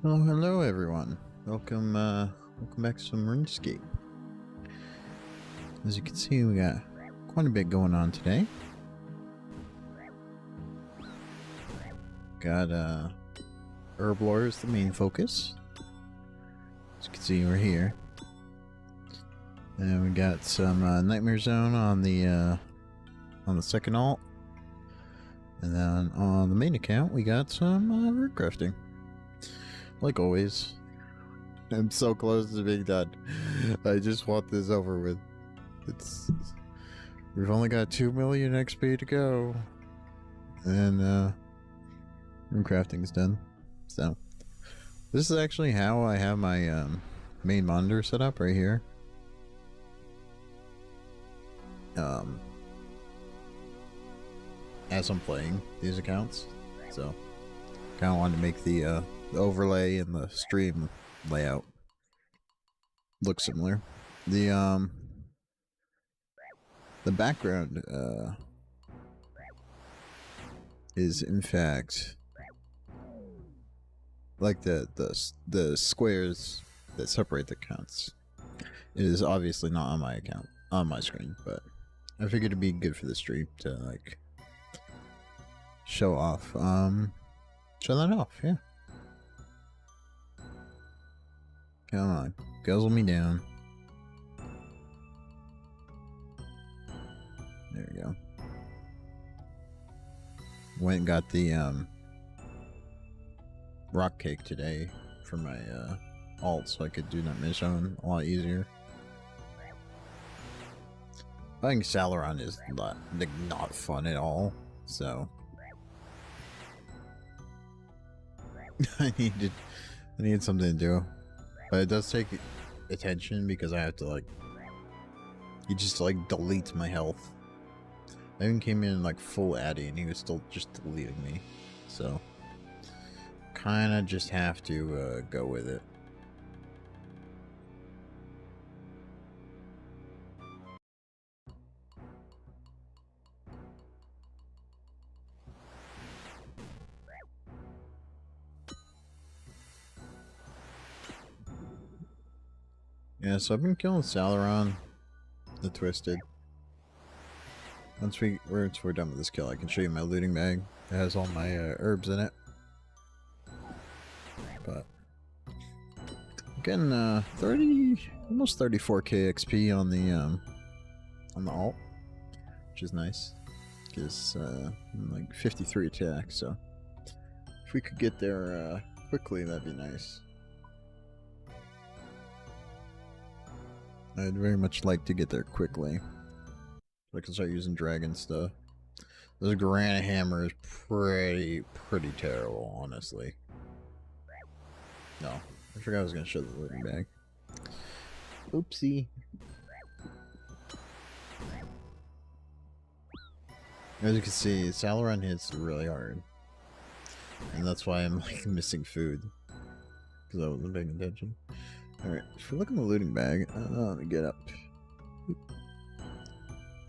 Oh, hello everyone. Welcome back to some Runescape. As you can see, we got quite a bit going on today. Got Herblore is the main focus. As you can see, we're here. And we got some Nightmare Zone on the second alt. And then on the main account, we got some root crafting. Like always. I'm so close to being done. I just want this over with. We've only got 2 million XP to go. And room crafting's done. So this is actually how I have my main monitor set up right here. As I'm playing these accounts. So kinda wanted to make the overlay and the stream layout look similar. The background is in fact like the squares that separate the accounts. It is obviously not on my account on my screen, but I figured it'd be good for the stream to like show off. Show that off, yeah. Come on, guzzle me down. There we go. Went and got the rock cake today for my alt, so I could do that mission a lot easier. I think Salaron is not fun at all, so I need something to do. But it does take attention because I have to like he just like deletes my health. I even came in like full Addy and he was still just deleting me. So kinda just have to go with it. Yeah, so I've been killing Salaron, the Twisted. Once we're done with this kill, I can show you my looting bag. It has all my herbs in it. But I'm getting almost 34k XP on the alt, which is nice. Because like 53 attack, so if we could get there quickly, that'd be nice. I'd very much like to get there quickly. So I can start using dragon stuff. This granite hammer is pretty terrible, honestly. No, I forgot I was gonna show the looting bag. Oopsie. As you can see, Salaron hits really hard. And that's why I'm like missing food. Because I wasn't paying attention. Alright, if we look in the looting bag, let me get up.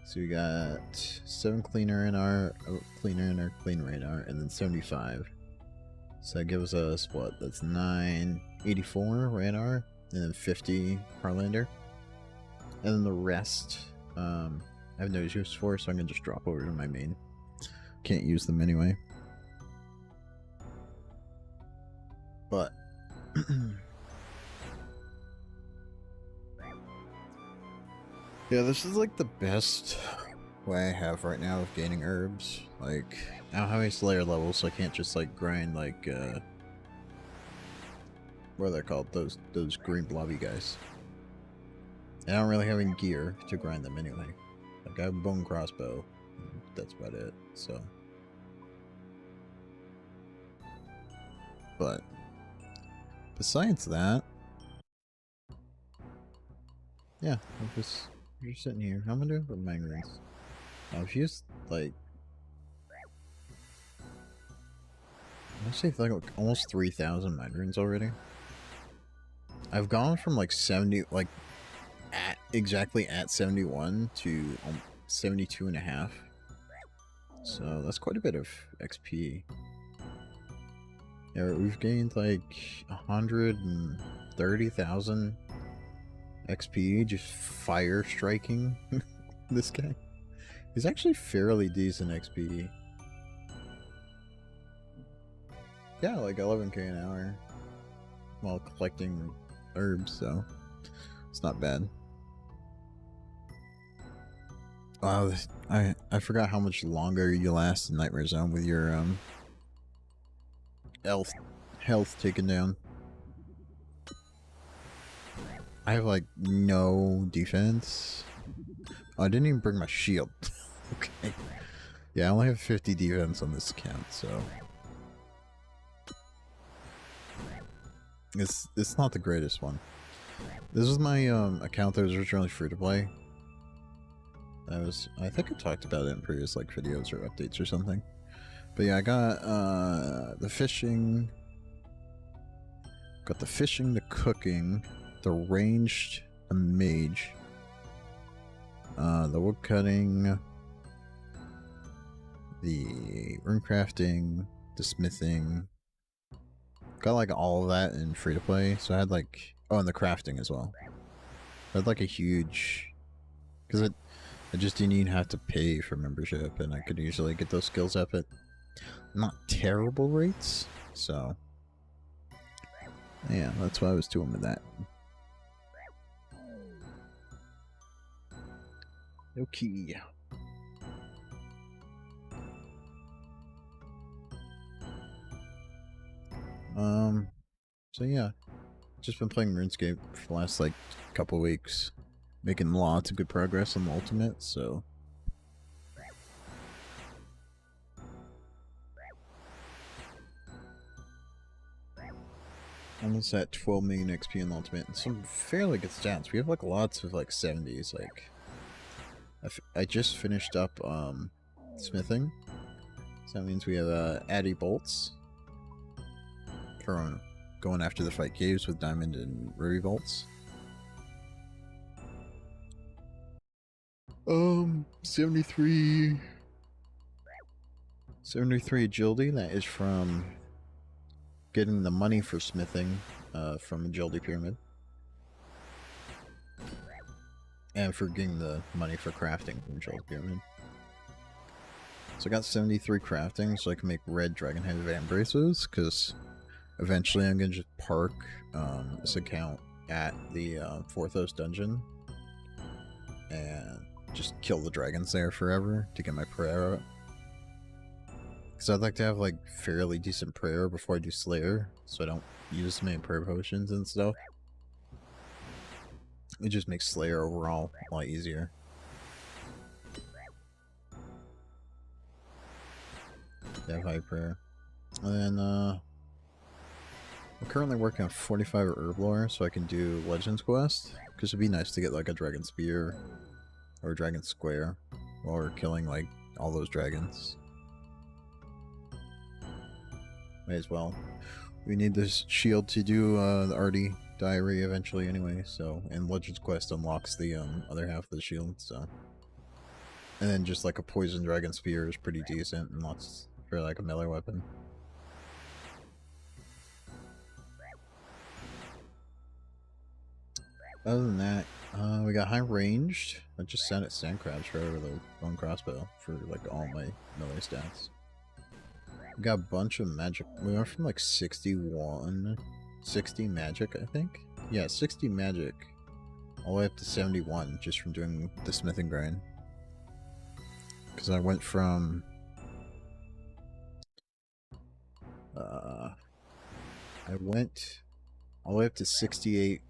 So we got 7 cleaner in our clean radar, and then 75. So that gives us what? That's 984 radar, and then 50 Harlander. And then the rest, I have no use for, so I'm gonna just drop over to my main. Can't use them anyway. But yeah, this is like the best way I have right now of gaining herbs. Like, I don't have any Slayer levels, so I can't just like grind like what are they called? Those green blobby guys. And I don't really have any gear to grind them anyway. Like I have a bone crossbow. That's about it. So, but besides that, yeah, you're sitting here. How am I doing for migrants? I've used like I say like almost 3,000 migrants already. I've gone from like 70, like exactly at 71 to 72.5. So that's quite a bit of XP. Yeah, we've gained like 130,000 XP just fire striking this guy. He's actually fairly decent XP. Yeah, like 11k an hour while collecting herbs, so it's not bad. Wow, I forgot how much longer you last in Nightmare Zone with your health taken down. I have like no defense. Oh, I didn't even bring my shield. Okay. Yeah, I only have 50 defense on this account, so it's not the greatest one. This is my account that was originally free to play. I think I talked about it in previous like videos or updates or something. But yeah, I got the fishing, the cooking, the ranged, the mage, the wood cutting, the rune crafting, the smithing. Got like all of that in free to play. So I had like, oh, and the crafting as well. I had like a huge, because I just didn't even have to pay for membership, and I could usually get those skills up at not terrible rates. So yeah, that's why I was doing with that. Okay. So yeah, just been playing Runescape for the last like couple weeks, making lots of good progress on the ultimate, so almost at 12 million XP in the ultimate, and some fairly good stats. We have like lots of like 70s, like I just finished up smithing, so that means we have Addy bolts for going after the fight caves with diamond and ruby bolts. 73 agility. That is from getting the money for smithing from Agility Pyramid, and for getting the money for crafting from Agility Pyramid. So I got 73 crafting, so I can make red dragon head van braces, because eventually I'm going to just park this account at the Forthos dungeon and just kill the dragons there forever to get my prayer up. Because I'd like to have like fairly decent prayer before I do Slayer, so I don't use so many prayer potions and stuff. It just makes Slayer overall a lot easier. To have high prayer. And then I'm currently working on 45 Herblore, so I can do Legends Quest, because it'd be nice to get like a Dragon Spear or a Dragon Square while we're killing like all those dragons. May as well. We need this shield to do the Artie Diary eventually anyway, so, and Legends Quest unlocks the other half of the shield, so. And then just like a Poison Dragon Spear is pretty decent and lots for like a melee weapon. Other than that, we got high ranged. I just sent it Sandcrabs for the bone crossbow for like all my melee stats. We got a bunch of magic. We went from like 60 magic, I think. Yeah, 60 magic, all the way up to 71 just from doing the smithing grind. Because I went from I went all the way up to 68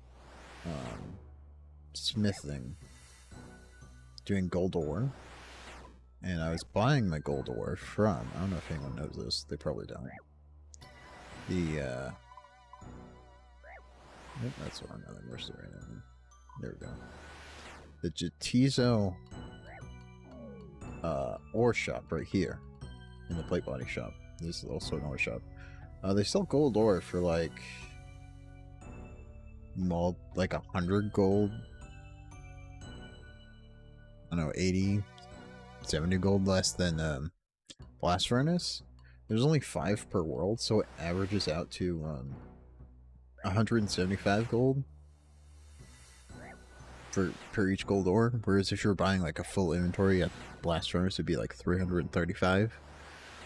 smithing, doing gold ore, and I was buying my gold ore from, I don't know if anyone knows this, they probably don't, the oh, that's the wrong other mercy right now. There we go. The Jatizo ore shop right here in the plate body shop. This is also an ore shop. They sell gold ore for like 100 gold. I don't know, 80, 70 gold less than Blast Furnace. There's only 5 per world, so it averages out to 175 gold per each gold ore. Whereas if you're buying like a full inventory at Blast Furnace, it'd be like 335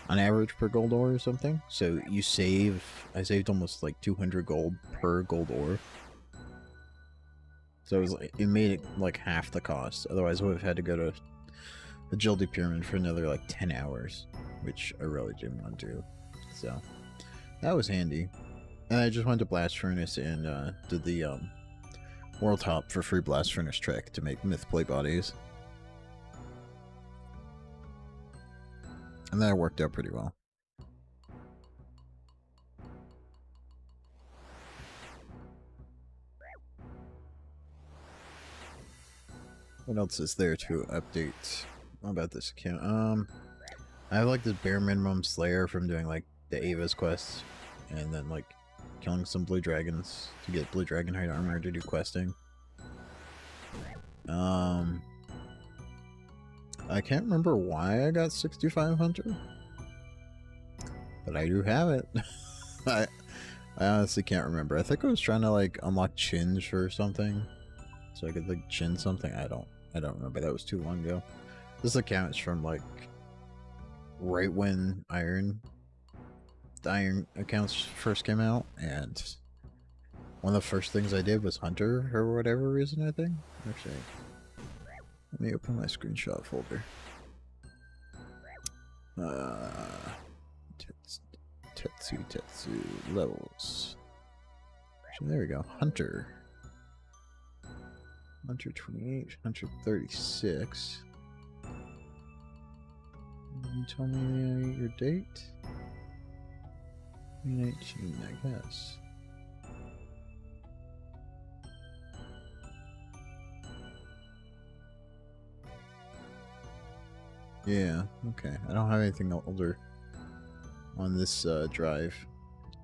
on average per gold ore or something. So you save. I saved almost like 200 gold per gold ore. So it was like, it made it like half the cost. Otherwise, I would have had to go to the Agility Pyramid for another like 10 hours, which I really didn't want to do. So that was handy. And I just went to Blast Furnace and did the World Hop for free Blast Furnace trick to make myth plate bodies. And that worked out pretty well. What else is there to update about this account? I have like this bare minimum Slayer from doing like the Ava's quest, and then like killing some blue dragons to get blue dragon hide armor to do questing. I can't remember why I got 6500, but I do have it. I honestly can't remember. I think I was trying to like unlock chins or something, so I could like chin something. I don't remember. That was too long ago. This account is from like right when the iron accounts first came out, and one of the first things I did was Hunter for whatever reason, I think. Actually, let me open my screenshot folder. Tetsu levels. Actually, there we go. Hunter 28, Hunter 36. Can you tell me your date? 2019, I guess. Yeah, okay. I don't have anything older on this drive.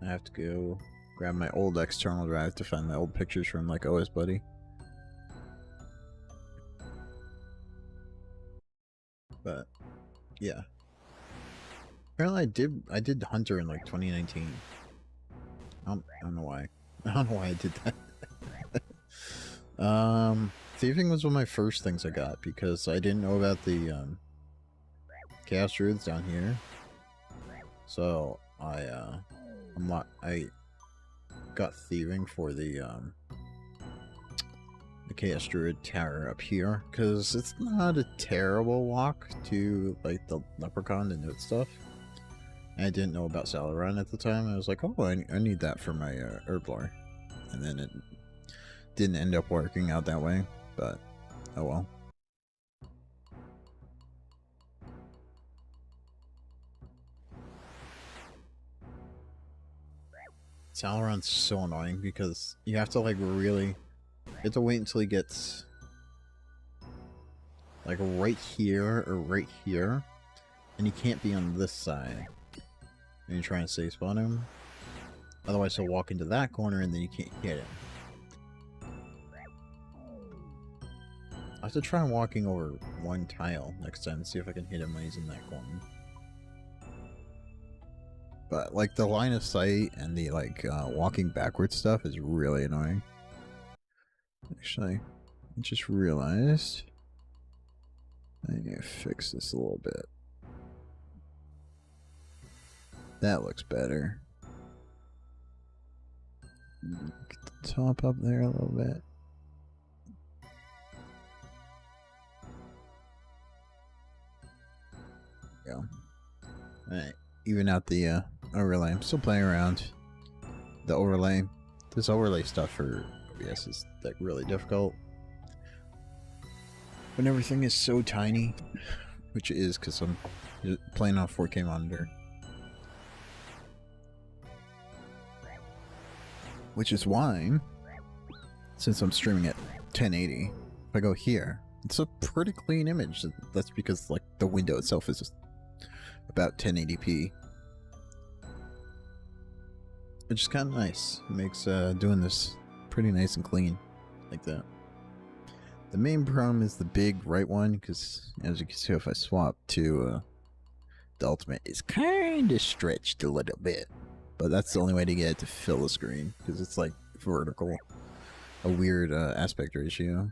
I have to go grab my old external drive to find my old pictures from like OS Buddy. But yeah. Apparently I did Hunter in like 2019. I don't know why. I don't know why I did that. Thieving was one of my first things I got because I didn't know about the Chaos Druids down here. So I got Thieving for the Chaos Druid Tower up here, because it's not a terrible walk to like the Leprechaun and note stuff. And I didn't know about Salaran at the time. I was like, oh, I need that for my Herblore. And then it didn't end up working out that way, but oh well. Salaran's so annoying because you have to like really, you have to wait until he gets like right here or right here, and he can't be on this side. And you're trying to safe spawn him. Otherwise he'll walk into that corner and then you can't hit him. I have to try walking over one tile next time and see if I can hit him when he's in that corner. But like the line of sight and the like walking backwards stuff is really annoying. Actually, I just realized I need to fix this a little bit. That looks better. Get the top up there a little bit. There we go. Alright, even out the overlay. I'm still playing around the overlay. This overlay stuff for OBS is like really difficult when everything is so tiny, which it is because I'm playing on a 4K monitor. Which is why, since I'm streaming at 1080, if I go here, it's a pretty clean image. That's because like the window itself is just about 1080p. Which is kind of nice. It makes doing this pretty nice and clean, like that. The main problem is the big right one, because as you can see, if I swap to the ultimate is kind of stretched a little bit. But that's the only way to get it to fill the screen, because it's like vertical. A weird aspect ratio.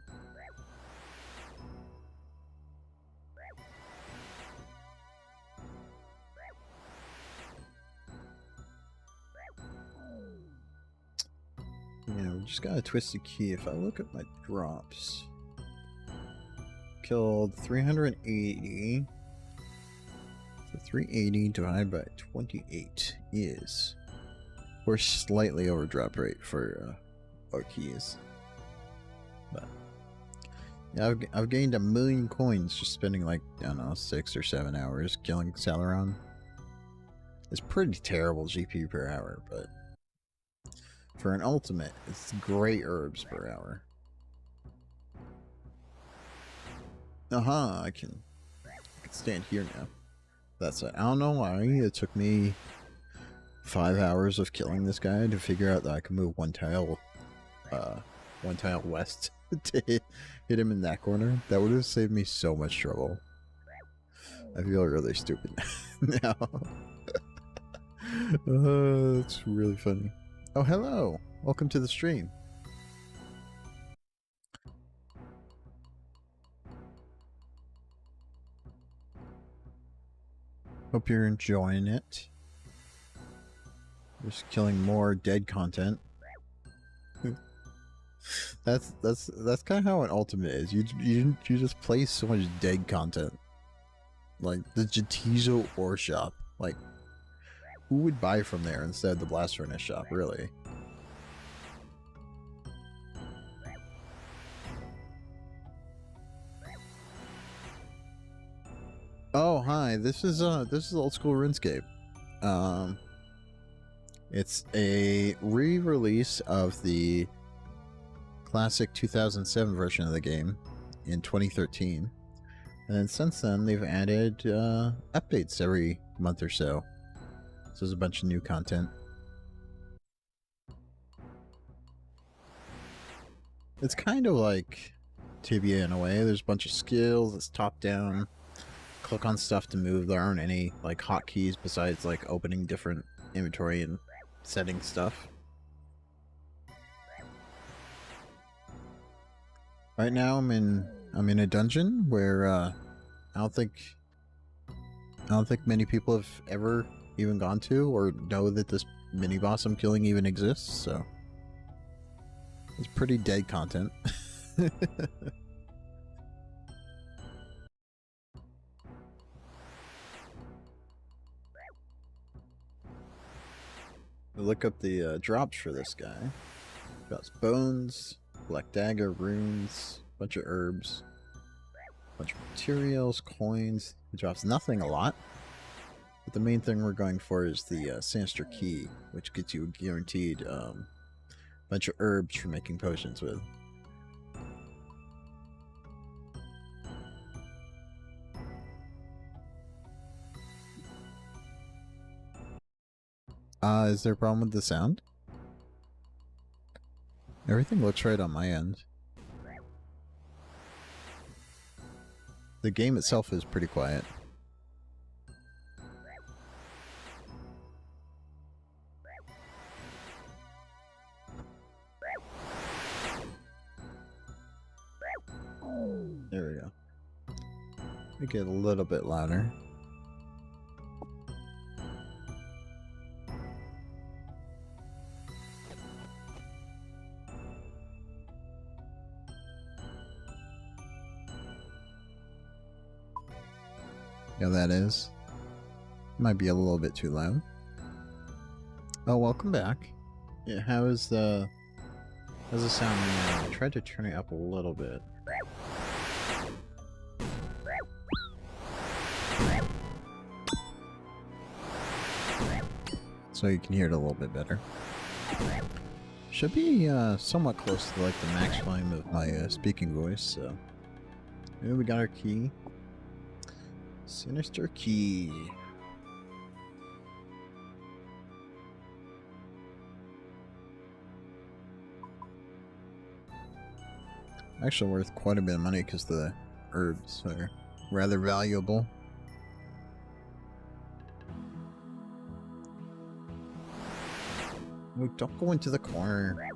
Yeah, we just gotta twist the key. If I look at my drops, killed 380. So 380 divided by 28 is, we're slightly over drop rate for our keys. But yeah, I've gained 1,000,000 coins just spending like, I don't know, 6 or 7 hours killing Celeron. It's pretty terrible GP per hour, but for an ultimate, it's great herbs per hour. Aha, I can stand here now. That's it. I don't know why it took me 5 hours of killing this guy to figure out that I can move one tile west to hit him in that corner. That would have saved me so much trouble. I feel really stupid now. It's really funny. Oh, hello! Welcome to the stream. Hope you're enjoying it. Just killing more dead content. that's kind of how an ultimate is. You just play so much dead content. Like the Jatizo ore shop. Like, who would buy from there instead of the blast furnace shop, really? Oh, hi. This is old school RuneScape. It's a re-release of the classic 2007 version of the game in 2013. And then since then, they've added updates every month or so. So there's a bunch of new content. It's kind of like Tibia in a way. There's a bunch of skills. It's top-down. Click on stuff to move. There aren't any like hotkeys besides like opening different inventory and setting stuff. Right now I'm in a dungeon where I don't think many people have ever even gone to or know that this mini boss I'm killing even exists, so it's pretty dead content. Look up the drops for this guy. Got bones, black dagger, runes, bunch of herbs, bunch of materials, coins. It drops nothing a lot, but the main thing we're going for is the sinister key, which gets you a guaranteed bunch of herbs for making potions with. Is there a problem with the sound? Everything looks right on my end. The game itself is pretty quiet. There we go. Make it a little bit louder. Yeah, that is. Might be a little bit too loud. Oh, welcome back. Yeah, how's the sound now? I tried to turn it up a little bit. So you can hear it a little bit better. Should be somewhat close to like the max volume of my speaking voice, so... Maybe we got our key. Sinister key. Actually worth quite a bit of money because the herbs are rather valuable. Oh, don't go into the corner.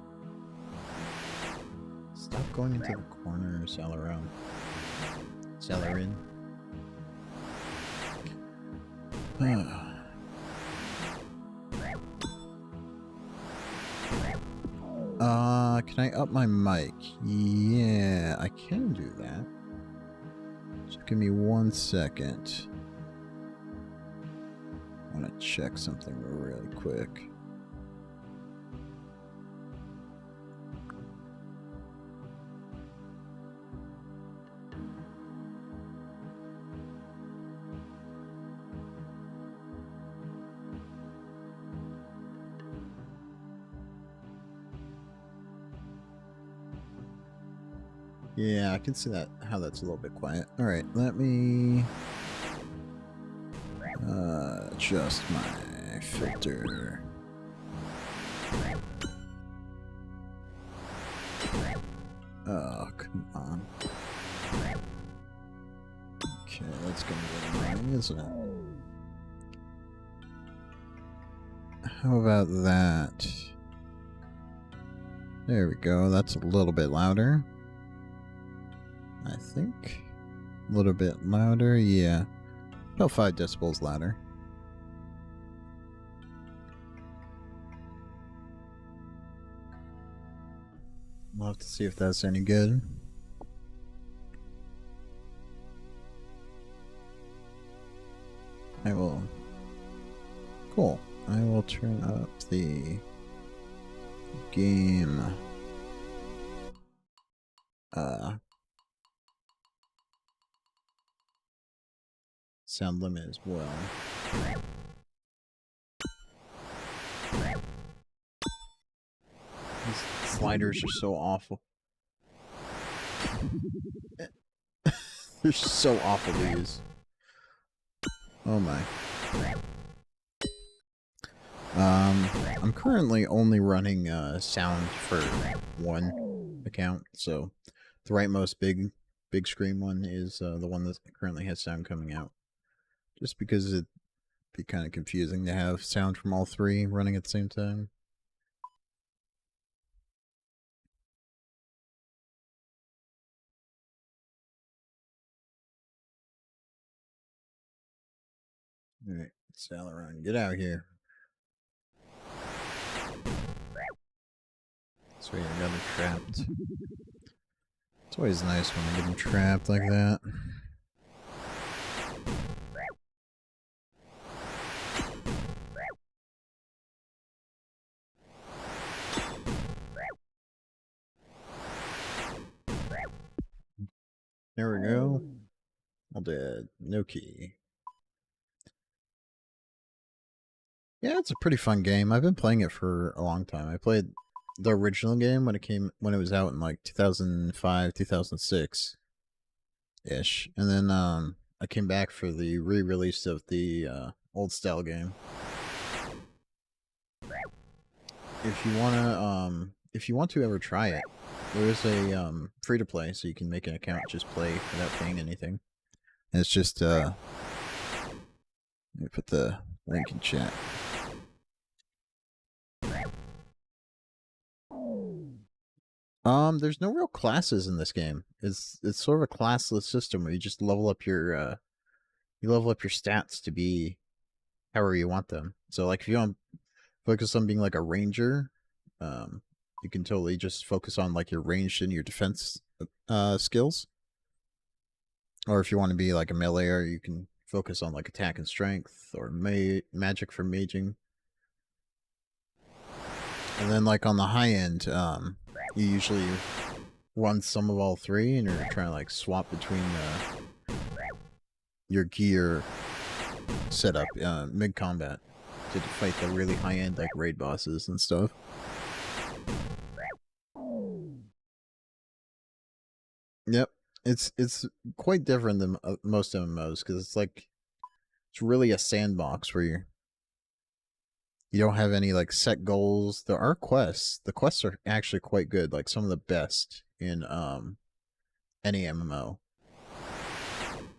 Stop going into the corner, Salarin. Salarin. Can I up my mic? Yeah, I can do that. Just give me 1 second. I want to check something really quick. Yeah, I can see that, how that's a little bit quiet. Alright, let me adjust my filter. Oh, come on. Okay, that's gonna be annoying, isn't it? How about that? There we go, that's a little bit louder. I think. A little bit louder, yeah. About 5 decibels louder. We'll have to see if that's any good. I will. Cool. I will turn up the game. Sound limit as well. These sliders are so awful. They're so awful to use. Oh my. I'm currently only running sound for one account, so the rightmost big screen one is the one that currently has sound coming out. Just because it'd be kind of confusing to have sound from all three running at the same time. Alright, Salaron, get out here. Sweet, I got him trapped. It's always nice when I get him trapped like that. There we go. All dead. No key. Yeah, it's a pretty fun game. I've been playing it for a long time. I played the original game when it was out in like 2005, 2006 ish. And then I came back for the re-release of the old style game. If you want to ever try it, there is a free to play, so you can make an account, just play without paying anything. And it's just let me put the link in chat. There's no real classes in this game. It's sort of a classless system where you just level up your stats to be however you want them. So like if you want to focus on being like a ranger, you can totally just focus on like your ranged and your defense skills. Or if you want to be like a meleeer, you can focus on like attack and strength, or magic for maging. And then like on the high end, you usually run some of all three, and you're trying to like swap between your gear setup mid combat to fight the really high end like raid bosses and stuff. Yep, it's quite different than most MMOs, because it's really a sandbox where you don't have any like set goals. There are quests. The quests are actually quite good, like some of the best in any MMO.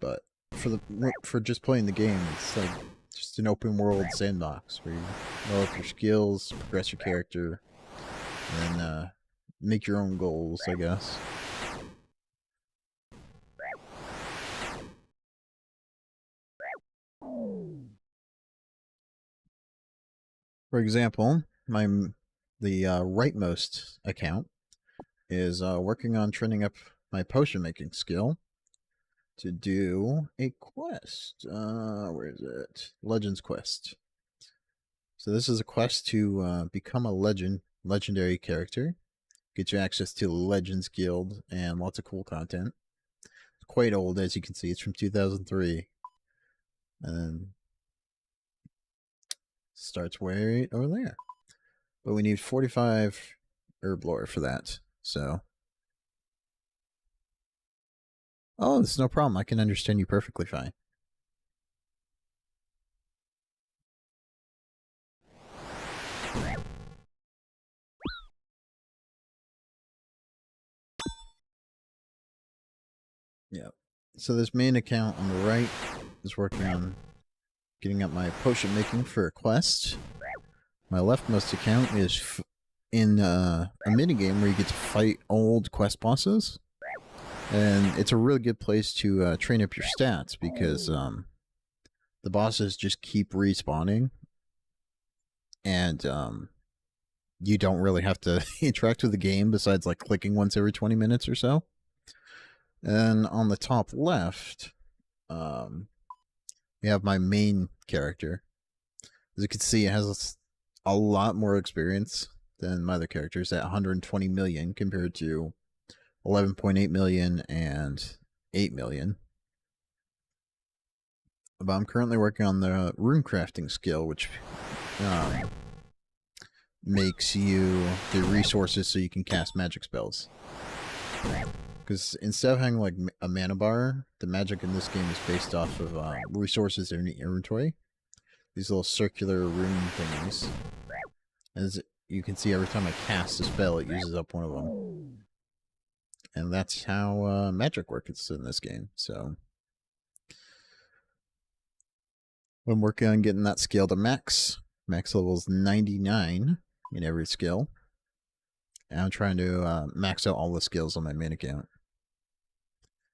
But for just playing the game, it's like just an open world sandbox where you develop your skills, progress your character, and then make your own goals, I guess. For example, the rightmost account is working on training up my potion making skill to do a quest. Where is it? Legends quest. So this is a quest to become a legendary character. Get you access to the Legends Guild and lots of cool content. It's quite old, as you can see. It's from 2003. And starts way over there. But we need 45 Herblore for that. So. Oh, it's no problem. I can understand you perfectly fine. Yeah. So this main account on the right is working on getting up my potion making for a quest. My leftmost account is in a minigame where you get to fight old quest bosses. And it's a really good place to train up your stats because the bosses just keep respawning. And you don't really have to interact with the game besides like clicking once every 20 minutes or so. And on the top left, we have my main character. As you can see, it has a lot more experience than my other characters at 120 million compared to 11.8 million and 8 million. But I'm currently working on the rune crafting skill, which makes you the resources so you can cast magic spells. Because instead of having like a mana bar, the magic in this game is based off of resources in the inventory. These little circular rune thingies. As you can see, every time I cast a spell, it uses up one of them. And that's how magic works in this game. So I'm working on getting that skill to max. Max level is 99 in every skill. And I'm trying to max out all the skills on my main account.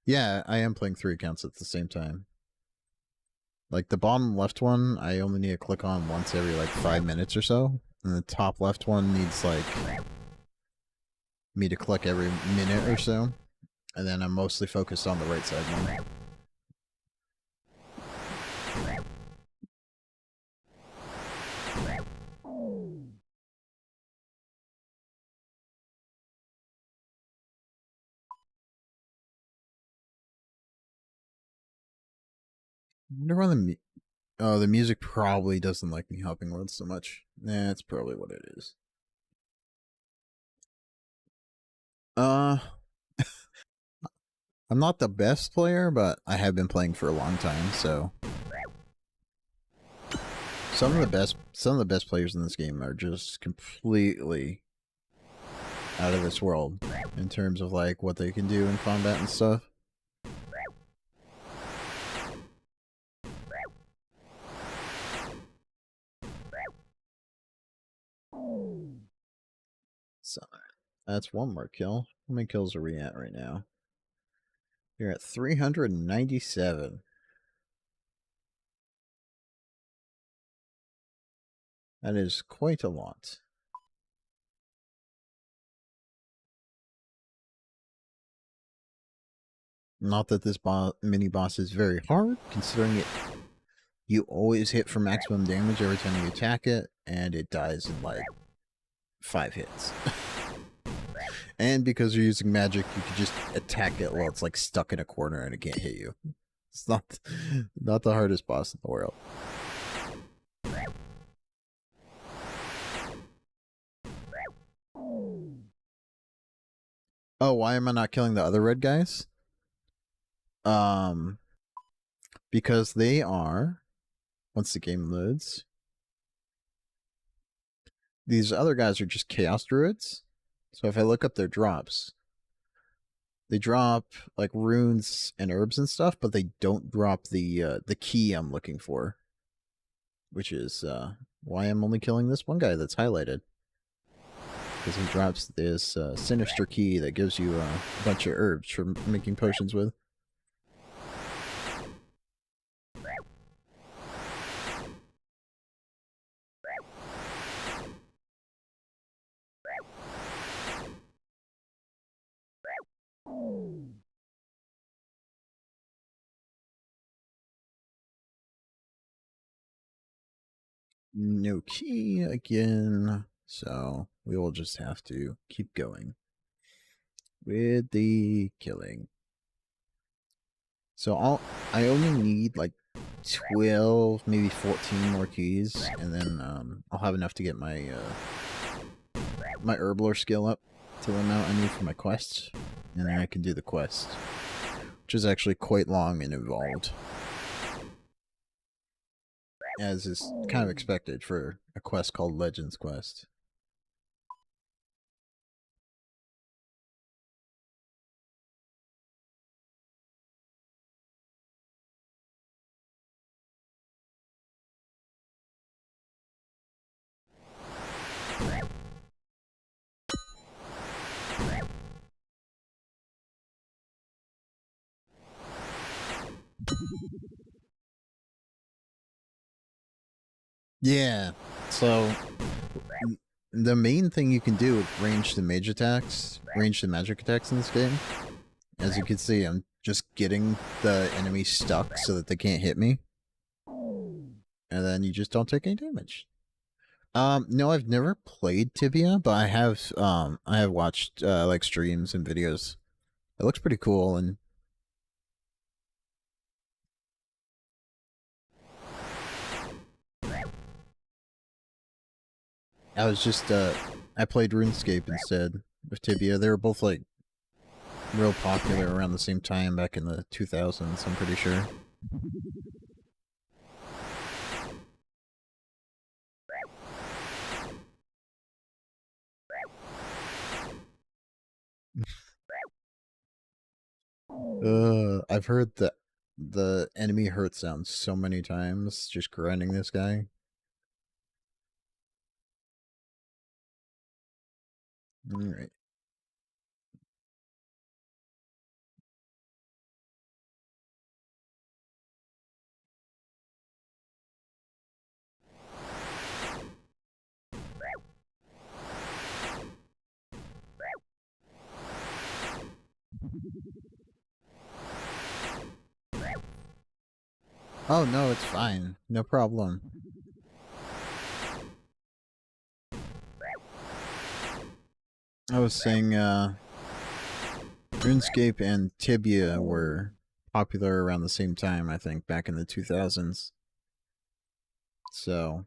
Yeah, I am playing 3 accounts at the same time. Like the bottom left one, I only need to click on once every like 5 minutes or so. And the top left one needs like me to click every minute or so. And then I'm mostly focused on the right side one. I wonder why the music probably doesn't like me hopping worlds so much. That's probably what it is. I'm not the best player, but I have been playing for a long time, so some of the best players in this game are just completely out of this world in terms of like what they can do in combat and stuff. So that's one more kill. How many kills are we at right now? We're at 397. That is quite a lot. Not that this mini boss is very hard, considering you always hit for maximum damage every time you attack it, and it dies in like 5 hits. And because you're using magic, you can just attack it while it's like stuck in a corner and it can't hit you. It's not the hardest boss in the world. Oh, why am I not killing the other red guys? Because they are, once the game loads, these other guys are just chaos druids. So if I look up their drops, they drop like runes and herbs and stuff, but they don't drop the key I'm looking for. which is why I'm only killing this one guy that's highlighted. Because he drops this sinister key that gives you a bunch of herbs for making potions with. No key again, so we will just have to keep going with the killing. So I only need like 12, maybe 14 more keys, and then I'll have enough to get my my Herblore skill up to the amount I need for my quest, and then I can do the quest, which is actually quite long and involved, as is kind of expected for a quest called Legends Quest. Yeah, so the main thing you can do with range to magic attacks in this game, as you can see, I'm just getting the enemy stuck so that they can't hit me, and then you just don't take any damage. No, I've never played Tibia, but I have watched like streams and videos. It looks pretty cool, and I played Runescape instead of Tibia. They were both like real popular around the same time back in the 2000s, I'm pretty sure. I've heard the enemy hurt sound so many times just grinding this guy. Alright. Oh no, it's fine. No problem. I was saying, RuneScape and Tibia were popular around the same time, I think, back in the 2000s. So,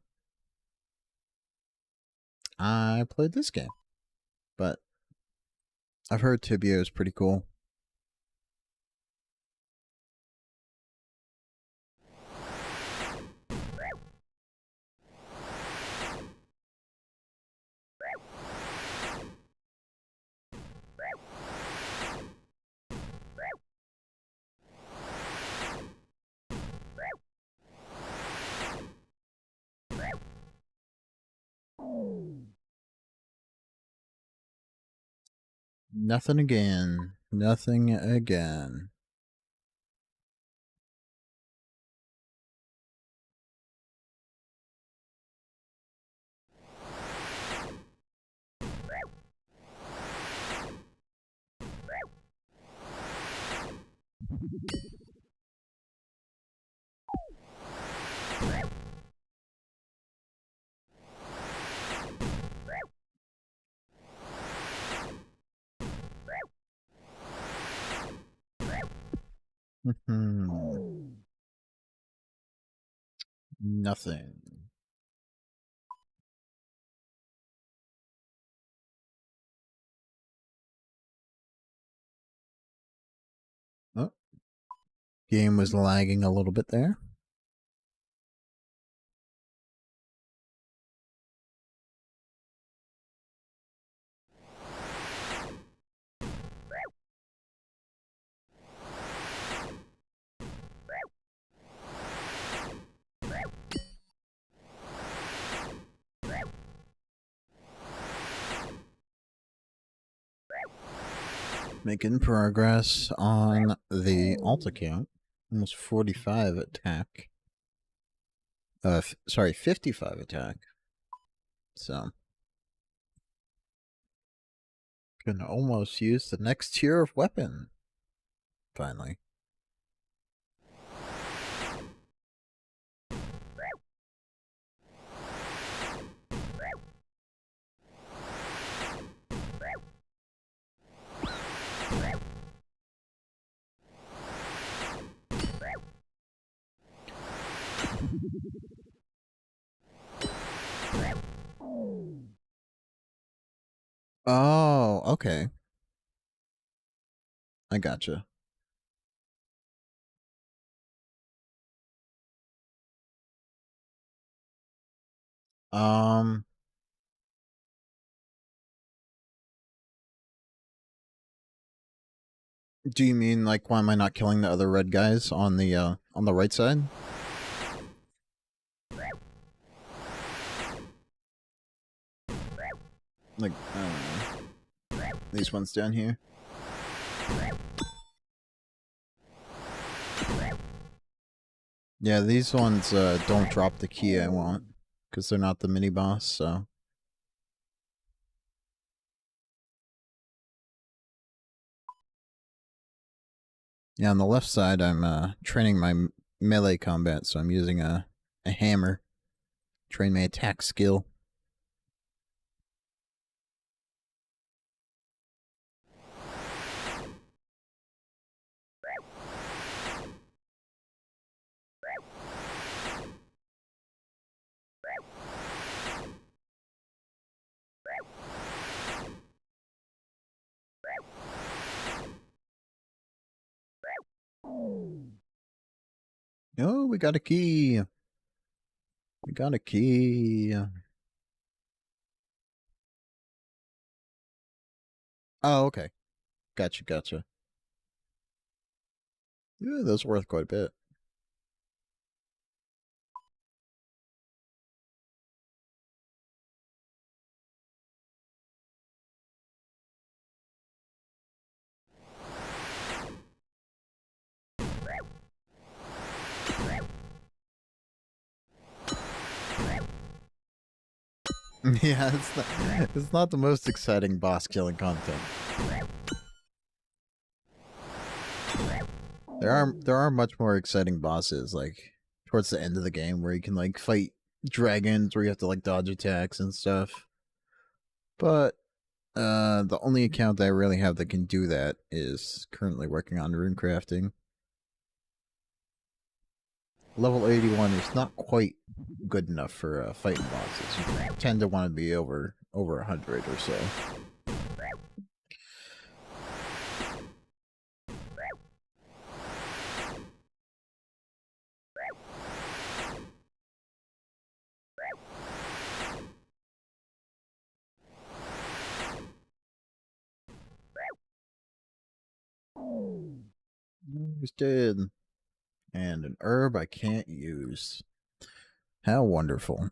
I played this game. But I've heard Tibia is pretty cool. Nothing again. Nothing again. Nothing. Oh, game was lagging a little bit there. Making progress on the alt account. Almost 45 attack. Sorry, 55 attack. So, can almost use the next tier of weapon. Finally. Oh, okay. I gotcha. Do you mean like why am I not killing the other red guys on the right side? Like, I don't know. These ones down here. Yeah, these ones don't drop the key I want because they're not the mini boss. So. Yeah, on the left side, I'm training my melee combat, so I'm using a hammer. Train my attack skill. Oh, we got a key. We got a key. Oh, okay. Gotcha, gotcha. Yeah, that's worth quite a bit. Yeah, it's not the most exciting boss killing content. There are much more exciting bosses, like towards the end of the game, where you can like fight dragons, where you have to like dodge attacks and stuff. But the only account that I really have that can do that is currently working on rune crafting. Level 81 is not quite good enough for fighting bosses. You tend to want to be over 100 or so. He's dead. And an herb I can't use. How wonderful.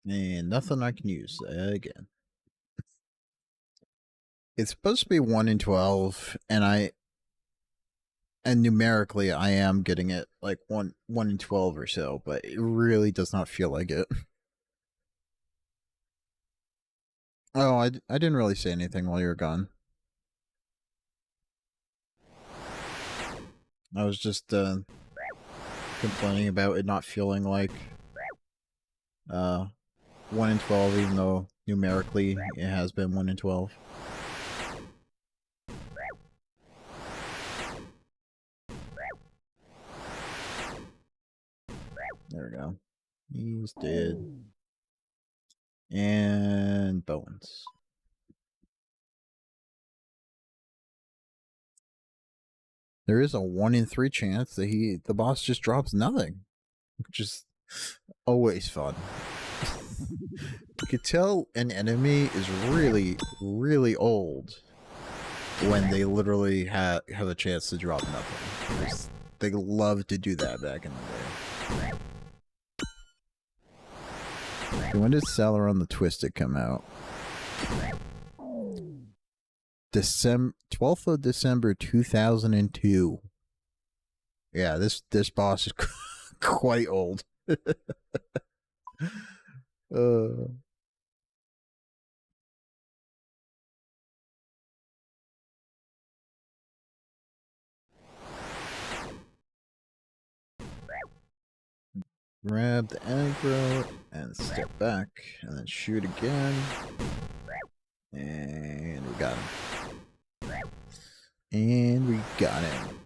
And nothing I can use again. It's supposed to be 1 in 12, and numerically I am getting it like 1 in 12 or so, but it really does not feel like it. Oh, I didn't really say anything while you were gone. I was just complaining about it not feeling like 1 in 12, even though numerically it has been 1 in 12. There we go. He's dead. And bones. There is a 1 in 3 chance that the boss just drops nothing. which is always fun. You could tell an enemy is really, really old when they literally have a chance to drop nothing. They loved to do that back in the day. So when did Salaron the Twisted come out? 12th of December 2002. Yeah, this boss is quite old. Grab the aggro and step back and then shoot again. And we got him. And we got him.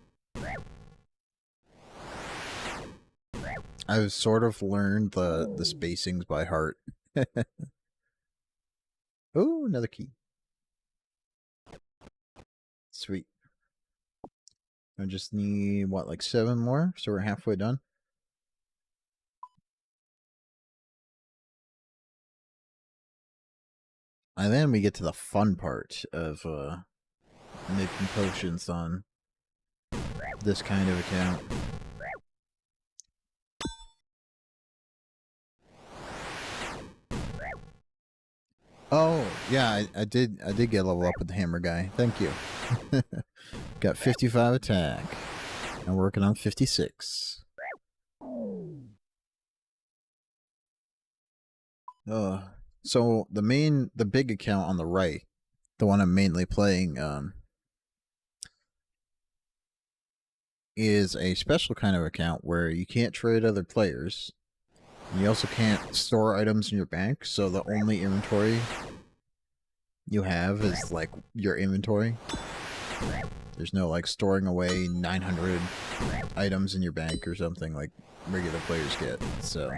I've sort of learned the spacings by heart. Oh, another key. Sweet. I just need, what, like 7 more? So we're halfway done. And then we get to the fun part of making potions on this kind of account. Oh, yeah, I did get level up with the hammer guy. Thank you. Got 55 attack. I'm working on 56. So the big account on the right, the one I'm mainly playing, is a special kind of account where you can't trade other players. You also can't store items in your bank, so the only inventory you have is like your inventory. There's no like storing away 900 items in your bank or something like regular players get, so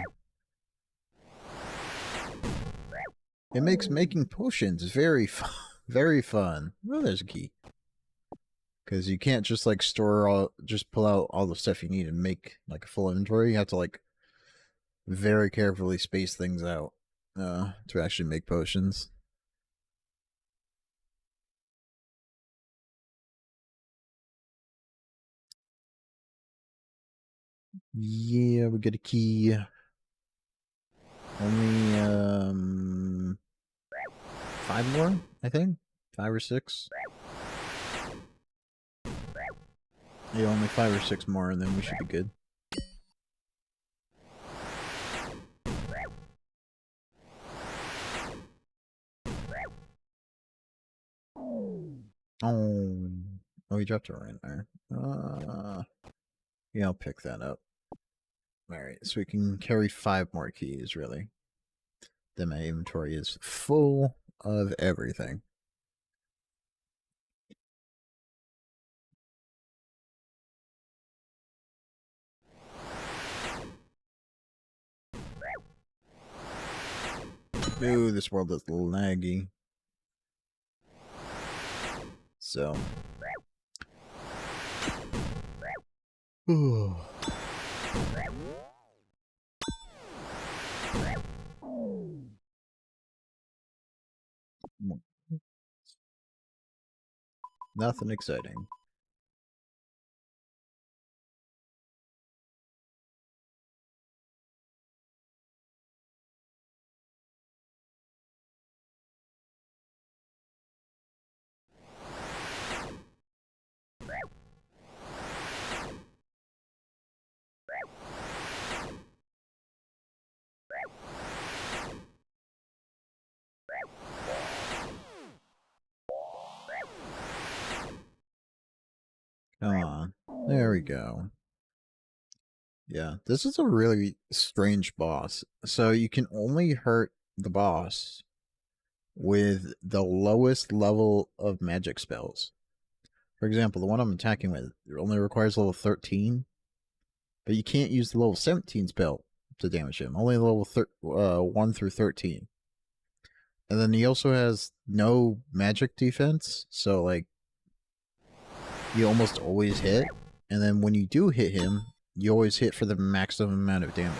it makes making potions very fun. Very fun. Oh, there's a key. Because you can't just like just pull out all the stuff you need and make like a full inventory. You have to like very carefully space things out to actually make potions. Yeah, we get a key. Only 5 more, I think. 5 or 6. Yeah, only 5 or 6 more, and then we should be good. Oh, he dropped it right there. Yeah, I'll pick that up. Alright, so we can carry 5 more keys, really. Then my inventory is full of everything. Ooh, this world is laggy. So. Ooh. Nothing exciting. Come on. There we go. Yeah, this is a really strange boss. So you can only hurt the boss with the lowest level of magic spells. For example, the one I'm attacking with only requires level 13, but you can't use the level 17 spell to damage him. Only level 1 through 13. And then he also has no magic defense, so like you almost always hit. And then when you do hit him, you always hit for the maximum amount of damage.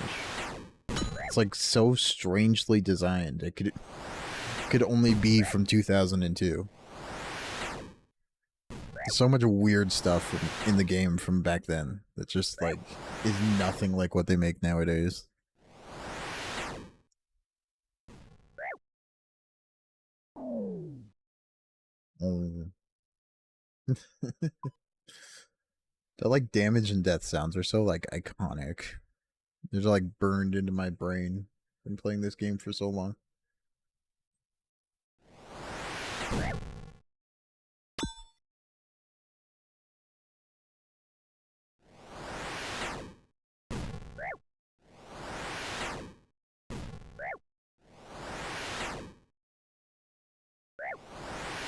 It's like so strangely designed. It could only be from 2002. So much weird stuff in the game from back then that just like is nothing like what they make nowadays. The like damage and death sounds are so like iconic. They're like burned into my brain. Been playing this game for so long.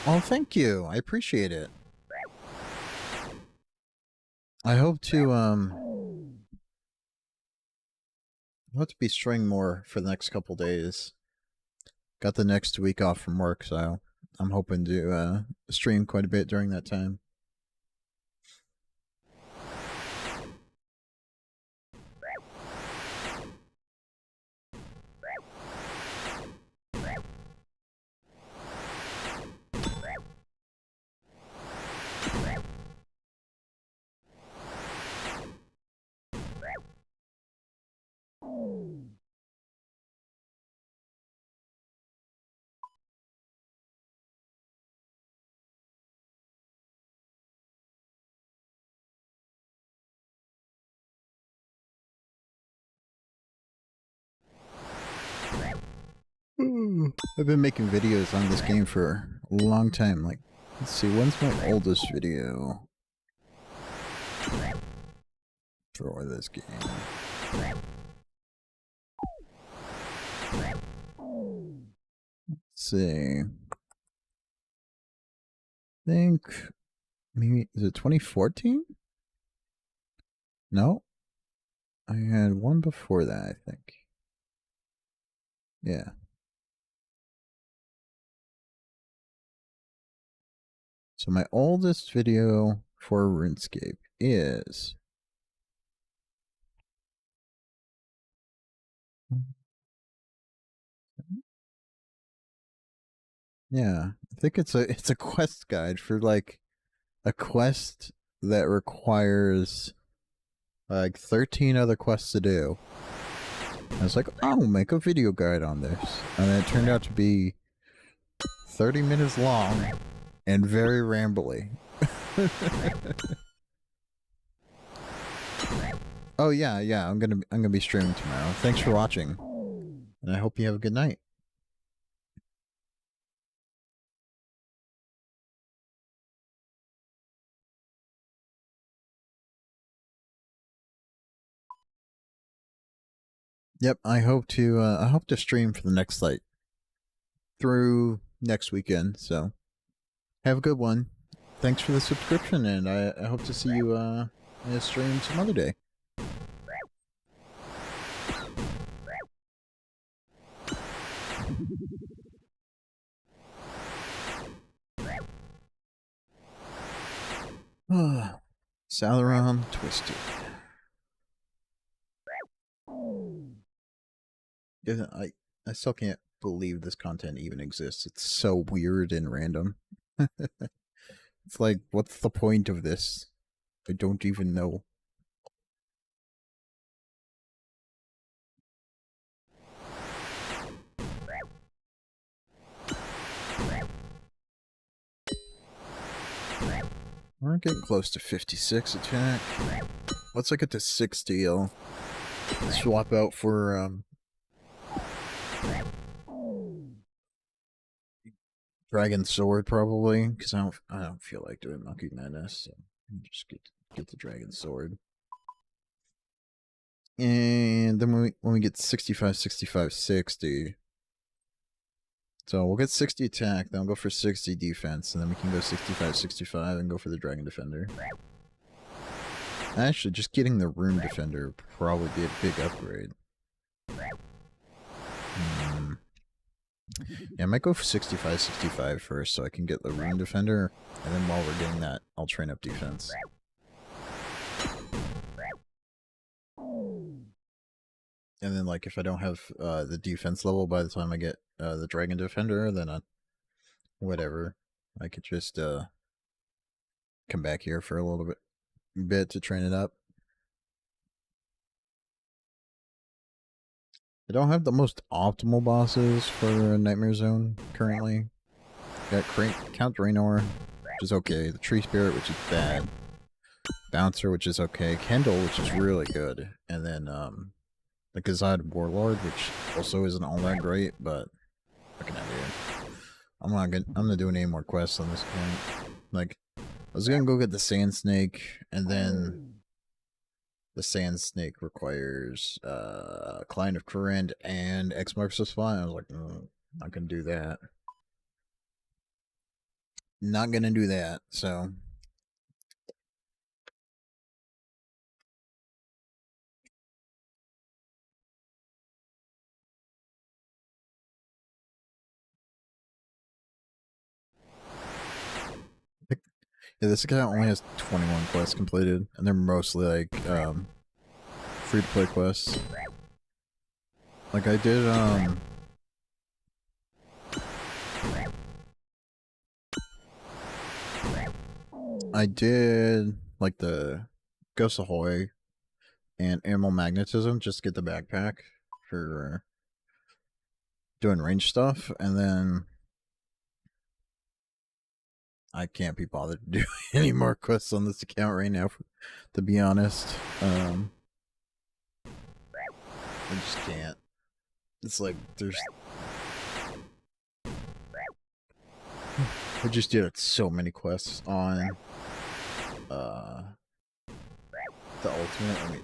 Oh, thank you. I appreciate it. I hope to be streaming more for the next couple days. Got the next week off from work, so I'm hoping to stream quite a bit during that time. I've been making videos on this game for a long time. Like, let's see, when's my oldest video for this game? Let's see. I think maybe, is it 2014? No? I had one before that, I think. Yeah. So my oldest video for RuneScape is... Yeah, I think it's a quest guide for like a quest that requires like 13 other quests to do. I was like, I'll make a video guide on this. And then it turned out to be 30 minutes long and very rambly. Oh yeah, I'm gonna be streaming tomorrow. Thanks for watching. And I hope you have a good night. Yep, I hope to stream for the next like through next weekend, so have a good one. Thanks for the subscription, and I hope to see you in a stream some other day. Salaron Twisted. I still can't believe this content even exists. It's so weird and random. It's like, what's the point of this? I don't even know. We're getting close to 56 attack. Once I get to 60, I'll swap out for Dragon Sword probably, because I don't feel like doing Monkey Madness, so just get the Dragon Sword. And then when we get 65, 65, 60. So we'll get 60 attack, then I'll go for 60 defense, and then we can go 65, 65 and go for the Dragon Defender. Actually, just getting the Rune Defender would probably be a big upgrade. Yeah, I might go for 65, 65 first so I can get the Rune Defender, and then while we're getting that, I'll train up defense. And then, like, if I don't have the defense level by the time I get the Dragon Defender, then whatever. I could just come back here for a little bit to train it up. I don't have the most optimal bosses for Nightmare Zone currently. Got Count Draenor, which is okay. The Tree Spirit, which is bad. Bouncer, which is okay. Kendall, which is really good. And then the Gazad Warlord, which also isn't all that great, but what can I do? I'm not doing any more quests on this account. Like, I was gonna go get the Sand Snake, and then the Sand Snake requires Client of Corinth and X marks the spot. I was like, not gonna do that. Not gonna do that, so. Yeah, this account only has 21 quests completed, and they're mostly like free-to-play quests. Like I did like the Ghost Ahoy and Animal Magnetism just to get the backpack for doing range stuff, and then I can't be bothered to do any more quests on this account right now, to be honest. I just can't. It's like, I just did so many quests on the ultimate.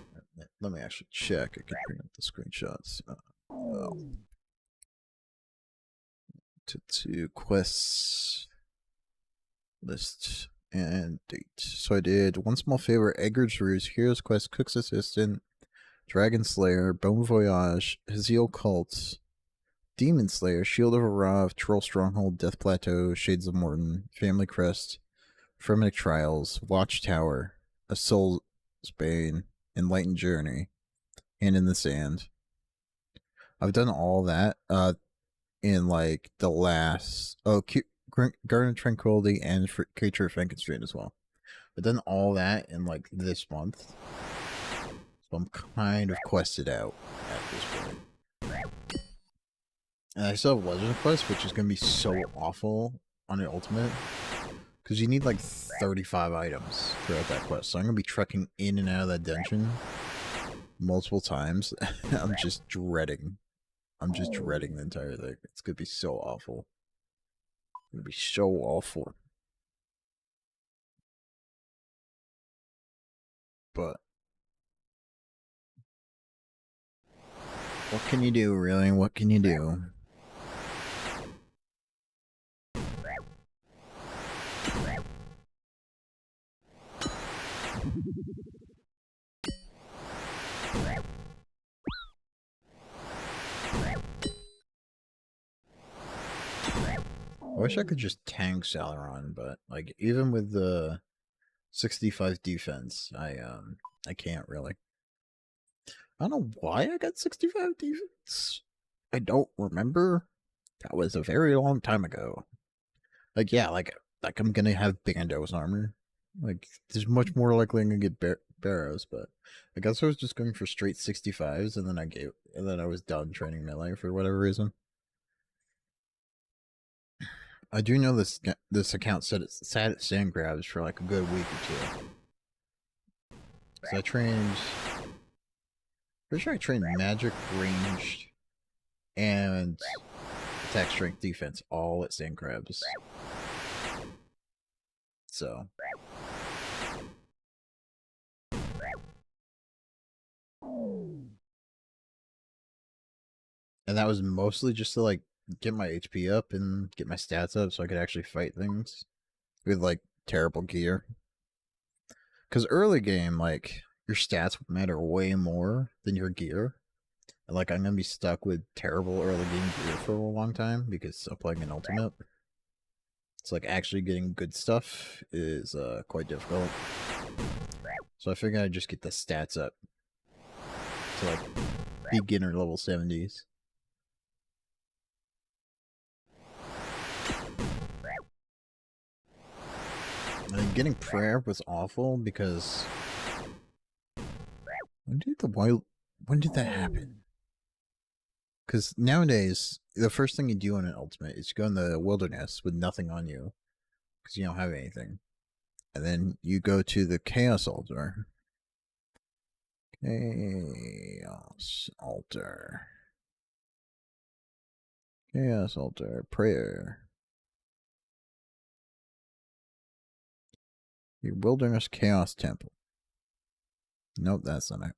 Let me actually check. I can bring up the screenshots. To quests list and date. So I did One Small Favor, Eggers Ruse, Hero's Quest, Cook's Assistant, Dragon Slayer, Bon Voyage, Haziel Cult, Demon Slayer, Shield of Arav, Troll Stronghold, Death Plateau, Shades of Morton, Family Crest, Frenetic Trials, Watchtower, A Soul's Bane, Enlightened Journey, Hand in the Sand. I've done all that in like the last Garden of Tranquility and Creature of Frankenstein as well. I've done all that in like this month, so I'm kind of quested out at this point. And I still have Legend Quest, which is going to be so awful on the ultimate, because you need like 35 items throughout that quest. So I'm going to be trekking in and out of that dungeon multiple times. I'm just dreading the entire thing. It's going to be so awful. It's going to be so awful. But what can you do, really? What can you do? I wish I could just tank Salaron, but like even with the 65 defense, I can't really. I don't know why I got 65 defense. I don't remember. That was a very long time ago. Like yeah, like I'm gonna have Bando's armor. Like there's much more likely I'm gonna get Barrows, but I guess I was just going for straight 65s, and then I was done training melee for whatever reason. I do know this account sat at sand grabs for like a good week or two. So I trained. Pretty sure I trained magic, ranged, and attack, strength, defense all at sand crabs. So. And that was mostly just to like get my HP up and get my stats up so I could actually fight things with like terrible gear. Because early game, like your stats matter way more than your gear. And like I'm gonna be stuck with terrible early game gear for a long time because I'm playing an ultimate. It's like actually getting good stuff is quite difficult. So I figured I'd just get the stats up to like beginner level 70s. And getting prayer was awful because when did that happen? Because nowadays, the first thing you do in an ultimate is you go in the wilderness with nothing on you because you don't have anything. And then you go to the Chaos Altar. Chaos Altar. Chaos Altar. Prayer. The Wilderness Chaos Temple. Nope, that's not it.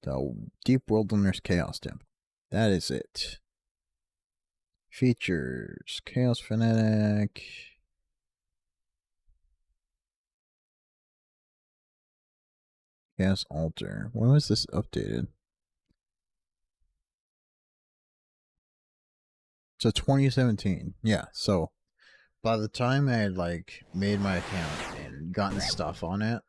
The Deep Wilderness Chaos Temple. That is it. Features. Chaos Fanatic. Chaos Altar. When was this updated? So 2017. Yeah, so by the time I had like made my account and gotten stuff on it,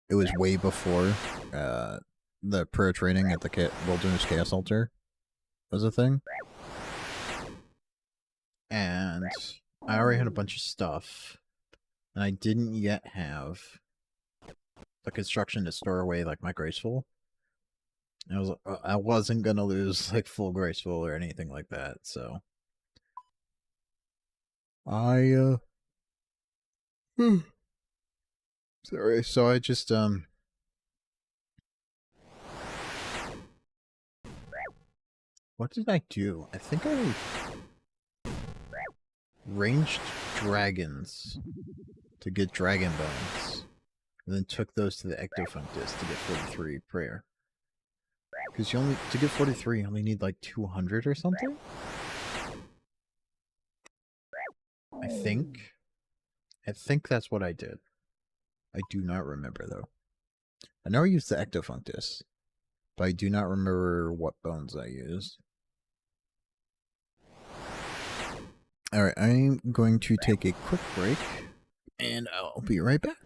it was way before the prayer training at the Wilderness Chaos Altar was a thing. And I already had a bunch of stuff, and I didn't yet have the construction to store away like my graceful. And I wasn't gonna lose like full graceful or anything like that, so I sorry, so I just what did I do? I think I ranged dragons to get dragon bones, and then took those to the Ectofunctus to get 43 prayer. Because to get 43, you only need like 200 or something? I think that's what I did. I do not remember though. I know I used the Ectofunctus, but I do not remember what bones I used. Alright, I'm going to take a quick break, and I'll be right back.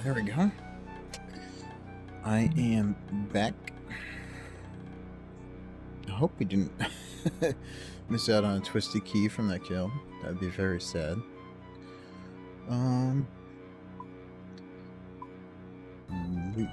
There we go. I am back. I hope we didn't miss out on a twisty key from that kill. That'd be very sad. Loot.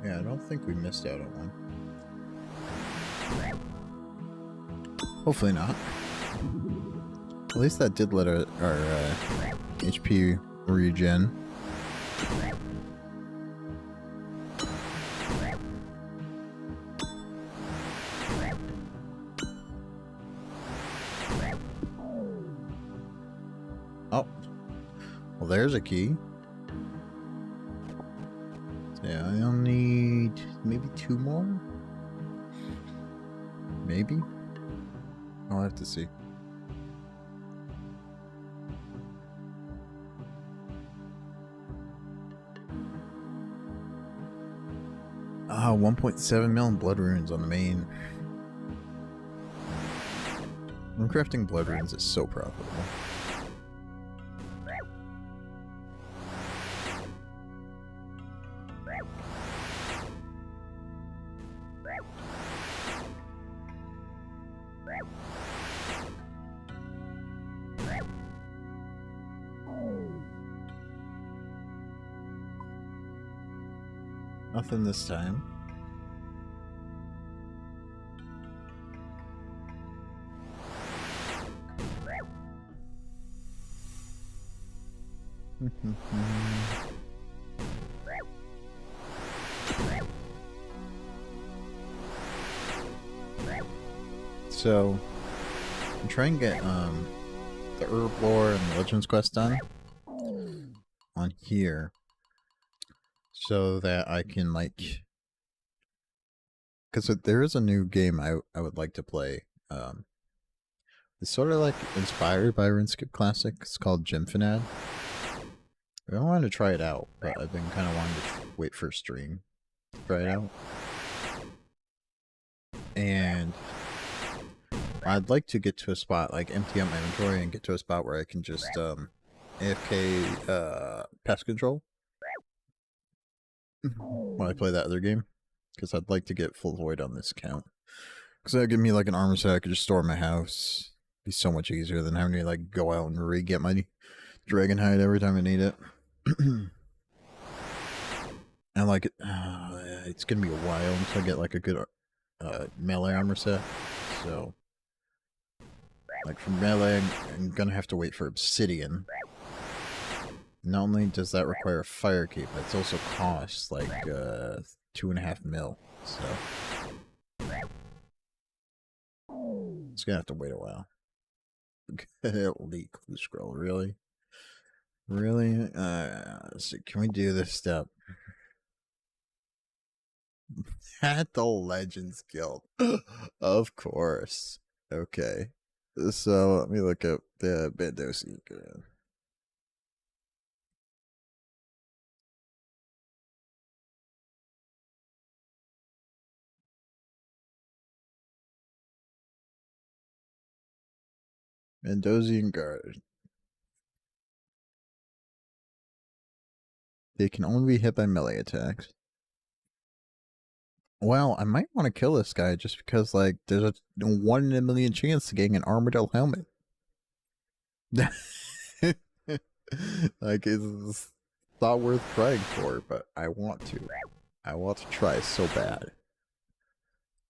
I don't think we missed out on one. Hopefully not. At least that did let our HP regen. Oh. Well, there's a key. Yeah, I only need maybe 2 more? Maybe? I'll have to see. Ah, 1.7 million blood runes on the main. Crafting blood runes is so profitable. Nothing this time. So, I'm trying to get the Herblore and the Legends quest done on here, so that I can, like, because there is a new game I would like to play. It's sort of like inspired by Runescape Classic. It's called Gymfinad. I wanted to try it out, but I've been kind of wanting to wait for a stream to try it out. And I'd like to get to a spot, like empty out my inventory and get to a spot where I can just AFK pest control when I play that other game. Because I'd like to get full void on this account. Because that'd give me like an armor set I could just store in my house. It'd be so much easier than having to like go out and re-get my dragon hide every time I need it. And like, it's gonna be a while until I get like a good melee armor set. So, like for melee, I'm gonna have to wait for obsidian. Not only does that require a fire cape, but it's also costs like 2.5 mil. So it's gonna have to wait a while. Elite clue scroll, really? Really? Let's see, can we do this step? At the Legends Guild. Of course. Okay. So let me look up the Bandosi. Mendosian Guard. They can only be hit by melee attacks. Well, I might want to kill this guy just because, like, there's a 1 in a million chance to getting an Armadillo helmet. Like, it's not worth trying for, but I want to. I want to try so bad.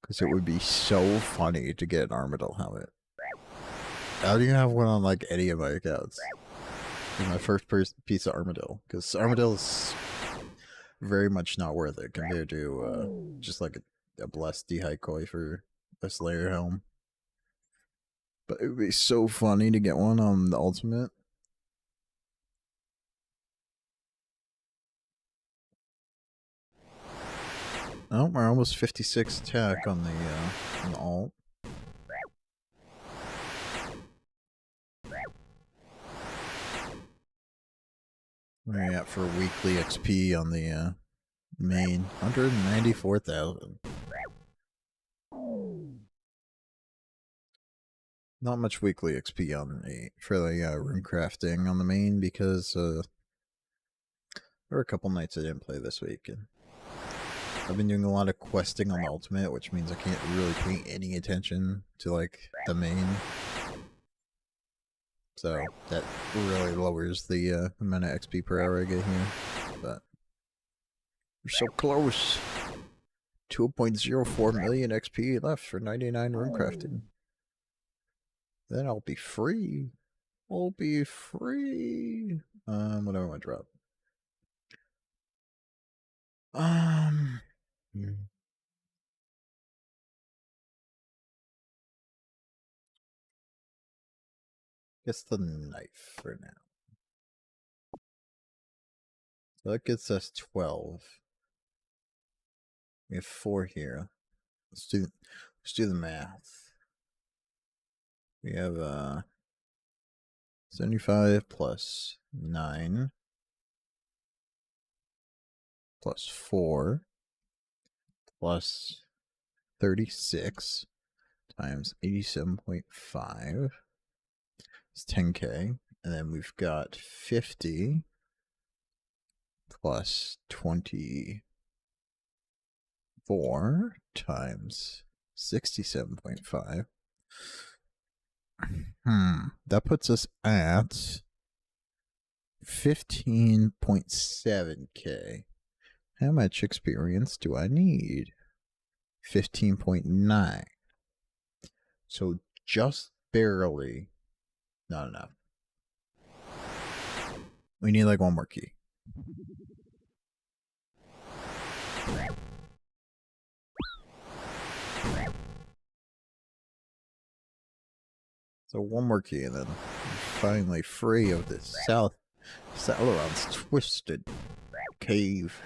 Because it would be so funny to get an Armadillo helmet. I don't even have one on, like, any of my accounts. It's my first piece of Armadillo. Because Armadillo is very much not worth it compared to just like a blessed Dehaikoi for a Slayer helm. But it would be so funny to get one on the ultimate. Oh, we're almost 56 attack on the alt. Where are you at for weekly XP on the main? 194,000. Not much weekly XP on for the rune crafting on the main because there were a couple nights I didn't play this week, and I've been doing a lot of questing on the ultimate, which means I can't really pay any attention to like the main. So that really lowers the amount of XP per hour I get here. But we're so close. 2.04 million XP left for 99 rune crafting. Then I'll be free. I'll be free. What do I want to drop? Guess the knife for now. So that gets us 12. We have 4 here. Let's do the math. We have 75 plus 9 plus 4 plus 36 times 87.5 is 10k. And then we've got 50 plus 24 times 67.5. That puts us at 15.7k. How much experience do I need? 15.9. So just barely not enough. We need like one more key. So one more key and then we're finally free of this Sauron's twisted cave.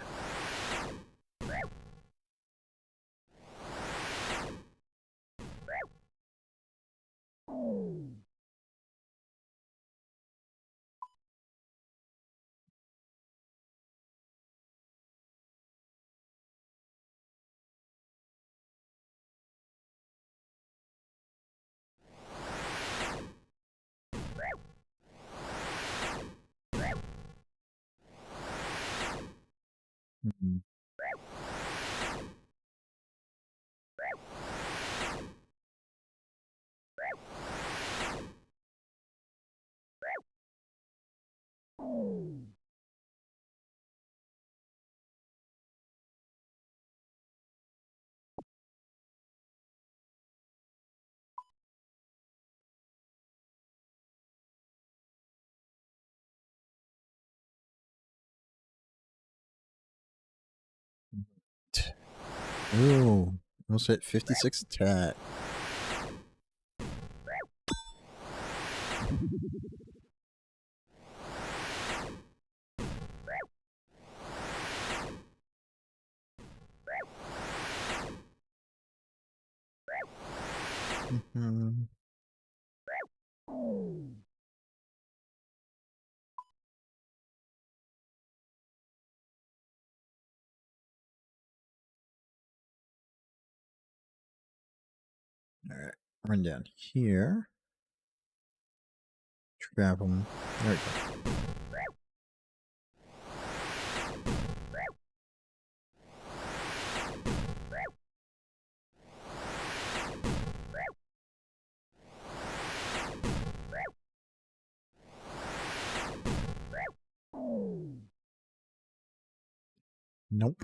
Ooh, almost hit 56 attack. Alright, run down here. Grab them. There we go. Nope.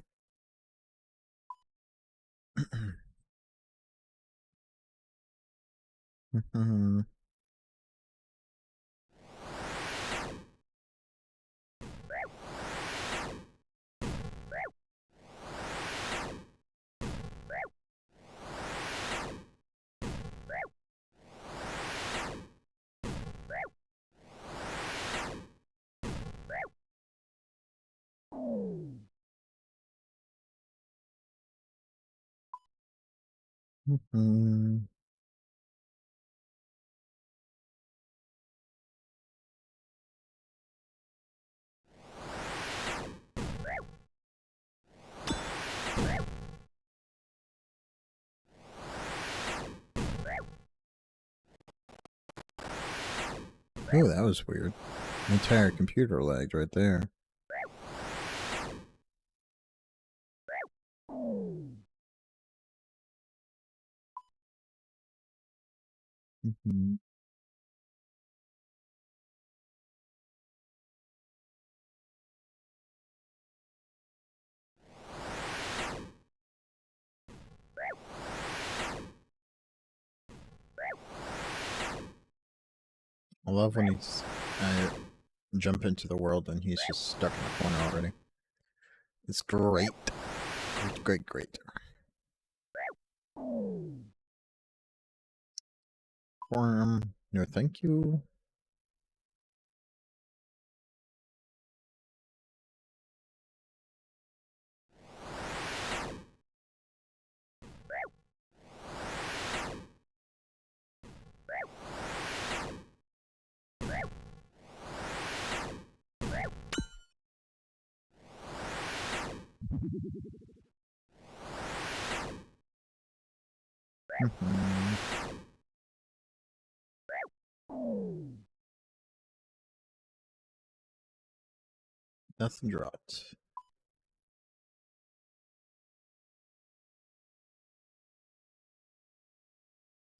Oh, that was weird. My entire computer lagged right there. Mm-hmm. I love when I jump into the world and he's just stuck in the corner already. It's great. Great, great, great. No, thank you. Nothing dropped.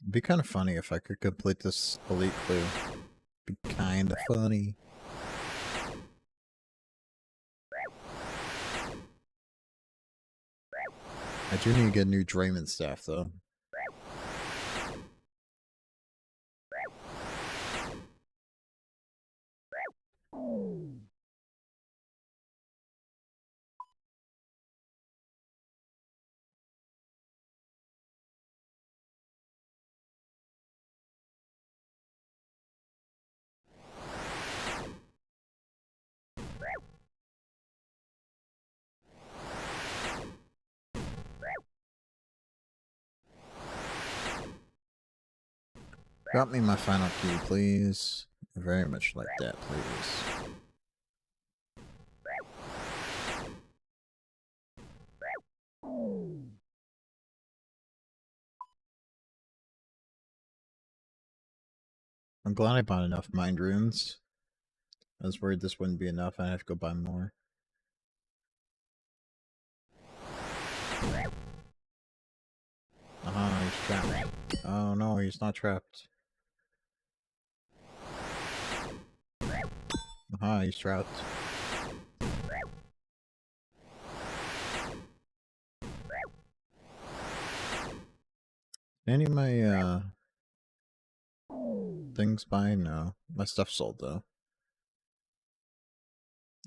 It'd be kind of funny if I could complete this elite clue. Be kind of funny. I do need to get a new Draymond staff though. Drop me my final key, please. Very much like that, please. I'm glad I bought enough mind runes. I was worried this wouldn't be enough. I'd have to go buy more. He's trapped. Oh no, he's not trapped. He's trapped. Any of my things buy? No. My stuff's sold though.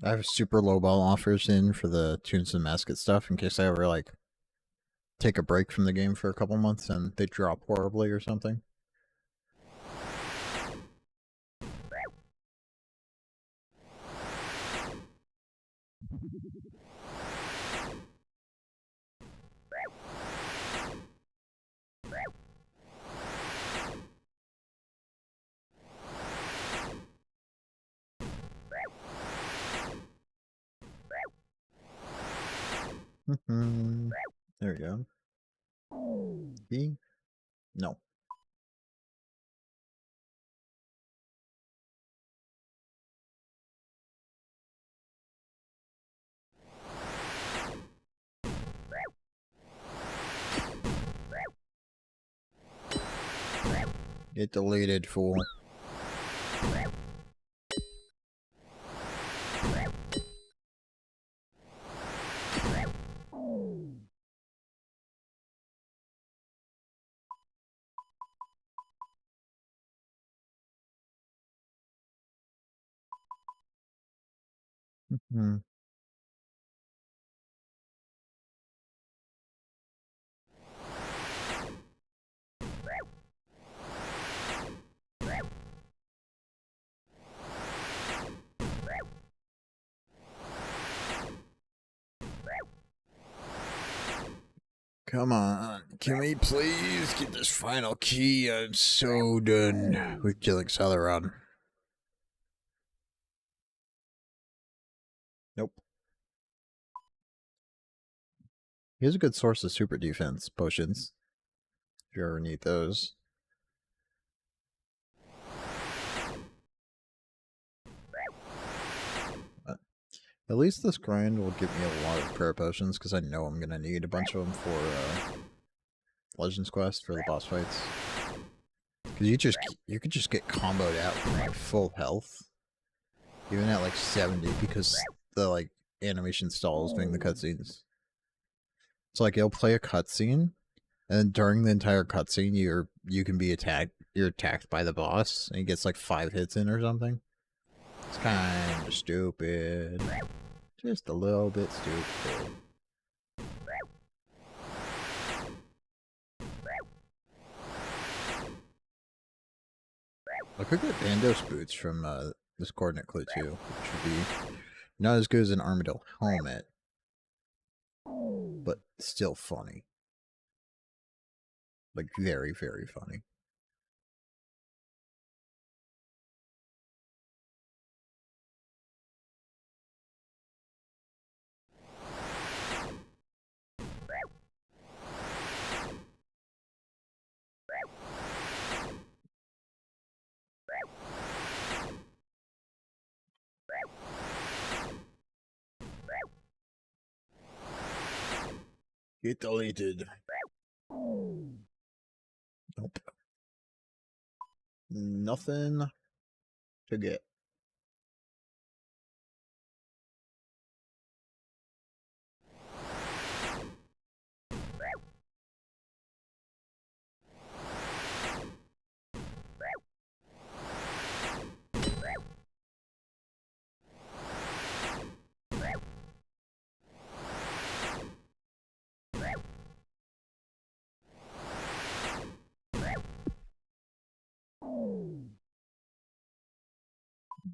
I have super low ball offers in for the tunes and mascot stuff in case I ever like take a break from the game for a couple months and they drop horribly or something. There we go. B? No. Get deleted, fool. Come on, can we please get this final key? I'm so done with killing Celeron. Nope. He has a good source of super defense potions. If you ever need those. At least this grind will give me a lot of prayer potions, because I know I'm gonna need a bunch of them for Legends Quest for the boss fights. Because you could just get comboed out from like full health, even at like 70, because the like animation stalls during the cutscenes. So like you'll play a cutscene, and during the entire cutscene, you can be attacked. You're attacked by the boss, and he gets like 5 hits in or something. It's kind of stupid, just a little bit stupid. I could get Bandos boots from this coordinate clue too, which would be not as good as an Armadillo helmet, but still funny. Like very, very funny. Get deleted. Nope. Nothing to get.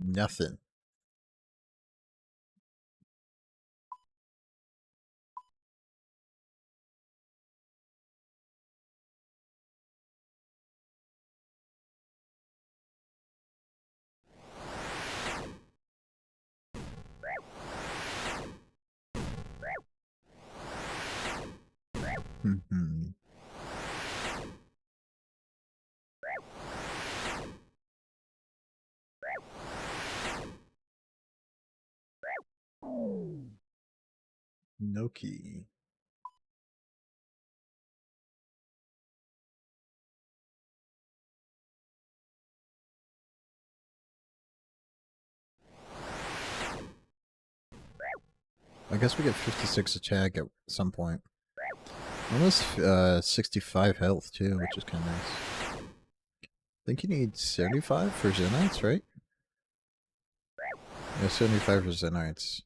Nothing. No key. I guess we get 56 attack at some point. Almost 65 health too, which is kind of nice. I think you need 75 for Zenites, right? Yeah, 75 for Zenites.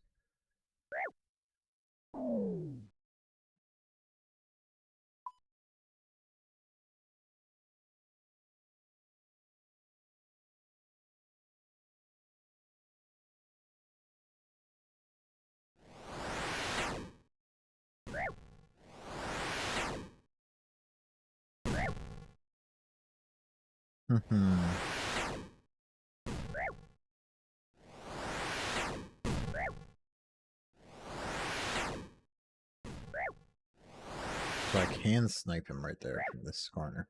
So I can snipe him right there from this corner.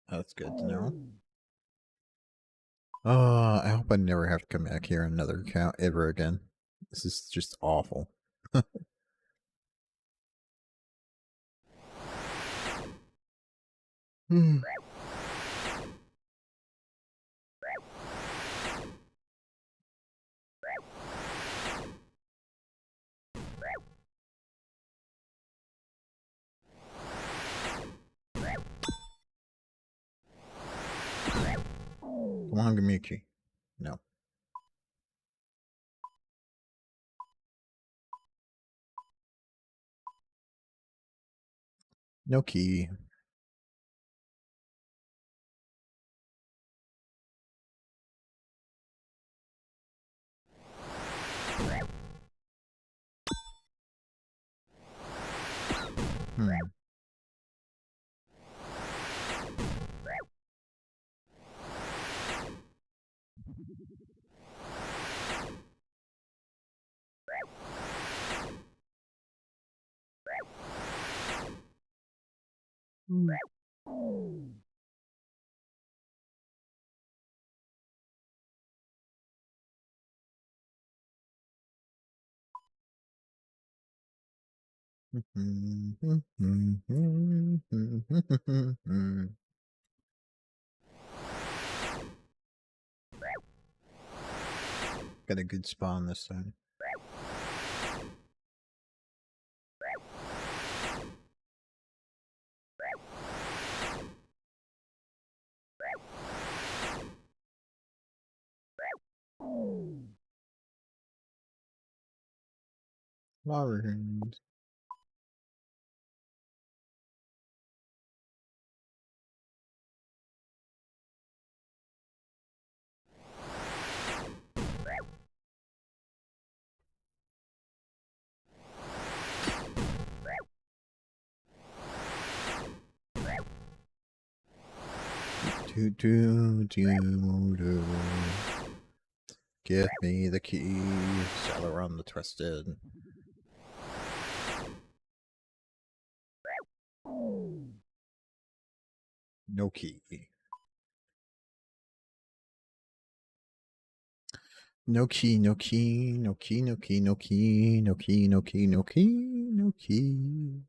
That's good to know. I hope I never have to come back here another account ever again. This is just awful. Hmm. Come on, give me a key. No. No key. Hmm. Got a good spawn this time. Lawrence. Give me the key, Salaron the Trusted. No key. No key, no key, no key, no key, no key, no key, no key, no key, no key.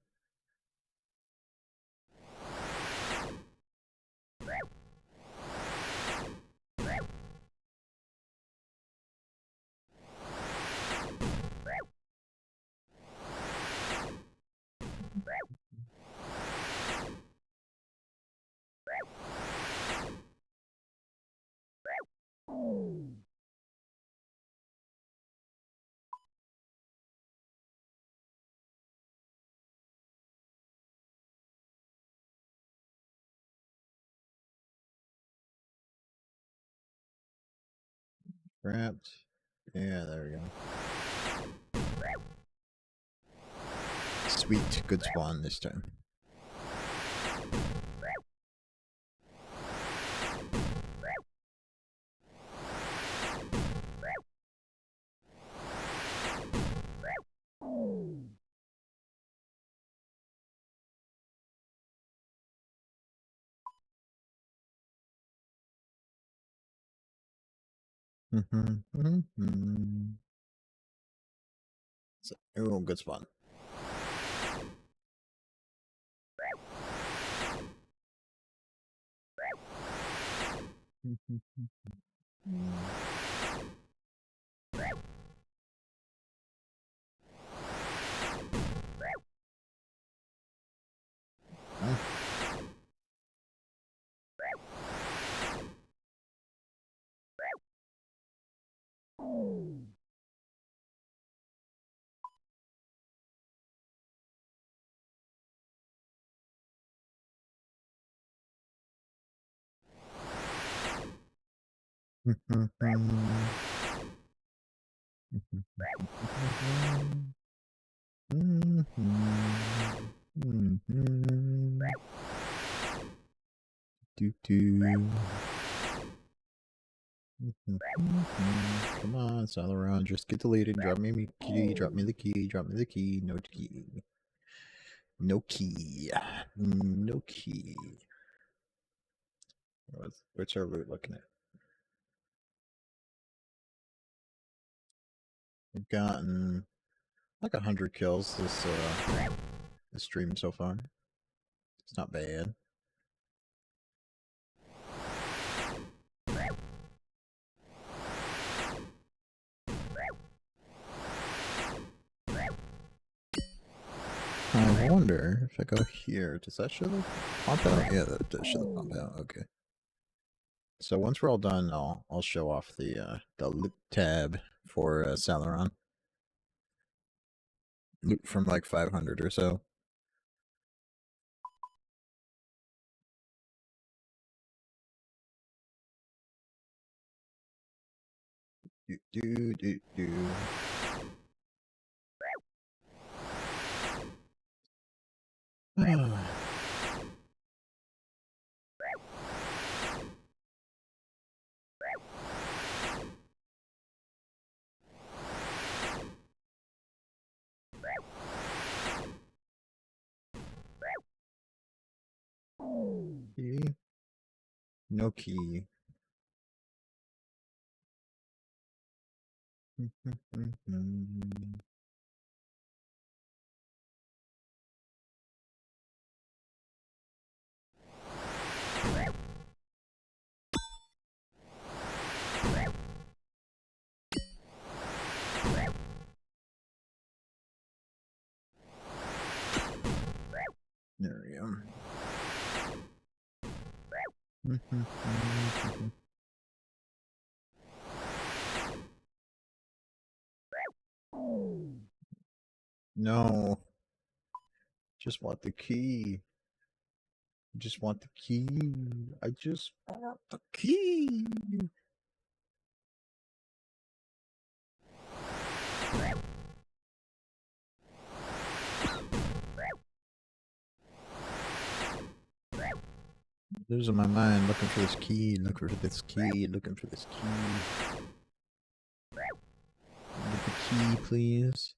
Trapped. Yeah, there we go. Sweet, good spawn this time. Oh, good spawn. Come on, Salaron, just get deleted. Drop me the key, drop me the key, drop me the key. No key. No key. No key. What's our route looking at? We've gotten like 100 kills this stream so far. It's not bad. I wonder if I go here, does that show the pump out? Yeah, that does show the pump out. Okay. So once we're all done, I'll show off the loot tab for Salaron. Loot from like 500 or so. Do. Key. No key. go. No. Just want the key. Just want the key. I just want the key. Losing my mind, looking for this key, looking for this key, looking for this key. Get the key, please.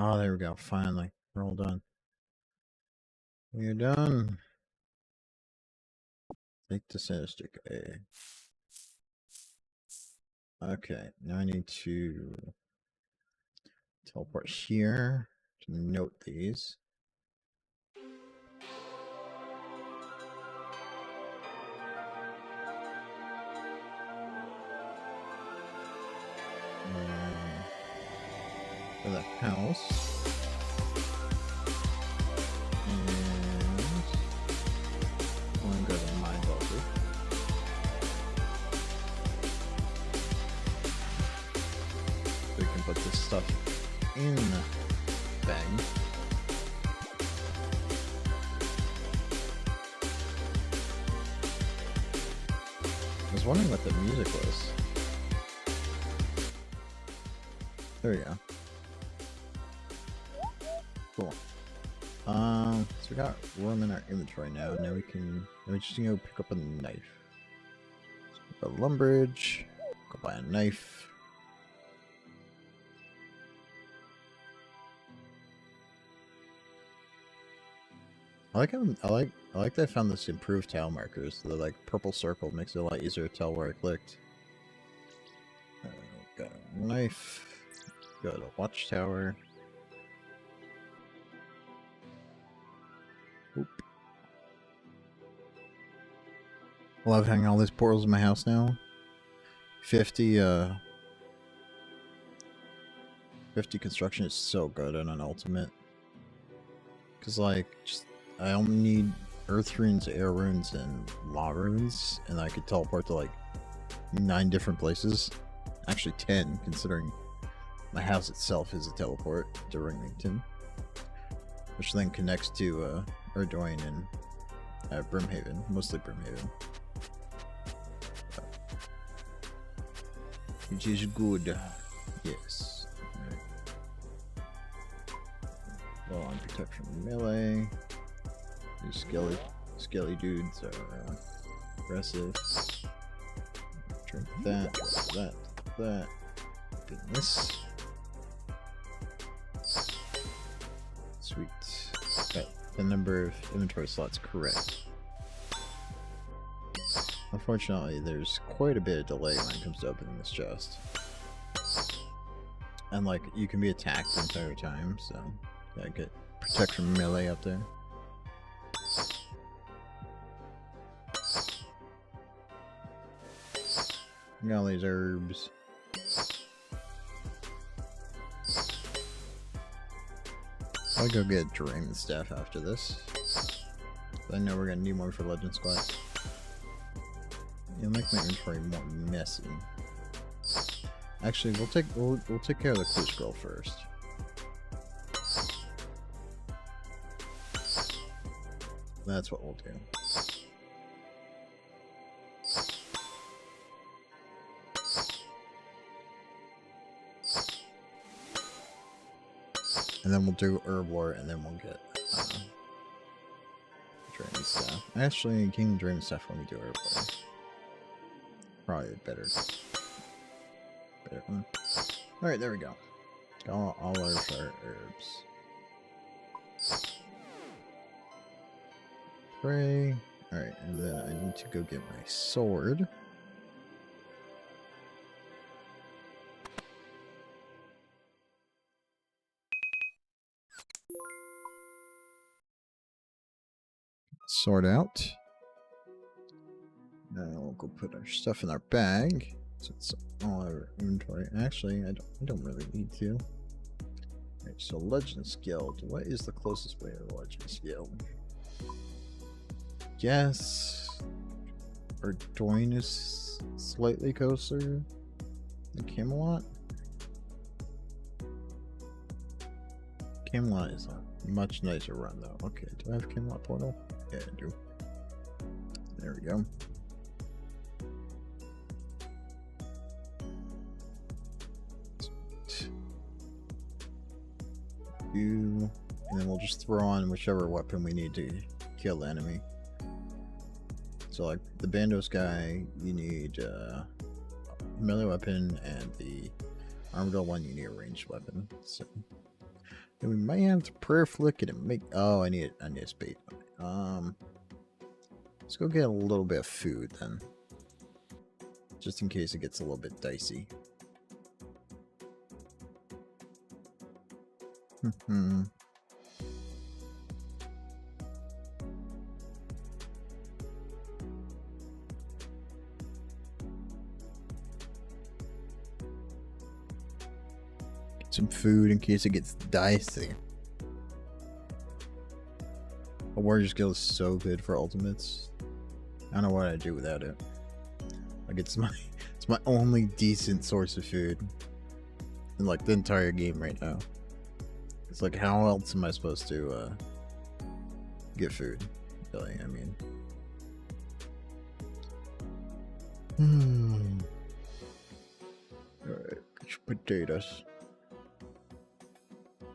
Oh, there we go. Finally, we're all done. We're done. Take the sinister A. Okay, now I need to teleport here to note these. For the house. And I'm gonna go to my buffer. So we can put this stuff in the bag. I was wondering what the music was. There we go. Cool. So we got room in our inventory now. Now we just need to go pick up a knife. So go to Lumbridge, go buy a knife. I like that I found this improved tile markers. The like purple circle makes it a lot easier to tell where I clicked. Got a knife. Go to Watchtower. Oop. Love having all these portals in my house now. 50 construction is so good on an ultimate. Cause like I only need earth runes, air runes, and law runes, and I could teleport to like 9 different places. Actually 10, considering my house itself is a teleport to Ringington, which then connects to Erdouin and Brimhaven, mostly Brimhaven. Which is good. Yes. Alright. Well, on protection melee. These skelly dudes are aggressive. Drink that. Goodness. Sweet. Got the number of inventory slots correct. Unfortunately, there's quite a bit of delay when it comes to opening this chest. And like, you can be attacked the entire time, so gotta get protection melee up there. Got all these herbs. I'll go get a Draymond staff after this. I know we're gonna need more for Legends class. It'll make my inventory more messy. Actually, we'll take care of the clue scroll first. That's what we'll do. And then we'll do Herblore, and then we'll get Draymond staff. Actually, King Draymond staff when we do Herblore. Probably better one. Alright, there we go. All our herbs. Pray. Alright, and then I need to go get my sword. Sword out. Now we'll go put our stuff in our bag. So it's all our inventory. Actually, I don't really need to. Right, so Legends Guild. What is the closest way to the Legends Guild? Yes. Ardoin is slightly closer than Camelot. Camelot is a much nicer run though. Okay, do I have Camelot Portal? Yeah, I do. There we go. And then we'll just throw on whichever weapon we need to kill the enemy. So like the Bandos guy, you need a melee weapon, and the Armadillo one, you need a ranged weapon. So then we might have to prayer flick it and make. Oh, I need a spade. Let's go get a little bit of food then, just in case it gets a little bit dicey. Get some food in case it gets dicey. A warrior skill is so good for ultimates. I don't know what I'd do without it. Like it's my only decent source of food in like the entire game right now. It's like, how else am I supposed to get food? Really, I mean. Alright, get your potatoes.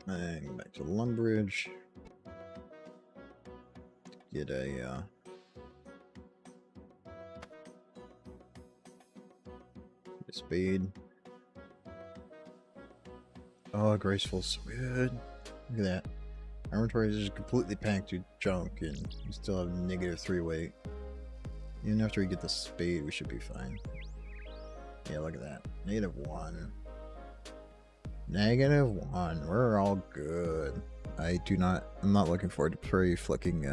And back to Lumbridge. Get a spade. Oh, graceful, so good. Look at that. Our inventory is just completely packed with junk, and we still have -3 weight. Even after we get the spade, we should be fine. Yeah, look at that. -1. -1. We're all good. I'm not looking forward to prairie flicking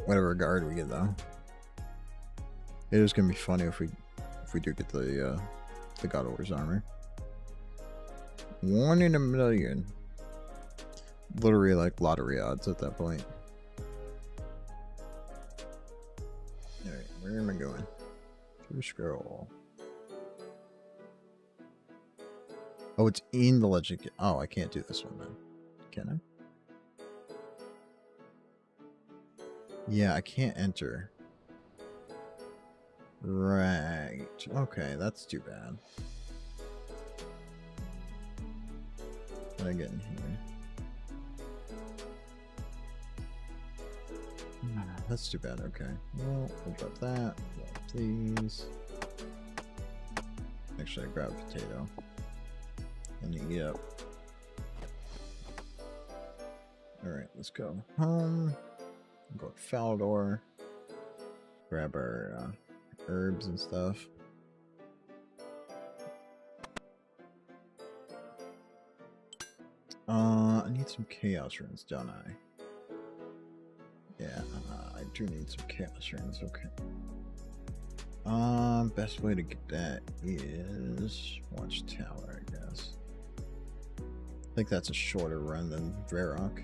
whatever guard we get though. It is gonna be funny if we do get the God of War's armor. 1 in a million. Literally like lottery odds at that point. Alright, where am I going? Through scroll. Oh, it's in the legend. Oh, I can't do this one then. Can I? Yeah, I can't enter. Right. Okay, that's too bad. What did I get in here? That's too bad. Okay. Well, we'll drop that. Please. Actually, I grab a potato. And eat up. Alright, let's go home. Go to Falador. Grab our herbs and stuff. I need some chaos runes, don't I? Yeah, I do need some chaos runes, okay. Best way to get that is Watchtower, I guess. I think that's a shorter run than Varrock.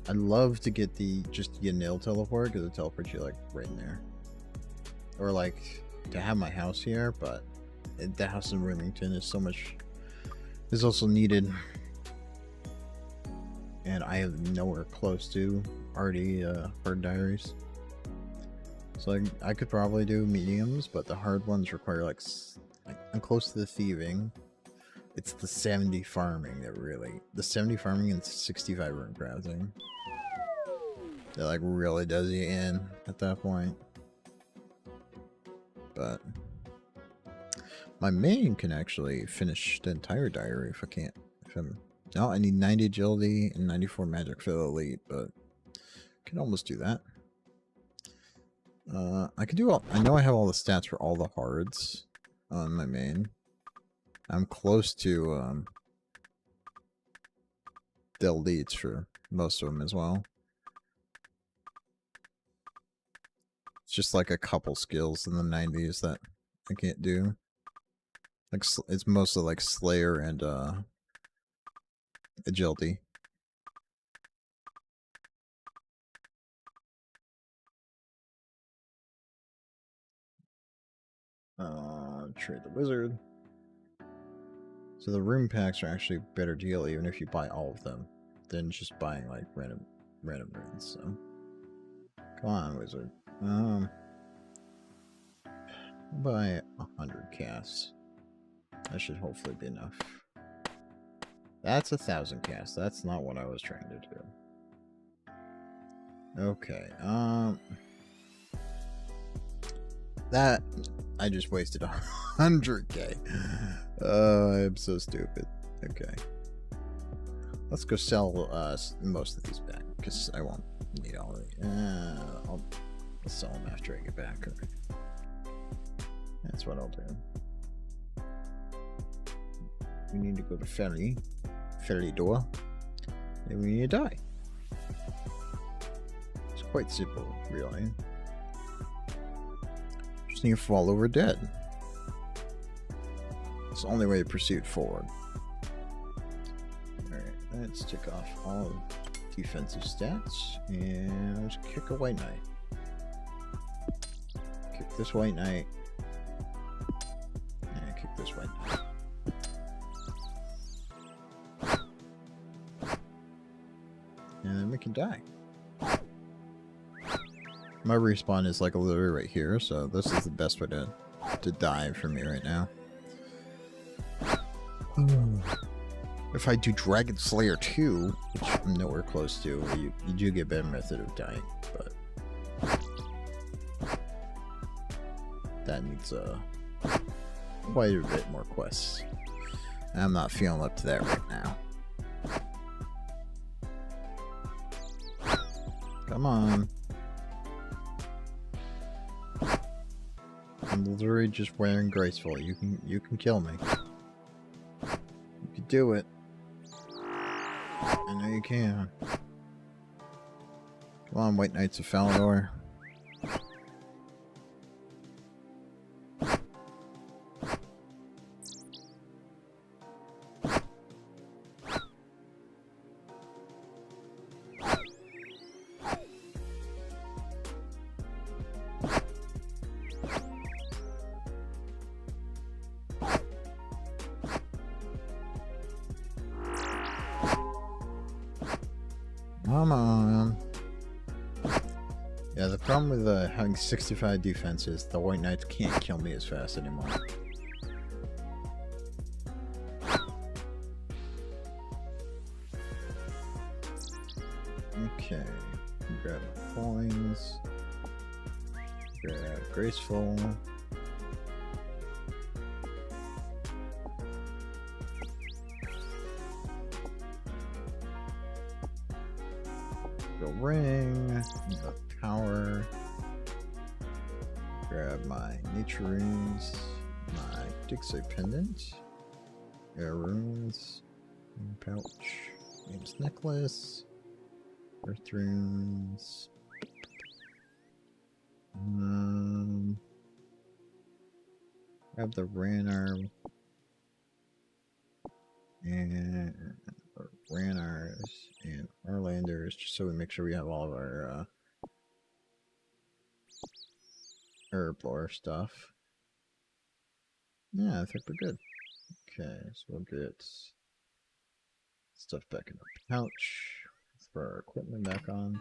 I'd love to get the just Yanil teleport, because it teleports you like right in there. Or like to have my house here, but the house in Remington is so much is also needed. And I have nowhere close to already hard diaries. So I could probably do mediums, but the hard ones require like I'm close to the thieving. It's the 70 farming that really, the 70 farming and 65 rune crafting that like really does you in at that point. But my main can actually finish the entire diary if I can't. No, I need 90 agility and 94 magic for the elite, but I can almost do that. I can do all. I know I have all the stats for all the hards on my main. I'm close to the elites for most of them as well. It's just like a couple skills in the 90s that I can't do. Like it's mostly like Slayer and agility. Trade the wizard. So the rune packs are actually a better deal even if you buy all of them than just buying like random runes. So come on, wizard. I'll buy 100 casts. That should hopefully be enough. That's 1,000 casts. That's not what I was trying to do. Okay. That I just wasted 100k. I'm so stupid. Okay. Let's go sell most of these back because I won't need all of them. I'll sell them after I get back. Okay. That's what I'll do. We need to go to Ferry door, and we need to die. It's quite simple, really. Just need to fall over dead. It's the only way to proceed forward. Alright, let's tick off all defensive stats, and let's kick a white knight. Kick this white knight. And kick this white knight. And then we can die. My respawn is like literally right here, so this is the best way to die for me right now. If I do Dragon Slayer 2, which I'm nowhere close to, you do get a better method of dying, but that needs quite a bit more quests. I'm not feeling up to that right now. Come on. I'm literally just wearing graceful. You can kill me. You can do it. I know you can. Come on, White Knights of Falador. Come on. Yeah, the problem with having 65 defense is the White Knights can't kill me as fast anymore. Okay. Grab my coins. Grab Graceful. Ring, the power, grab my nature runes, my Dixie pendant, air runes, pouch, name's necklace, earth runes, grab the Ranar and Ranars and Arlanders, just so we make sure we have all of our Herblore stuff. Yeah, I think we're good. Okay, so we'll get stuff back in the pouch. Let's throw our equipment back on.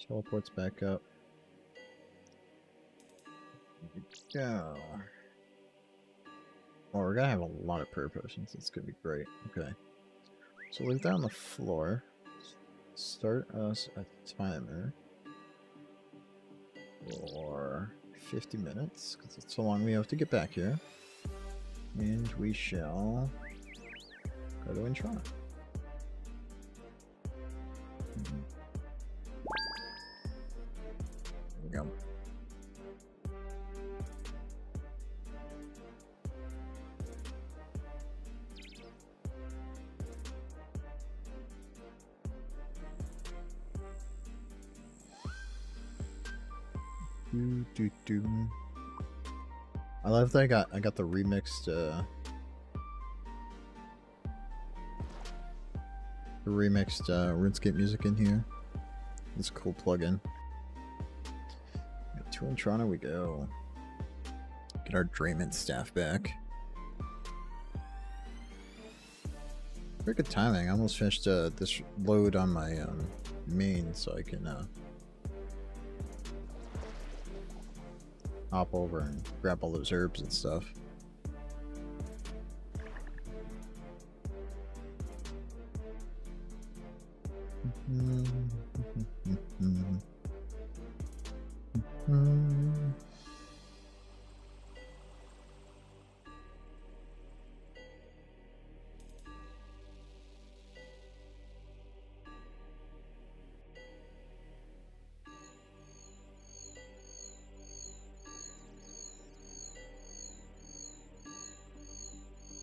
Teleports back up. There we go. Well, we're gonna have a lot of prayer potions. It's gonna be great. Okay. So leave that on the floor. Start us a timer for 50 minutes, because it's so long we have to get back here. And we shall go to Intrana. There we go. I love that I got the remixed RuneScape music in here. It's a cool plugin. To Toronto we go. Get our Drayman staff back. Very good timing. I almost finished this load on my main, so I can hop over and grab all those herbs and stuff.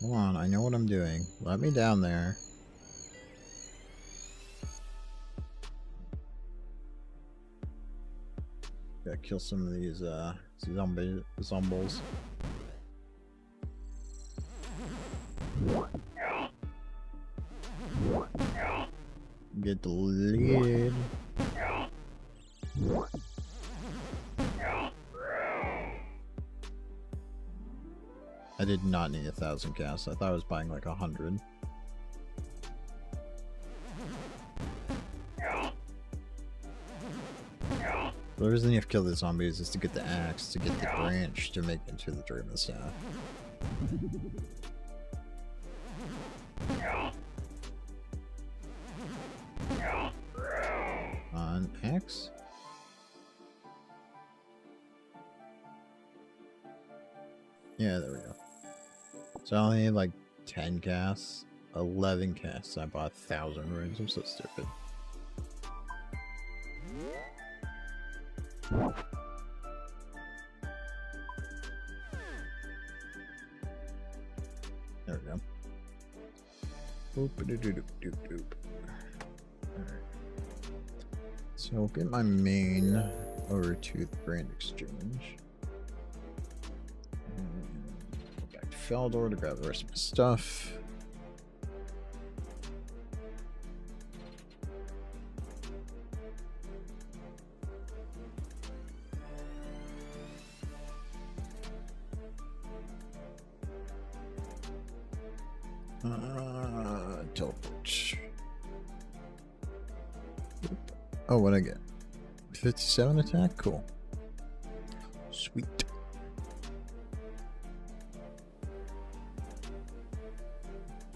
Come on, I know what I'm doing. Let me down there. Gotta kill some of these zombies. Get the lid. I did not need 1,000 casts. I thought I was buying like 100. The reason you have to kill the zombies is to get the axe, to get the branch, to make into the Drayman staff. On axe? Yeah, there we go. So I only need like 10 casts, 11 casts. I bought 1,000 runes. I'm so stupid. There we go. Boop-a-doo-doo-doo-doo-doo. Alright. So I'll get my main over to the Grand Exchange. Go back to Feldor to grab the rest of my stuff. Teleport. Oh, what'd I get? 57 attack? Cool. Sweet.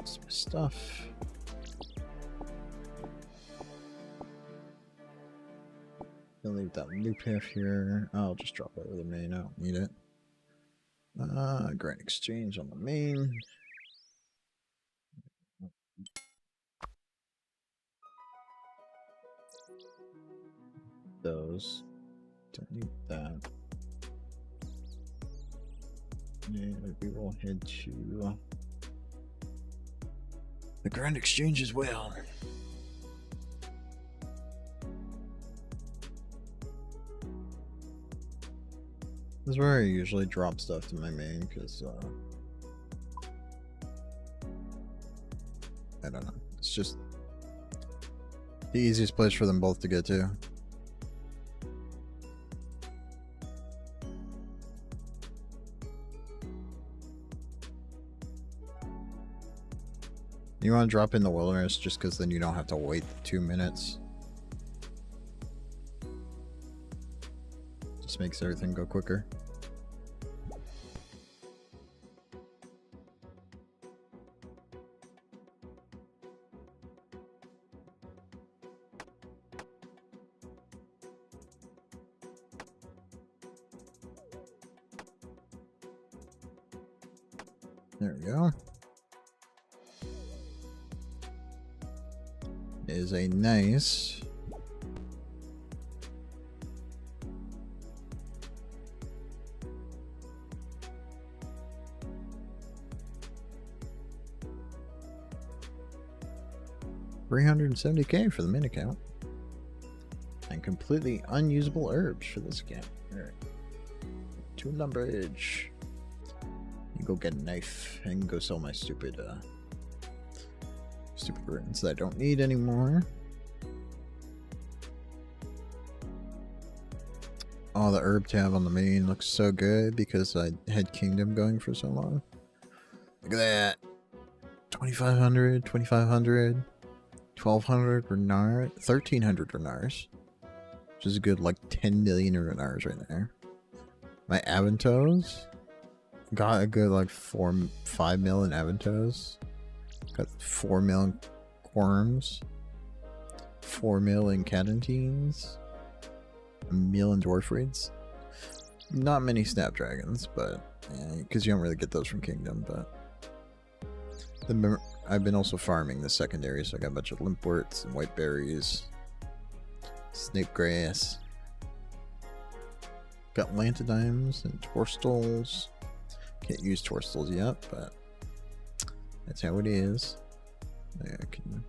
Some stuff. Gonna leave that loop half here. I'll just drop over the main. I don't need it. Grand Exchange on the main. Those. Don't need that. And we will head to the Grand Exchange as well. This is where I usually drop stuff to my main, because I don't know. It's just the easiest place for them both to get to. You want to drop in the wilderness just because then you don't have to wait 2 minutes. Just makes everything go quicker. There we go. Is a nice $370K for the main account, and completely unusable herbs for this account. Alright. To Lumbridge. You go get a knife and go sell my stupid ruins that I don't need anymore. Oh, the herb tab on the main looks so good because I had Kingdom going for so long. Look at that. 2,500, 2,500, 1,200 Renars, 1,300 Renars. Which is a good like 10 million Renars right there. My Aventos got a good like 5 million Aventos. Got 4 million Quorms. 4 million Catentines. A million Dwarfrieds. Not many Snapdragons, but because you don't really get those from Kingdom, but I've been also farming the secondary, so I got a bunch of Limpworts and White Berries, Snapegrass, got Lantodimes and Torstals. Can't use Torstals yet, but that's how it is. I can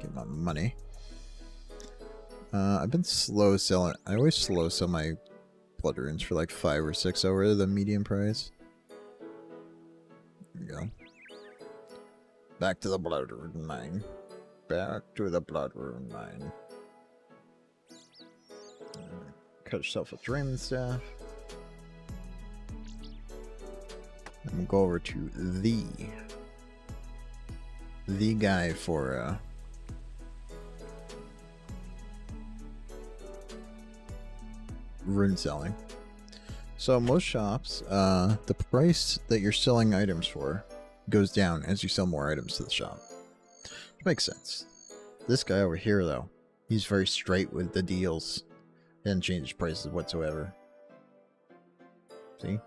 get my money. I've been slow selling. I always slow sell my blood runes for like 5 or 6 over the median price. There we go. Back to the blood rune mine. Back to the blood rune mine. Cut yourself a Draymond staff. Then we'll go over to the guy for rune selling. So most shops, the price that you're selling items for goes down as you sell more items to the shop. Which makes sense. This guy over here though, he's very straight with the deals. He doesn't change prices whatsoever. See?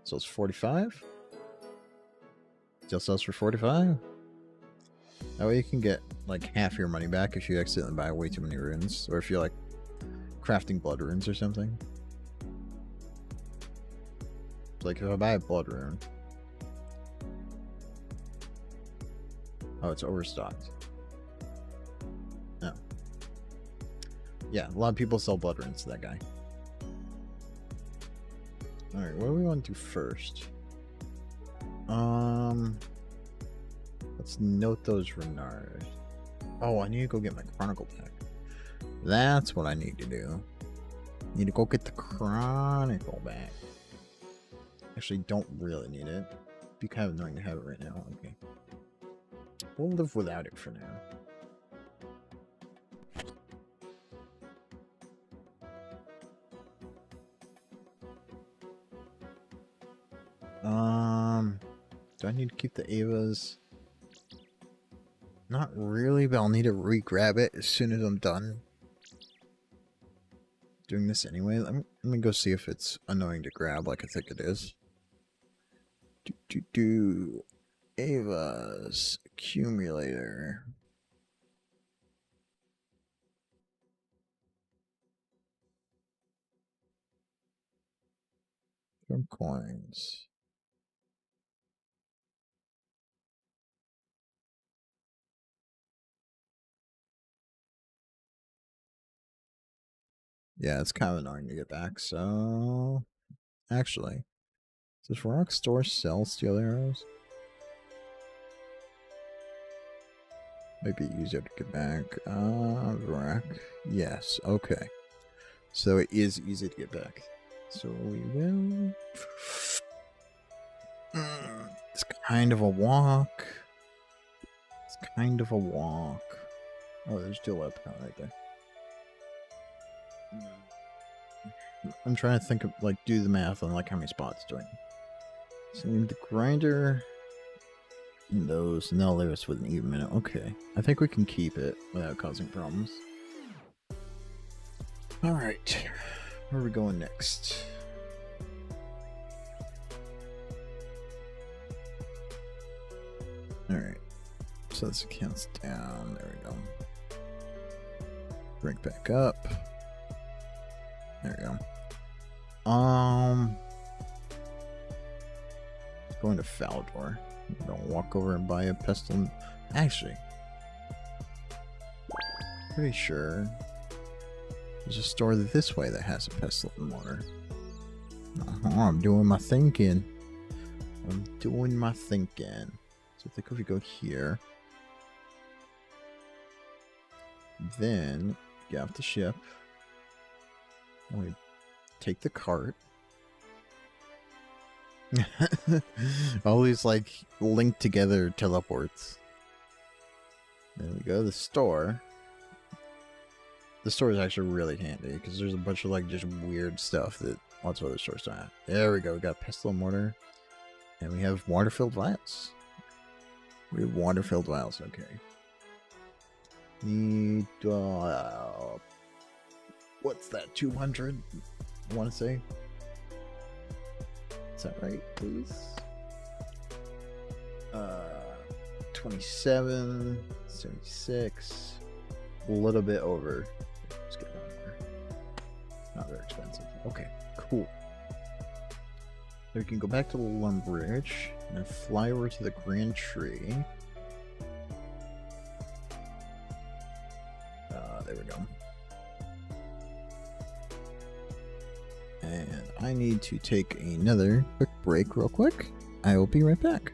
So it's 45. Still sells for 45. That way you can get like half your money back if you accidentally buy way too many runes, or if you're like crafting blood runes or something. Like if I buy a blood rune. Oh, it's overstocked. No. Yeah, a lot of people sell blood runes to that guy. Alright, what do we want to do first? Let's note those Renars. Oh, I need to go get my Chronicle back. That's what I need to do. I need to go get the Chronicle back. Actually, don't really need it. It'd be kind of annoying to have it right now. Okay. We'll live without it for now. Do I need to keep the Avas? Not really, but I'll need to re-grab it as soon as I'm done doing this anyway. Let me go see if it's annoying to grab like I think it is. Ava's accumulator. From coins. Yeah, it's kind of annoying to get back, so actually, does Rock Store sell steel arrows? Might be easier to get back. Rock. Yes, okay. So it is easy to get back. So we will. It's kind of a walk. It's kind of a walk. Oh, there's still a pound right there. I'm trying to think of, like, do the math on, like, how many spots do I need. So we need the grinder and those, and that'll leave us with an even minute. Okay. I think we can keep it without causing problems. Alright. Where are we going next? Alright. So this counts down. There we go. Bring it back up. There we go. Going to Falador. I'm gonna walk over and buy a pestle. Actually, pretty sure There's a store this way that has a pestle and mortar. I'm doing my thinking. I'm doing my thinking. So I think if we go here, then get off the ship. We take the cart. All these like linked together teleports. Then we go to the store. The store is actually really handy because there's a bunch of like just weird stuff that lots of other stores don't have. There we go. We got pestle and mortar, and we have water-filled vials. We have water-filled vials. Okay. Need what's that? 200. I want to say. Is that right, please? 27, 76, a little bit over. Let's get one more. Not very expensive. Okay, cool. So we can go back to the Lumbridge and then fly over to the Grand Tree. There we go. And I need to take another quick break real quick. I will be right back.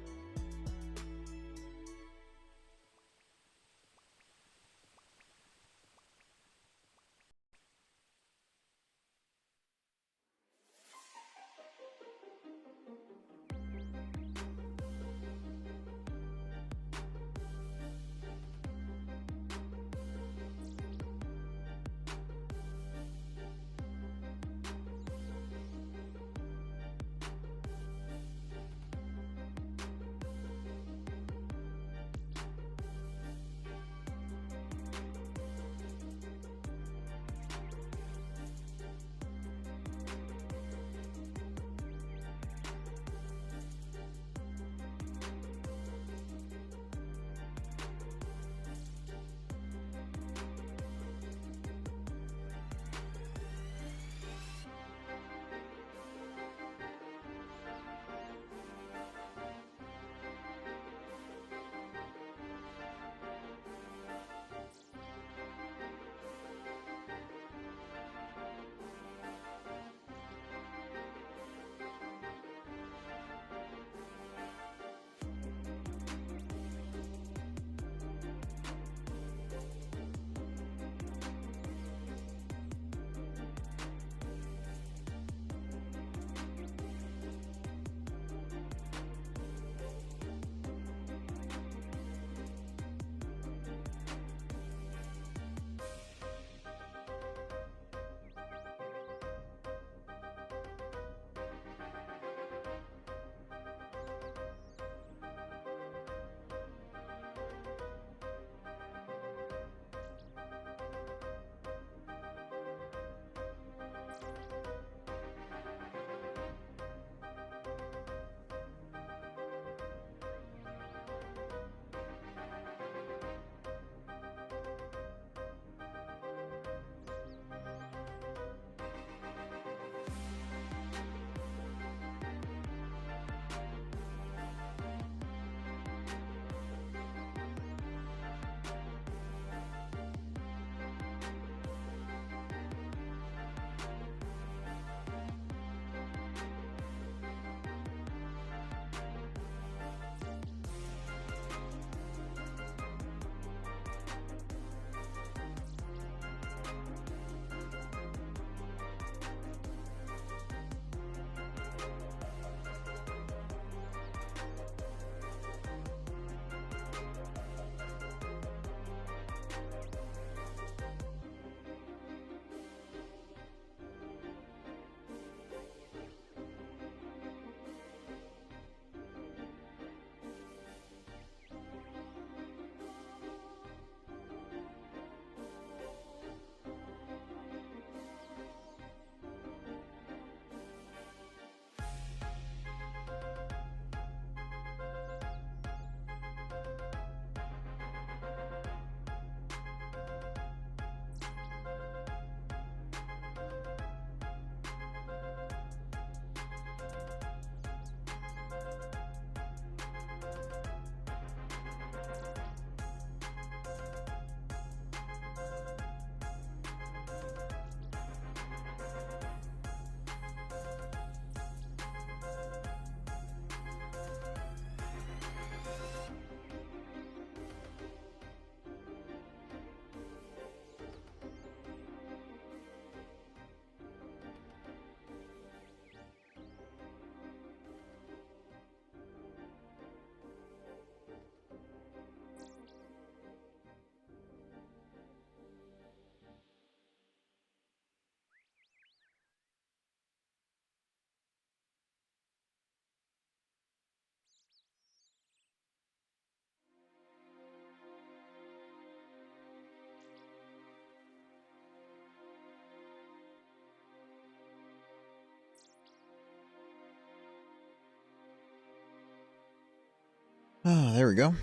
Ah, there we go.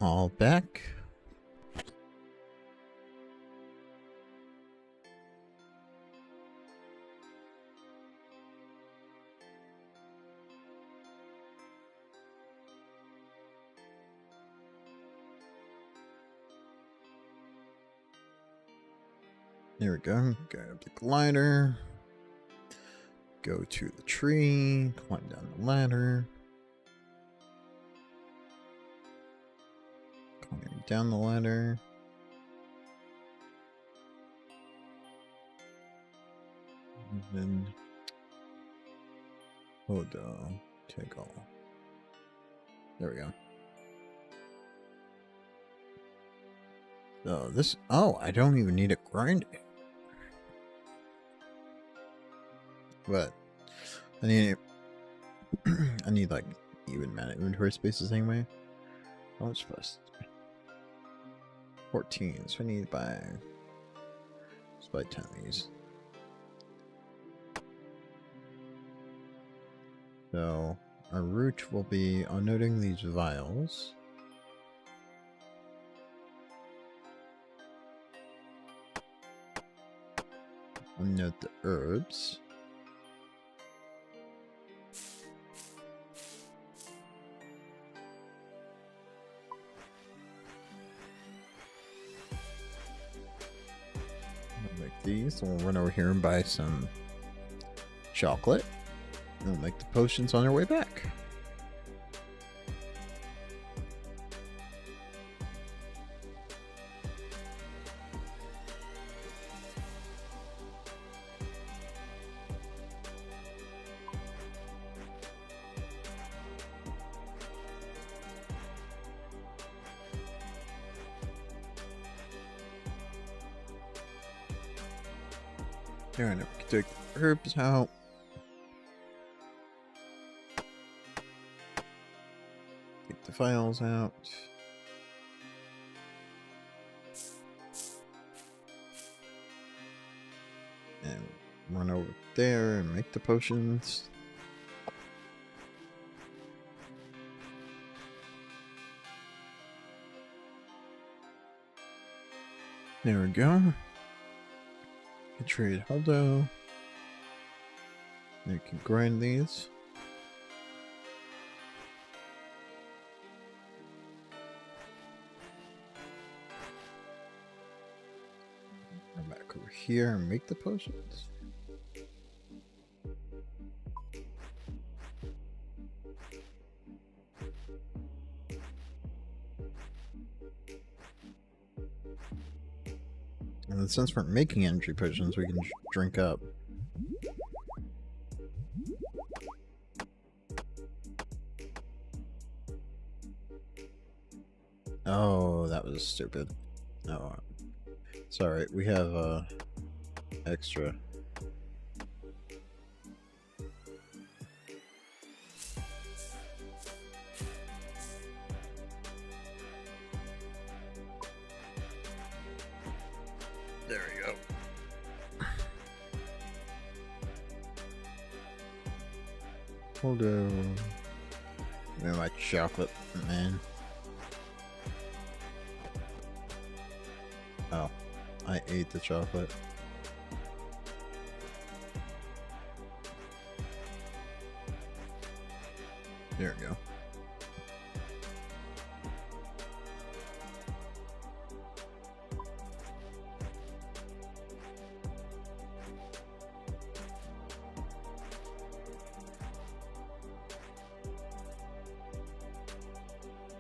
All back. There we go. Grab the glider. Go to the tree. Climb down the ladder. Climb down the ladder. And then hold on. Take all. There we go. So this. Oh, I don't even need to grind it. But I need I need like even amount of inventory spaces anyway. How much plus? 14. So I need to buy. Let's buy 10 of these. So our route will be unloading these vials. Unload the herbs. Make these, and we'll run over here and buy some chocolate. And we'll make the potions on our way back. There, and we can take the herbs out. Take the files out. And run over there and make the potions. There we go. Can trade Huldo. You can grind these. Come back over here and make the potions. And then since we're making energy potions, we can drink up. Oh, that was stupid. Oh, it's alright. We have extra. There we go. Hold on. Where's my chocolate, man? Oh, I ate the chocolate. There we go.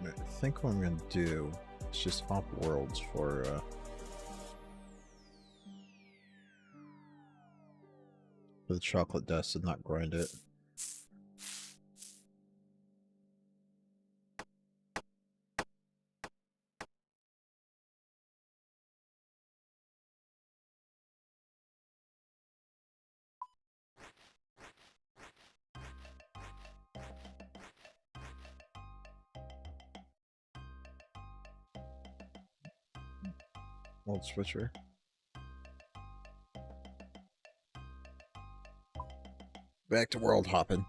I think what I'm gonna do is just hop worlds for the chocolate dust and not grind it. World switcher. Back to world hopping.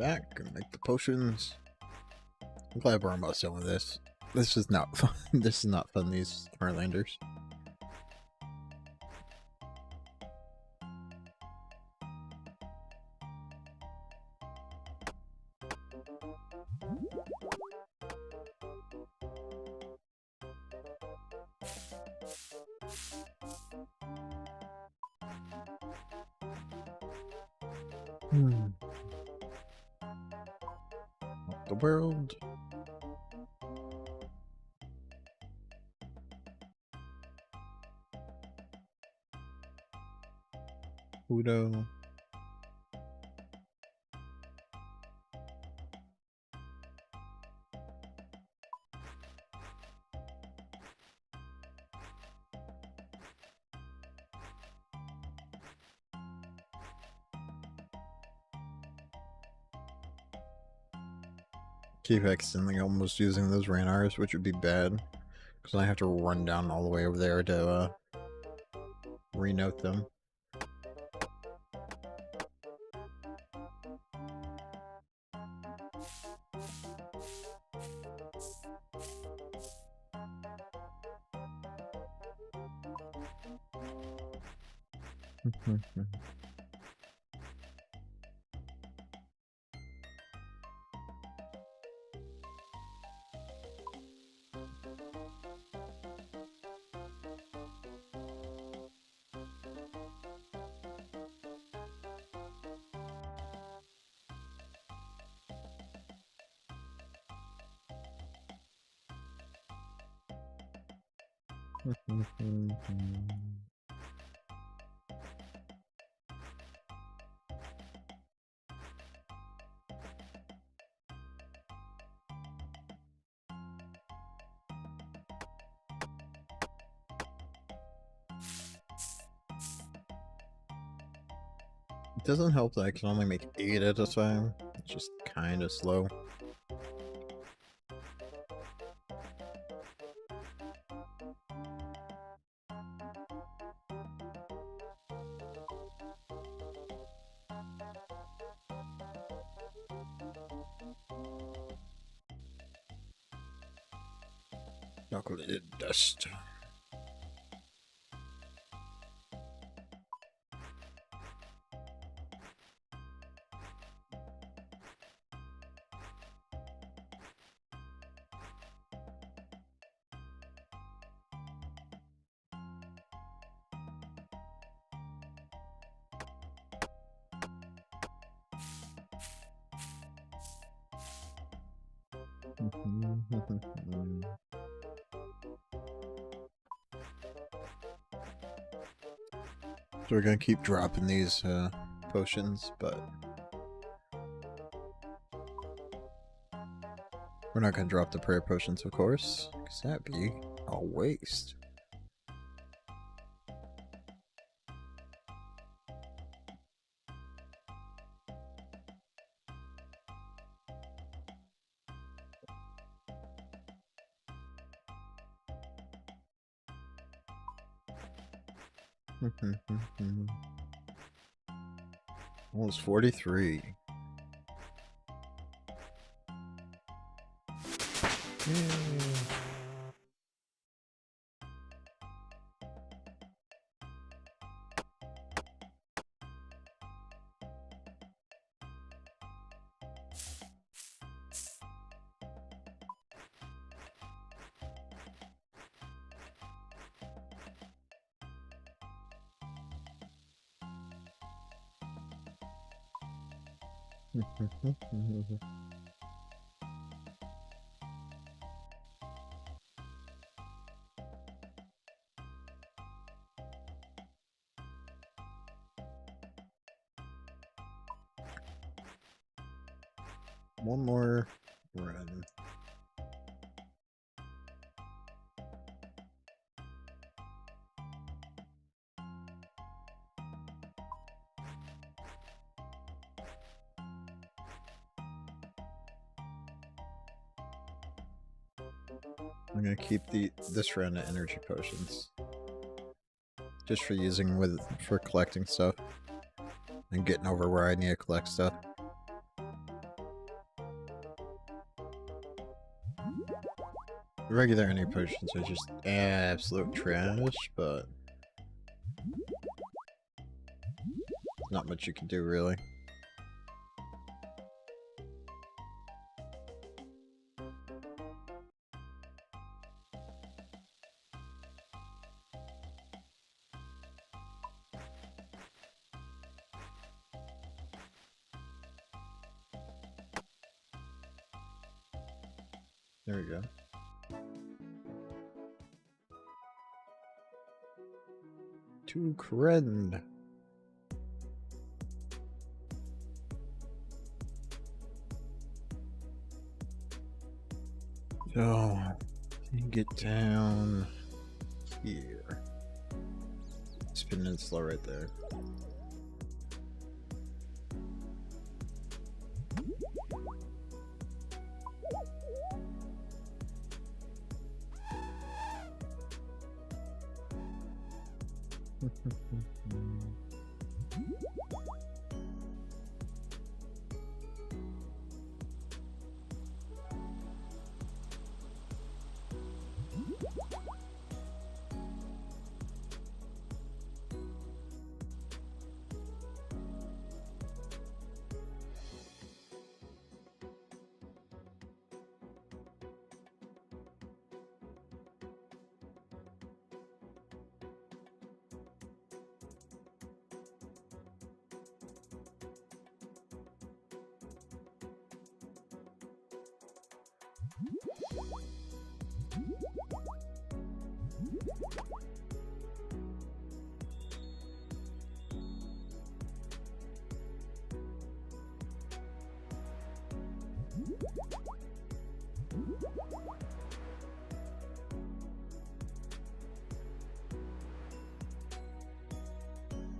back and make the potions. I'm glad we're almost done with this. This is not fun. This is not fun, these Heartlanders. The world. Udo. Keep accidentally almost using those Ranars, which would be bad, because I have to run down all the way over there to renote them. It doesn't help that I can only make 8 at a time. It's just kind of slow. Chocolate dust. So we're gonna keep dropping these potions, but we're not gonna drop the prayer potions, of course, because that'd be a waste. Almost 43. Yay. One more run. I'm gonna keep this round of energy potions, just for using for collecting stuff and getting over where I need to collect stuff. Regular energy potions are just absolute trash, but not much you can do really. There we go. To Kren. So, you get down here. This peninsula right there.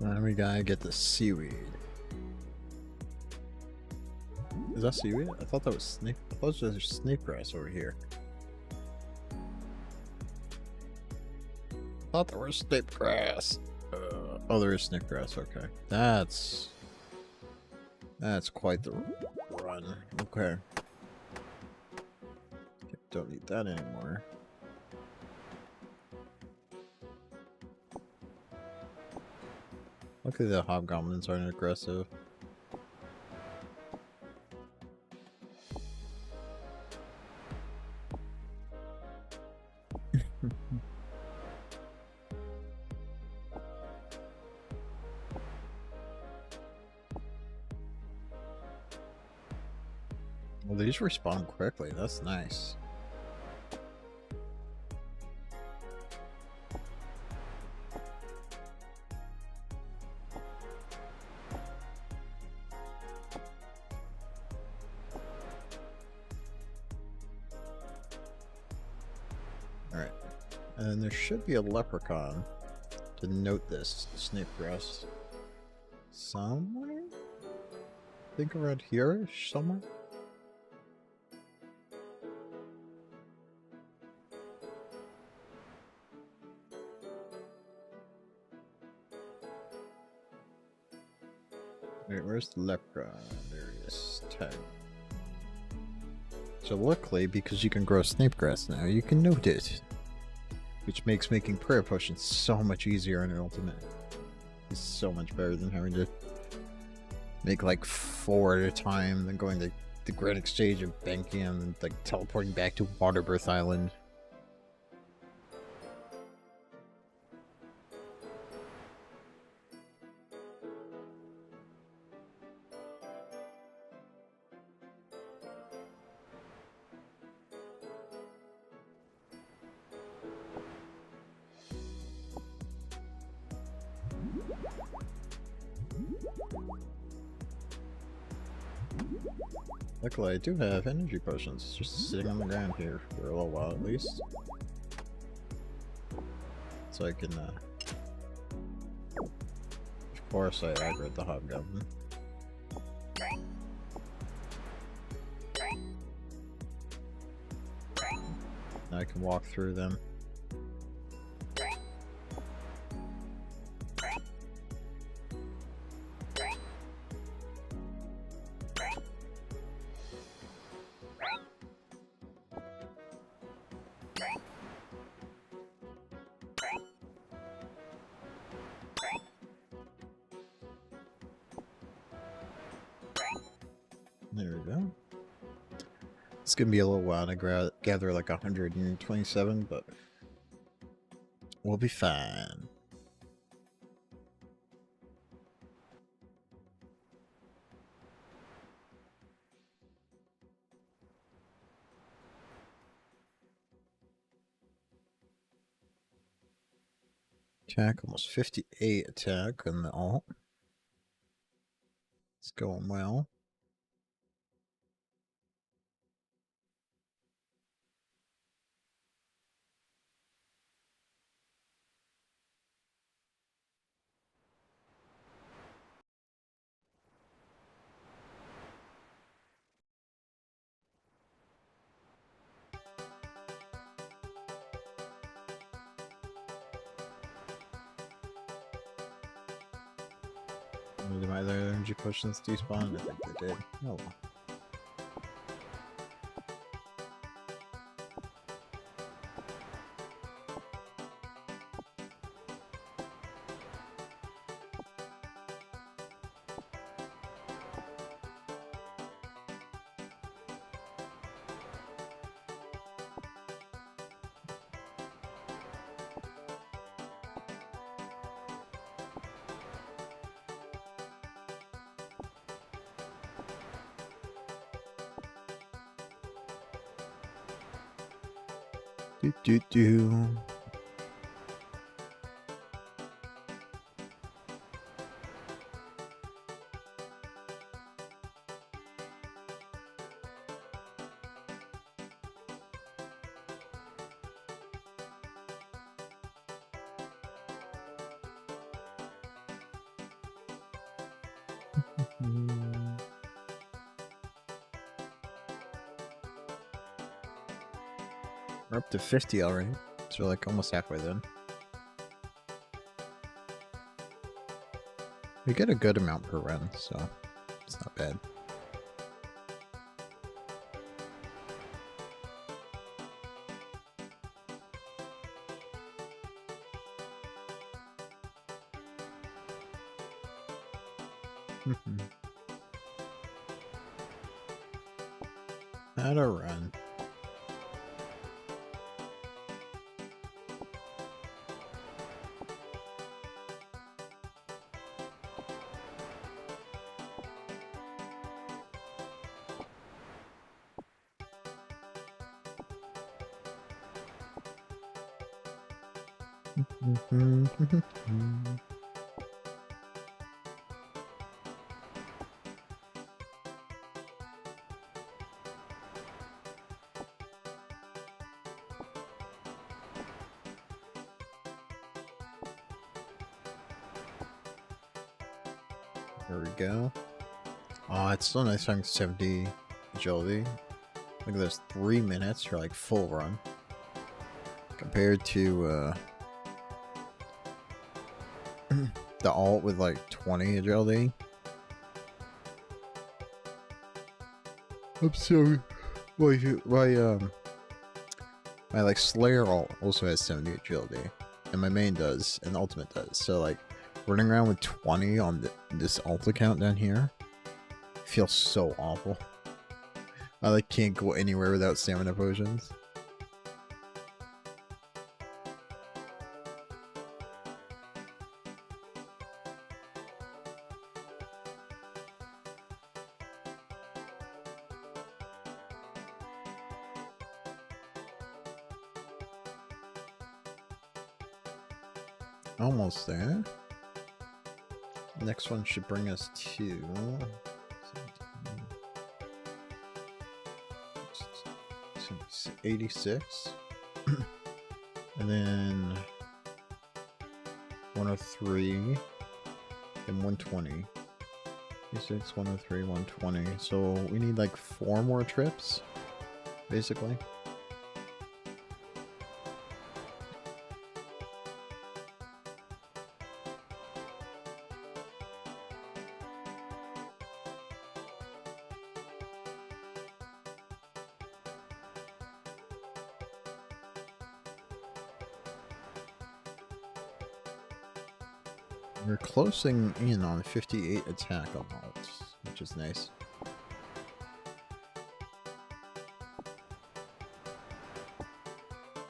Then we gotta get the seaweed. Is that seaweed? I thought that was snake. I thought there was snake grass over here. I thought there was snake grass. Oh, there is snake grass. Okay, that's quite the run. Okay, don't need that anymore. Luckily the hobgoblins aren't aggressive. Well, these respawn quickly. That's nice. Alright. And there should be a leprechaun to note this snake grass somewhere? I think around here somewhere? Wait, where's the leprechaun? There he is. 10. So luckily, because you can grow snake grass now, you can note it. Which makes making prayer potions so much easier in an ultimate. It's so much better than having to make like 4 at a time, then going to the Grand Exchange of banking and like teleporting back to Waterbirth Island. Luckily, I do have energy potions just sitting on the ground here for a little while at least. So I can, of course I aggroed the hobgoblin. Now I can walk through them. It's gonna be a little while to gather like 127, but we'll be fine. Attack, almost 58 attack on the alt. It's going well. Did my other energy potions despawn? I think they did. Oh well. Do. We're up to 50 already, so we're like almost halfway then. We get a good amount per run, so it's not bad. How to run. There we go. Oh, it's so nice having 70 agility. Look at this, 3 minutes for like full run. Compared to the alt with like 20 agility. I'm sorry. My like Slayer alt also has 70 agility. And my main does, and the ultimate does. So like running around with 20 on this alt account down here feels so awful. I like can't go anywhere without stamina potions. Almost there. Next one should bring us to 86. And then 103 and 120. 86, 103, 120. So we need like 4 more trips, basically. We're closing in on 58 attack on alt, which is nice.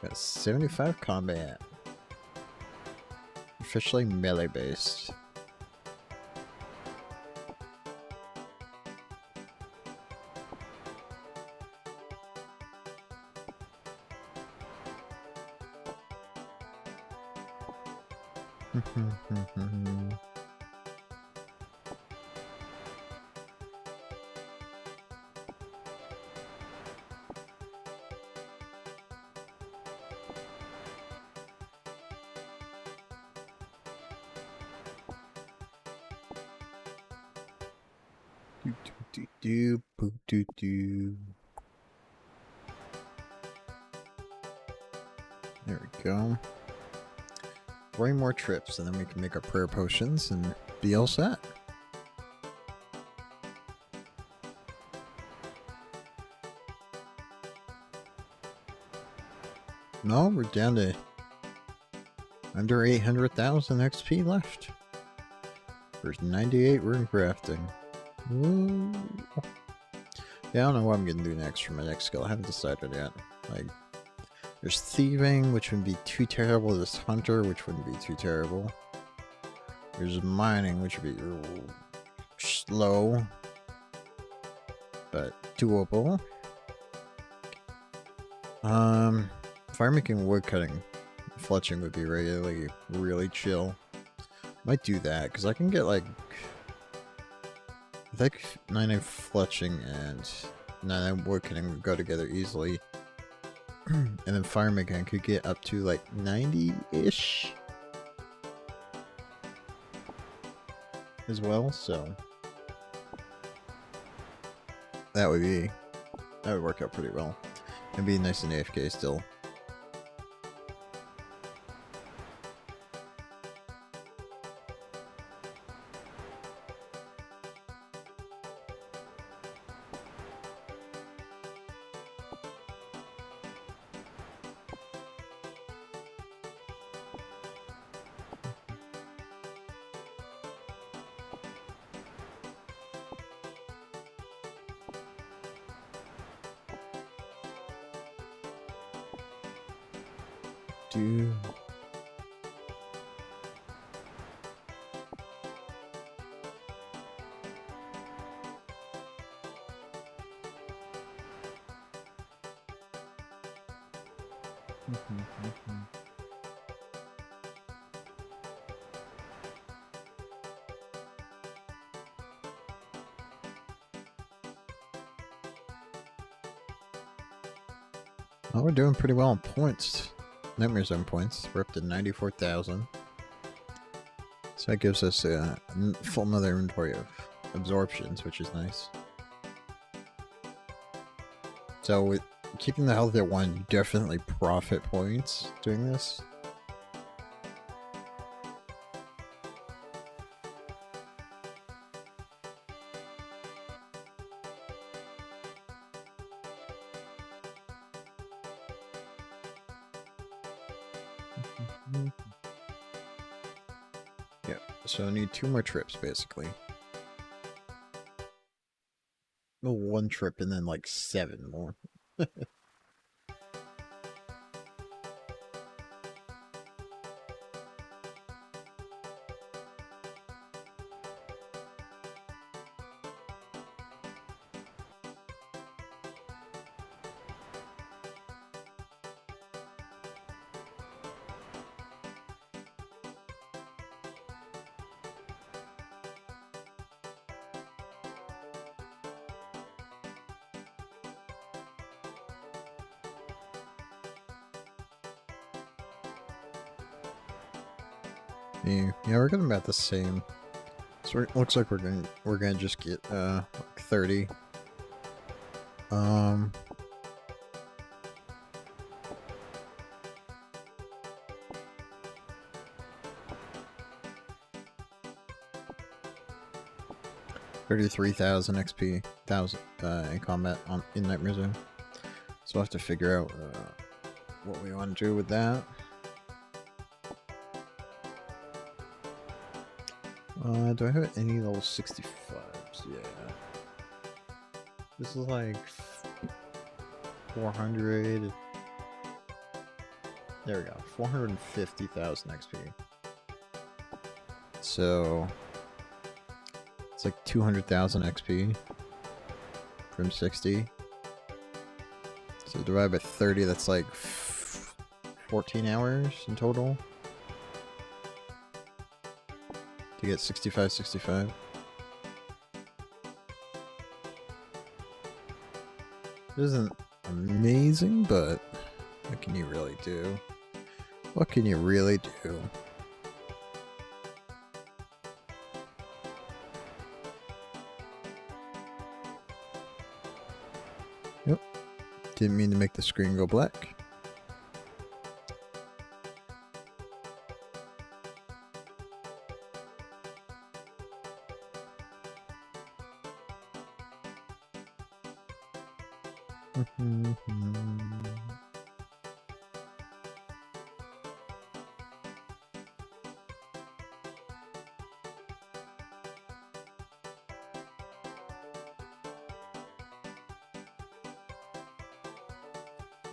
Got 75 combat. Officially melee based. There we go. 3 more trips and then we can make our prayer potions and be all set. No, we're down to under 800,000 XP left. There's 98 rune crafting. Woo. Yeah, I don't know what I'm gonna do next for my next skill. I haven't decided yet. Like, there's thieving, which wouldn't be too terrible. There's hunter, which wouldn't be too terrible. There's mining, which would be slow, but doable. Fire making, wood cutting, fletching would be really chill. Might do that because I can get like, I think 99 fletching and 99 wood cutting would go together easily. And then fire making I could get up to like 90-ish as well, so that would work out pretty well. It'd be nice and AFK still. Oh, we're doing pretty well on points. Nightmare Zone points. We're up to 94,000. So that gives us a full another inventory of absorptions, which is nice. So with keeping the health at 1, you definitely profit points doing this. Yep, so I need 2 more trips basically. Well, 1 trip and then like 7 more. Yeah, we're getting about the same. So it looks like we're gonna just get like 30. 33,000 XP, in combat in Nightmare Zone. So we'll have to figure out what we want to do with that. Do I have any level 65s? Yeah. This is like 400. There we go. 450,000 XP. So it's like 200,000 XP from 60. So divided by 30, that's like 14 hours in total to get 65. It isn't amazing, but what can you really do? What can you really do? Yep. Didn't mean to make the screen go black.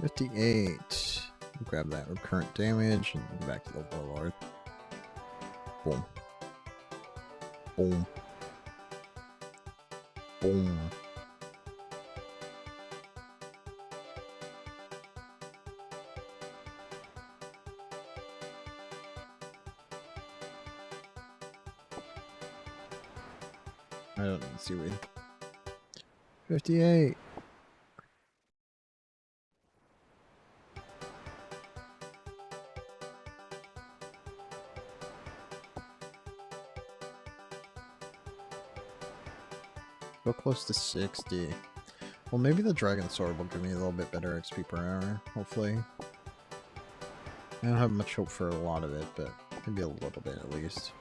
$58. Grab that recurrent damage and back to the Warlord. Boom. Boom. Boom. I don't see what. 58. Go close to 60. Well, maybe the Dragon Sword will give me a little bit better XP per hour, hopefully. I don't have much hope for a lot of it, but maybe a little bit at least.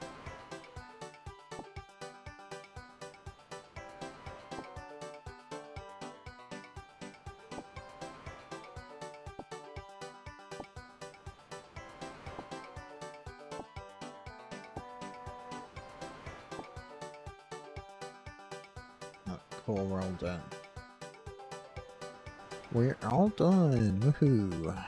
Cool, we're all done. We're all done! Woohoo!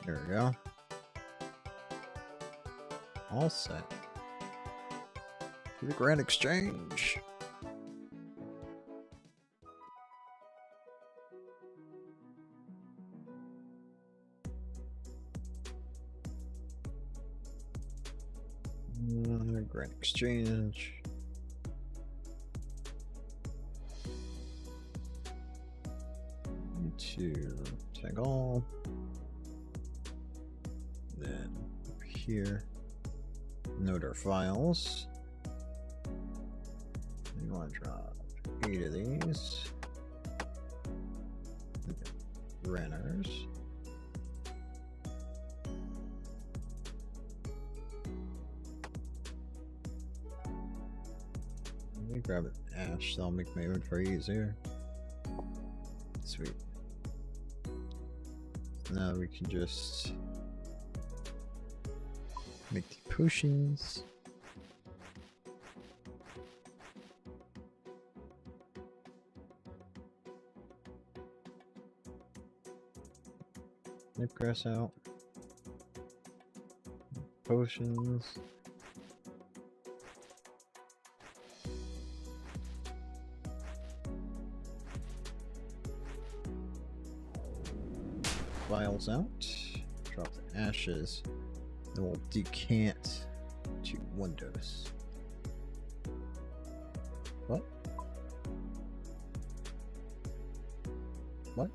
There we go. All set. To the Grand Exchange. Grand Exchange. Need to tag all. Then over here, note our files. We want to drop 8 of these. Renters. Let me grab an ash, that'll make my inventory easier. Sweet. Now we can just make the potions. Nip grass out. Potions. Vials out. Drop the ashes. Then we'll decant to 1 dose. What? What?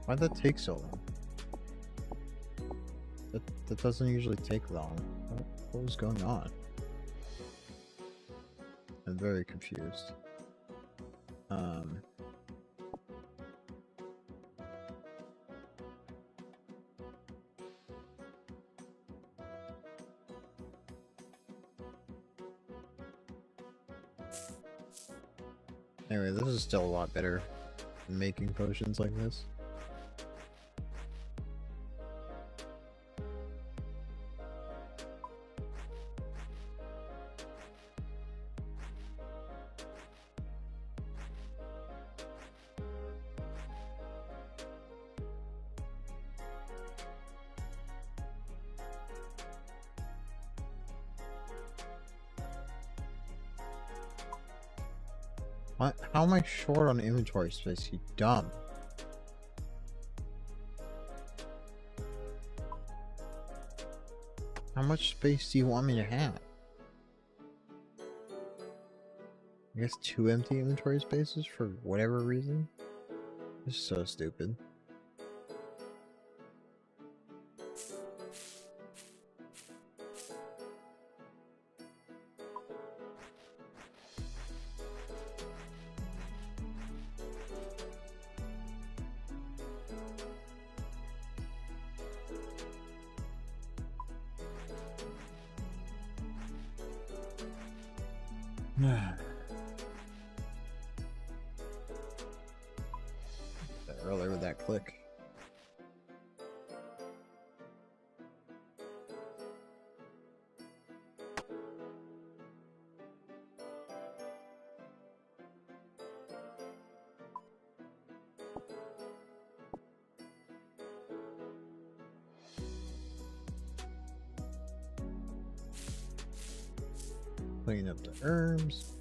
Why'd that take so long? That doesn't usually take long. What was going on? I'm very confused. Anyway, this is still a lot better than making potions like this. What? How am I short on inventory space, you dumb? How much space do you want me to have? I guess 2 empty inventory spaces for whatever reason? This is so stupid. Earlier with that click. Clean up the herbs.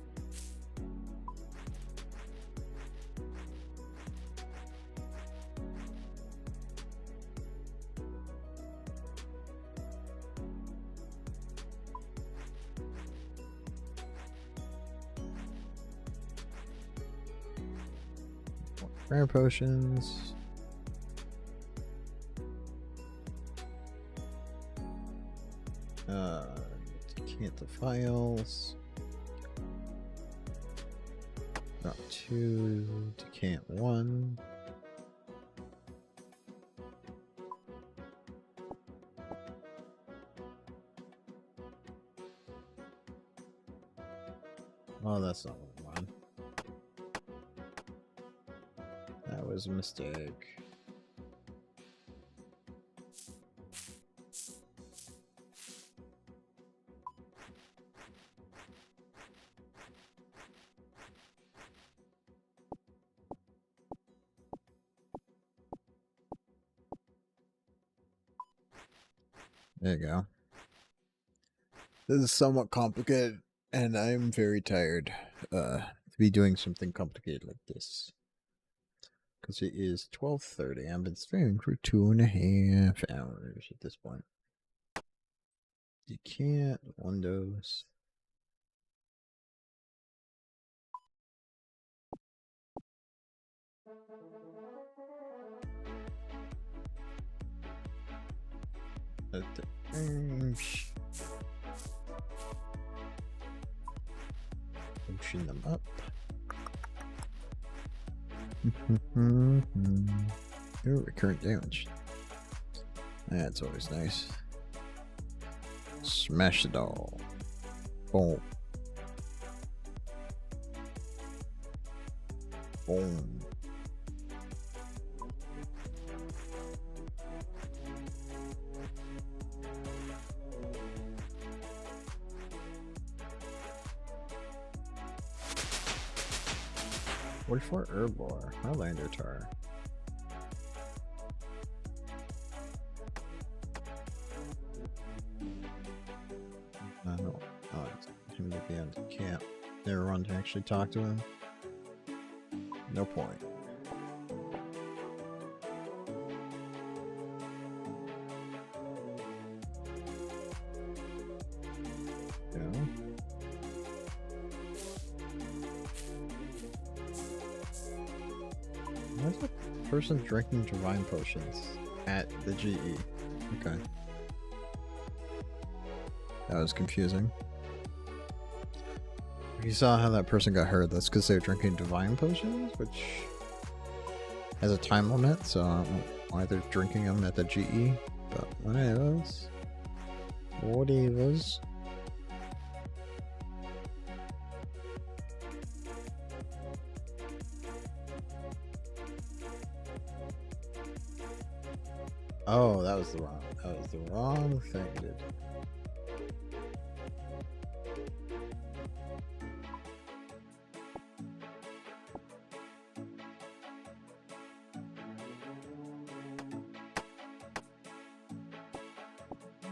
Rare potions. Decant the files. Not 2. Decant 1. Oh, that's not what I wanted. That was a mistake. There you go. This is somewhat complicated, and I'm very tired to be doing something complicated like this. Because it is 12:30. I've been streaming for 2.5 hours at this point. You can't Windows. Pushing them up. Ooh, recurrent damage. That's always nice. Smash it all. Boom. Boom. What for Herblore? Highlander tar. I don't know. Him to be on the camp. Never run to actually talk to him. No point. Why is the person drinking divine potions at the GE? Okay. That was confusing. You saw how that person got hurt. That's because they were drinking divine potions, which has a time limit, so I don't know why they're drinking them at the GE, but whatevers. Whatevers. Oh, that was the wrong thing, dude.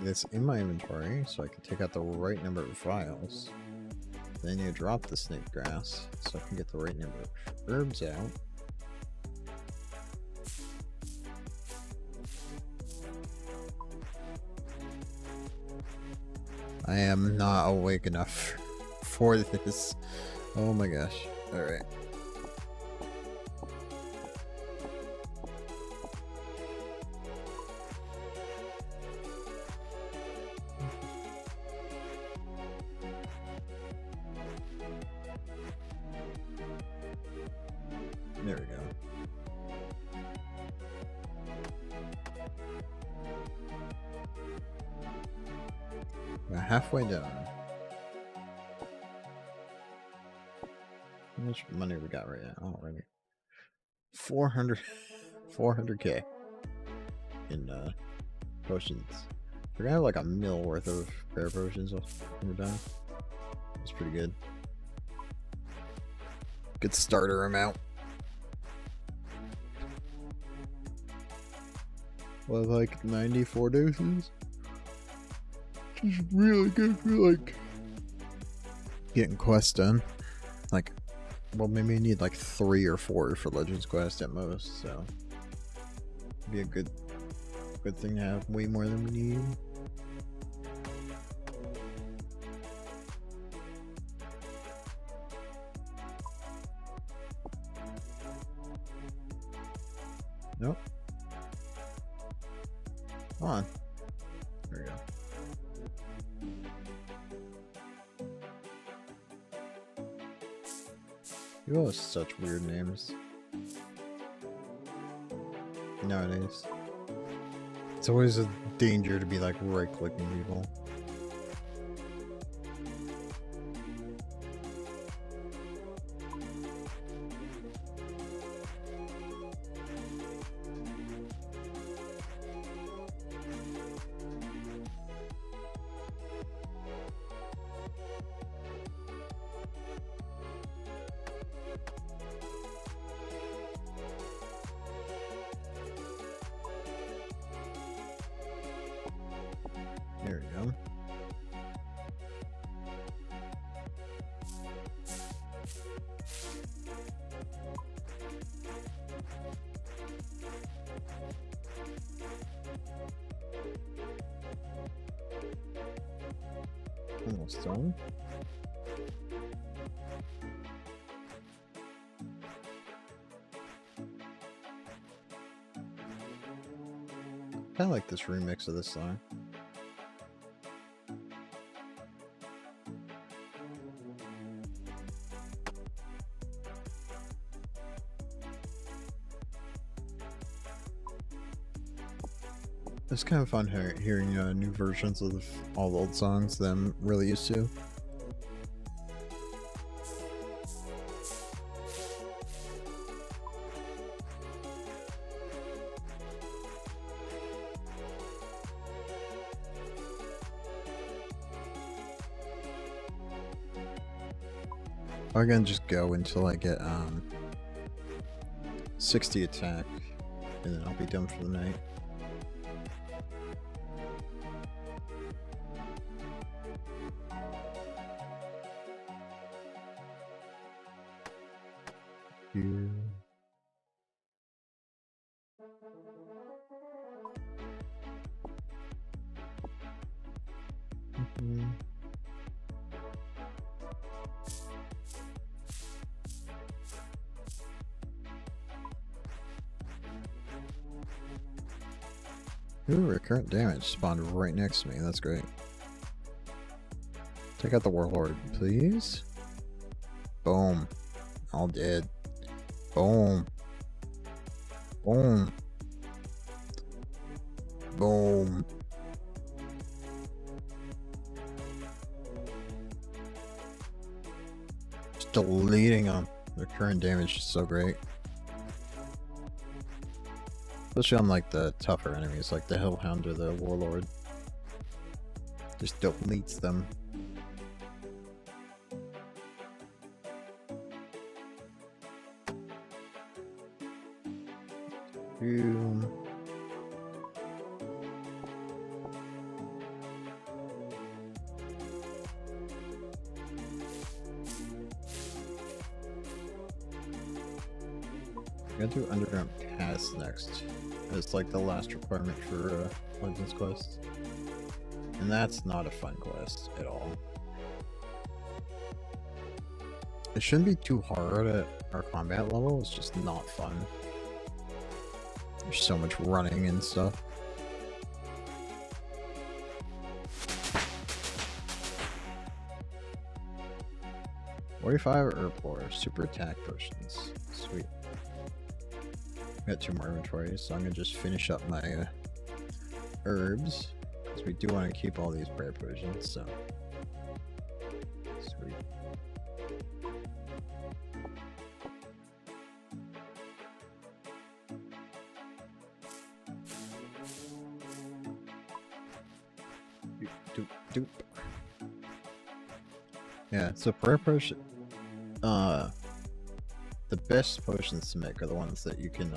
It's in my inventory, so I can take out the right number of files. Then you drop the snake grass, so I can get the right number of herbs out. I am not awake enough for this. Oh my gosh. Alright. There we go. We're halfway down. How much money we got right now already? 400k in potions. We're gonna have like a mil worth of rare potions when we're done. That's pretty good. Good starter amount. Well, like 94 doses. Which is really good for like getting quests done. Like, well, maybe you need like 3 or 4 for Legends Quest at most, so it'd be a good thing to have way more than we need. Nope. Come on. There we go. You all have such weird names nowadays. It's always a danger to be like right-clicking people. There we go. Almost done. I like this remix of this song. It's kind of fun hearing new versions of all the old songs that I'm really used to. I'm gonna just go until I get 60 attack, and then I'll be done for the night. Ooh, recurrent damage spawned right next to me. That's great. Take out the warlord, please. Boom. All dead. Boom. Boom. Boom. Just deleting them. The current damage is so great. Especially on like the tougher enemies, like the Hellhound or the Warlord. Just deletes them. Boom. I'm gonna do Underground Pass next. It's like the last requirement for Legends Quest. And that's not a fun quest at all. It shouldn't be too hard at our combat level, it's just not fun. There's so much running and stuff. $45 Herblore, super attack potions. Sweet. Got 2 more inventories, so I'm gonna just finish up my herbs. Because we do want to keep all these prayer potions, so. Sweet. Doop, doop. Yeah, so prayer potion. The best potions to make are the ones that you can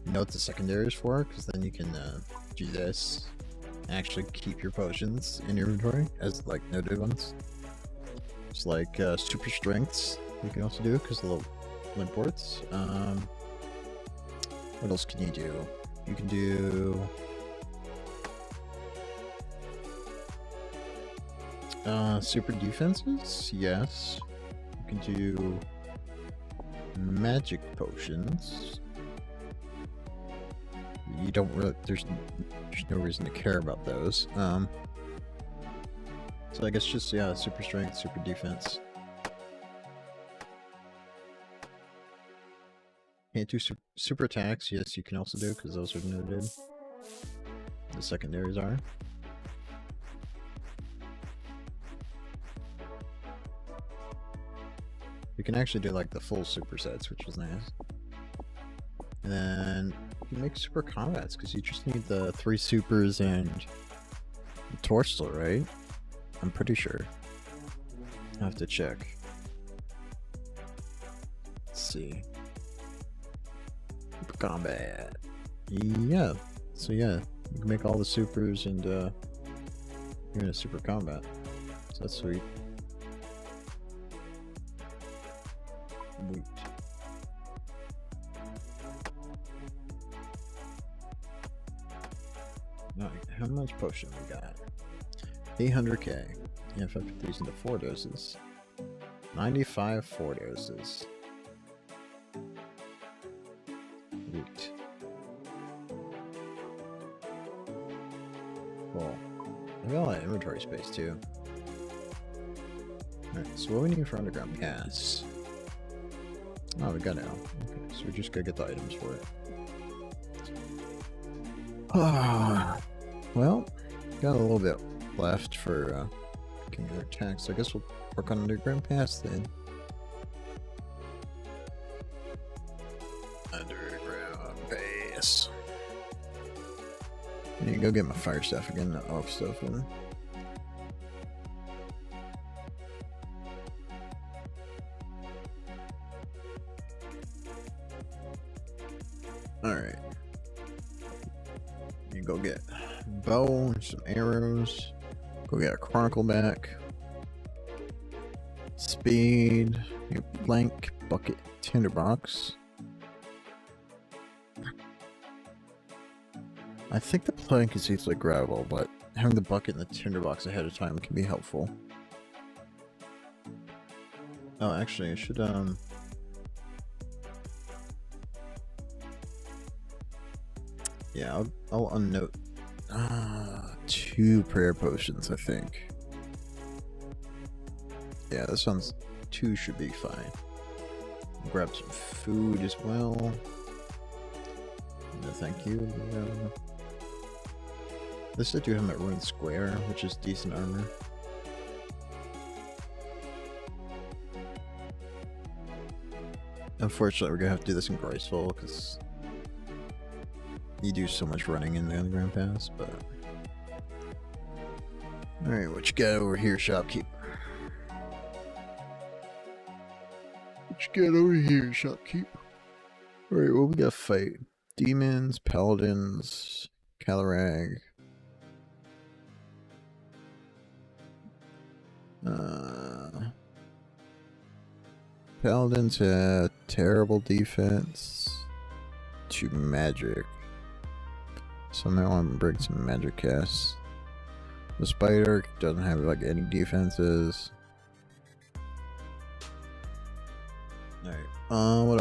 note the secondaries for, because then you can do this and actually keep your potions in your inventory as like noted ones. It's like super strengths you can also do because of the limp ports. What else can you do? You can do super defenses, yes. You can do magic potions. You don't really, there's no reason to care about those. So I guess just, yeah, super strength, super defense. Can't do super attacks, yes you can also do, because those are noted. The secondaries are. You can actually do like the full supersets, which is nice. And then you can make super combats, because you just need the 3 supers and the torso, right? I'm pretty sure. I have to check. Let's see. Super combat. Yeah. So yeah, you can make all the supers and you're in a super combat. So that's sweet. Wait. Now, how much potion we got? 800k. Yeah, if I put these into 4 doses. 95 4 doses. Wait. Cool. I got a lot of inventory space too. Alright, so what we need for Underground Pass? Oh, we got it now. Okay, so we just gotta get the items for it. Well, got a little bit left for getting other attacks. So I guess we'll work on Underground Pass then. Underground Pass. I need to go get my fire stuff again, the off stuff. And alright. You go get bow and some arrows. Go get a chronicle back. Speed. Get plank, bucket, tinderbox. I think the plank is easily grabbable, but having the bucket and the tinderbox ahead of time can be helpful. Oh, actually, I should yeah, I'll unnote 2 prayer potions, I think. Yeah, this one's 2 should be fine. Grab some food as well. No, thank you. This I do have at Ruined Square, which is decent armor. Unfortunately, we're gonna have to do this in Graceful because You do so much running in the underground pass, but... Alright, what you got over here, shopkeep? What you got over here, shopkeep? Alright, what we got to fight? Demons, paladins, Calarag. Paladins have terrible defense to magic. So now I'm gonna bring some magic casts. The spider doesn't have like any defenses. Alright. What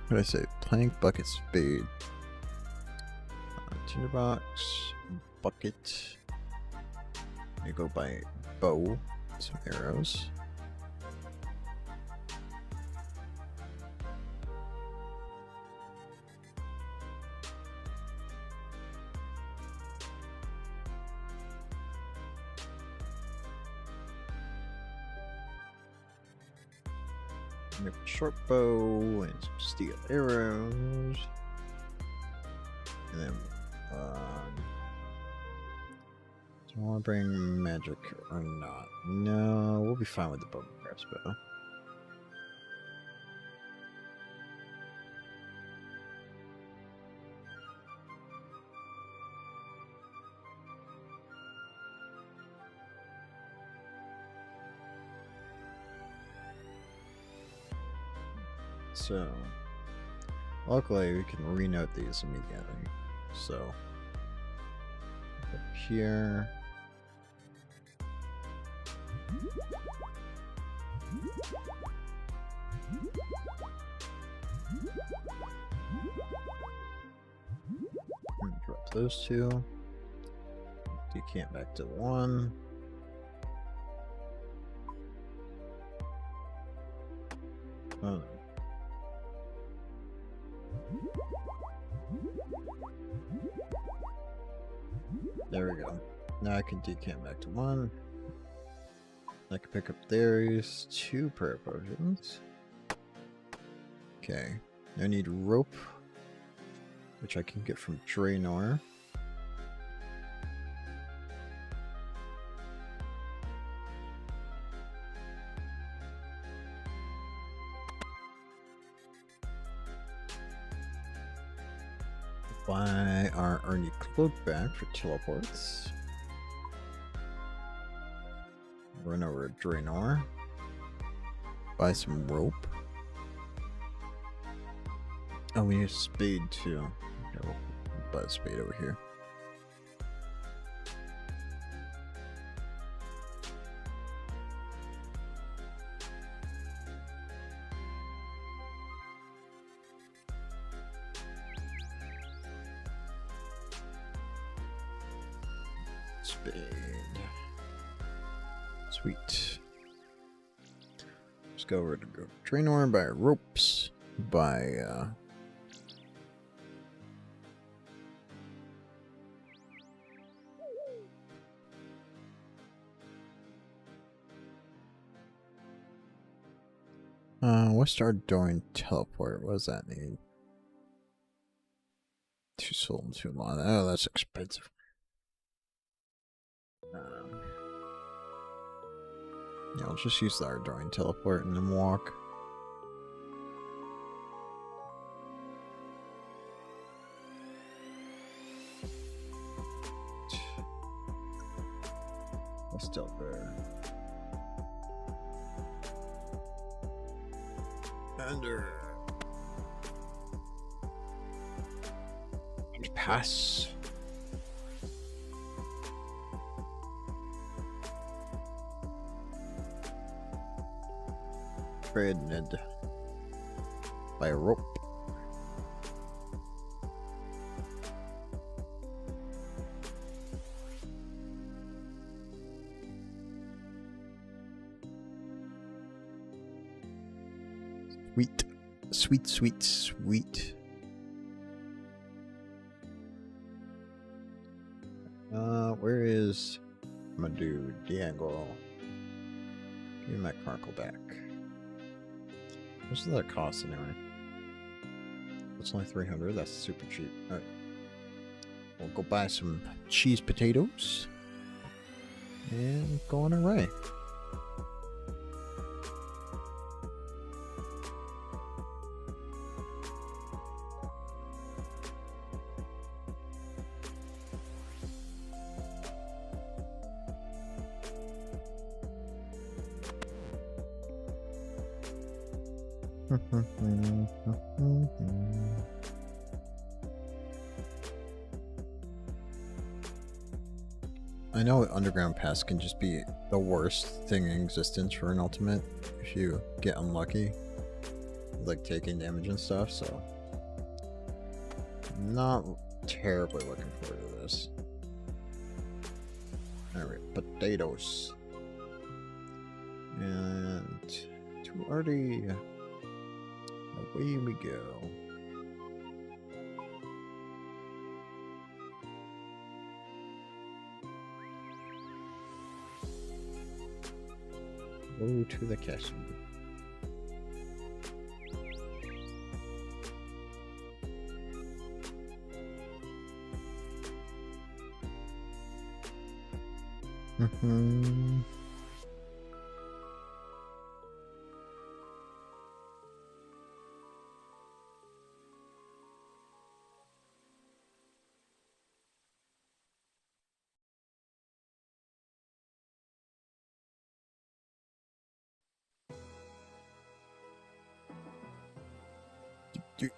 do I say? Plank, bucket, spade. Tinderbox, bucket. I go by bow, some arrows. Short bow and some steel arrows, and then do I want to bring magic or not? No, we'll be fine with the bow and crossbow. So, luckily we can renote these immediately. So, up here. Drop those two. Decant back to 1. Oh no. There we go. Now I can decant back to 1. I can pick up these 2 prayer potions. Okay. I need rope, which I can get from Draenor. Buy our Ernie cloak back for teleports. Run over to Draenor. Buy some rope. Oh, we need a spade too. Okay, we'll buy a spade over here. Spade. Sweet. Let's go over to Draenor and buy ropes. Buy what's our Doing teleport? What does that need? 2 soul and 2 long. Oh, that's expensive. Yeah, I'll just use the Ardoin teleport and then walk. That's still there. Under. Pass. Traded by rope. Sweet, sweet, sweet, sweet. Where is my dude, Diego? Give me my Chronicle back. What's that cost anyway? It's only 300. That's super cheap. All right. we'll go buy some cheese potatoes and go on our way. I know Underground Pass can just be the worst thing in existence for an ultimate if you get unlucky, like taking damage and stuff, so not terribly looking forward to this. Alright, potatoes. And to Artie, away we go. Go to the castle.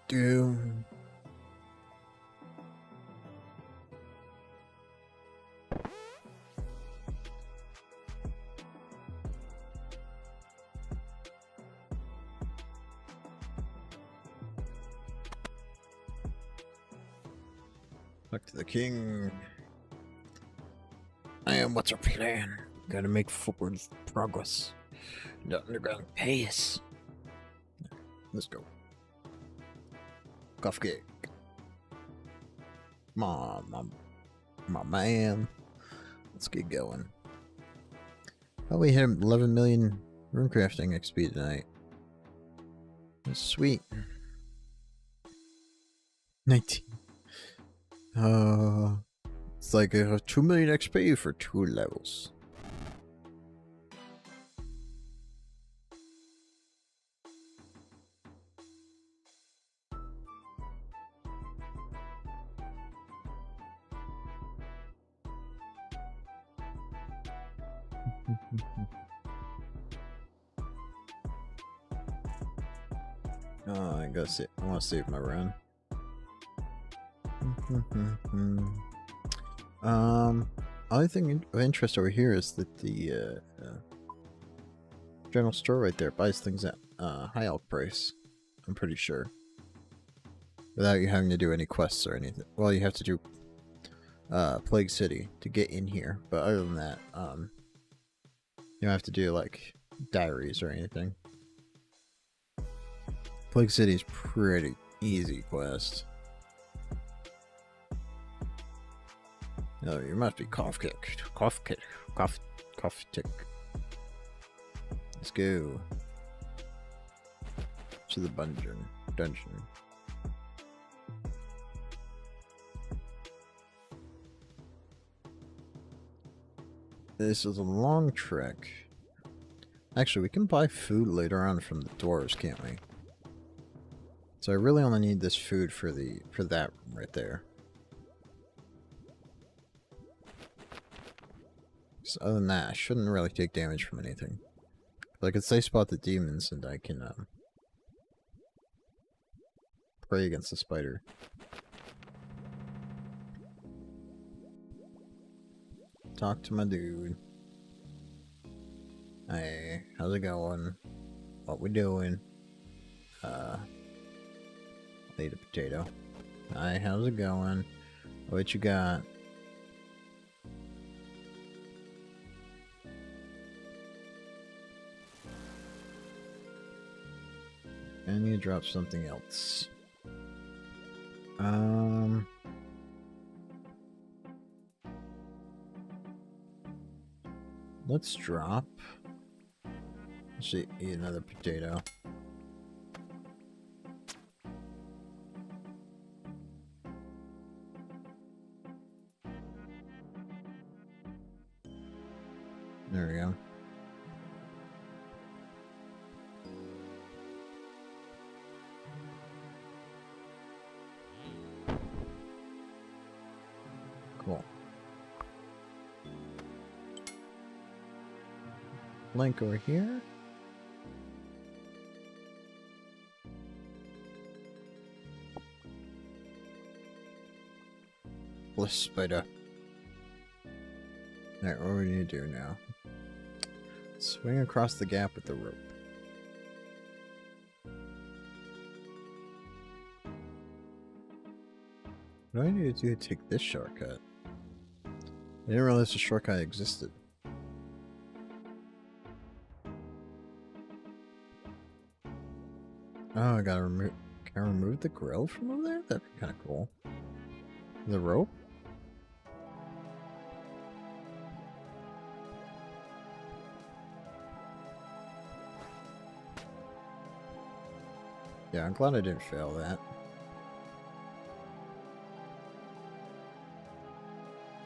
Do. Back to the king. I am what's our plan? Gotta make forward progress. The underground pace. Let's go. Cough cake. My man. Let's get going. Oh, we hit 11 million runecrafting XP tonight. That's sweet. 19. It's like 2 million XP for 2 levels. Oh, I gotta save. I want to save my run. Only thing of interest over here is that the general store right there buys things at high elk price. I'm pretty sure, without you having to do any quests or anything. Well, you have to do Plague City to get in here, but other than that, you don't have to do like diaries or anything. Plague City is pretty easy quest. Oh, you must be cough tick. Cough tick. Let's go to the dungeon. This is a long trek. Actually, we can buy food later on from the dwarves, can't we? So I really only need this food for that right there. So other than that, I shouldn't really take damage from anything. Like, I can spot the demons and I can pray against the spider. Talk to my dude. Hey, how's it going? What we doing? Eat a potato. Hi, how's it going? What you got? And you drop something else. Let's drop. Let's eat another potato. There we go. Cool. Link over here. Bliss spider. Alright, what do we need to do now? Swing across the gap with the rope. What do I need to do to take this shortcut? I didn't realize the shortcut existed. Oh, I gotta remove. Can I remove the grill from over there? That'd be kind of cool. The rope? Yeah, I'm glad I didn't fail that.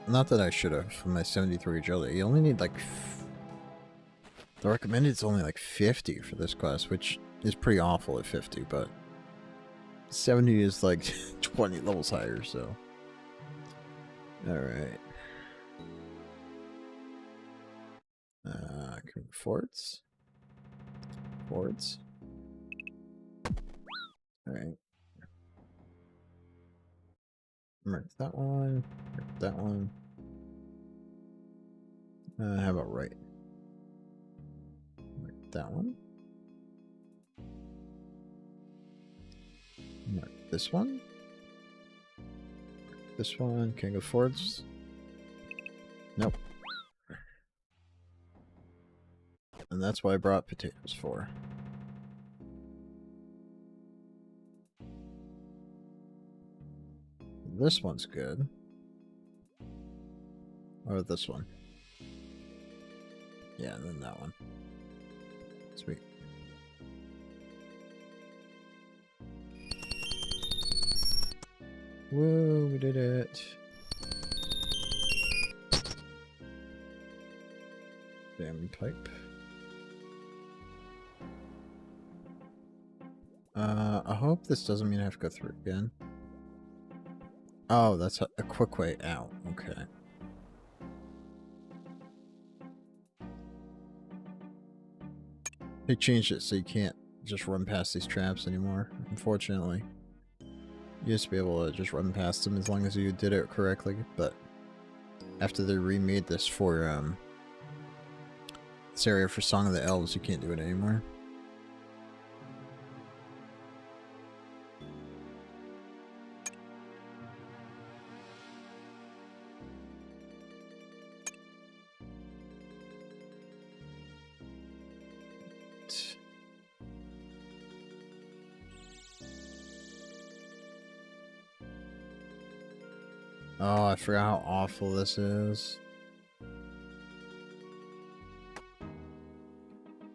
Not that I should have for my 73 agility. You only need like... The recommended is only like 50 for this class, which is pretty awful at 50, but 70 is like 20 levels higher, so... Alright. Forts? Forts? Alright. Mark that one. Mark that one. How about right? Mark that one. Mark this one. Mark this one. Can I go forwards? Nope. And that's what I brought potatoes for. This one's good. Or this one. Yeah, and then that one. Sweet. Whoa, we did it. Damn pipe. I hope this doesn't mean I have to go through again. Oh, that's a quick way out. Okay. They changed it so you can't just run past these traps anymore, unfortunately. You used to be able to just run past them as long as you did it correctly, but after they remade this for this area for Song of the Elves, you can't do it anymore. Oh, I forgot how awful this is.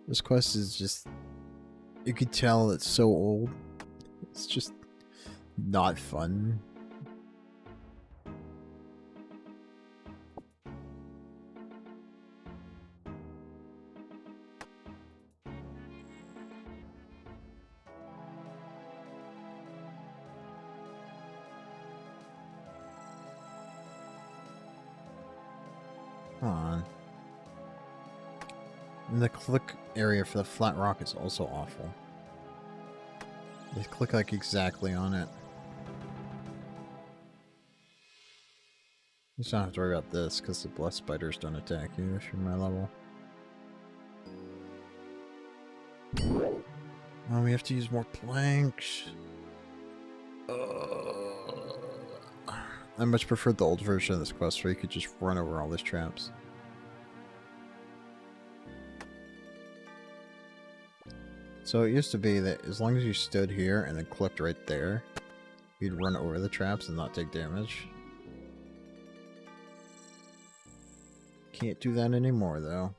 This quest is just... You could tell it's so old. It's just not fun. Come on. And the click area for the flat rock is also awful. They click like exactly on it. You just don't have to worry about this because the blessed spiders don't attack you if you're my level. Oh, we have to use more planks. I much preferred the old version of this quest where you could just run over all these traps. So it used to be that as long as you stood here and then clicked right there, you'd run over the traps and not take damage. Can't do that anymore though.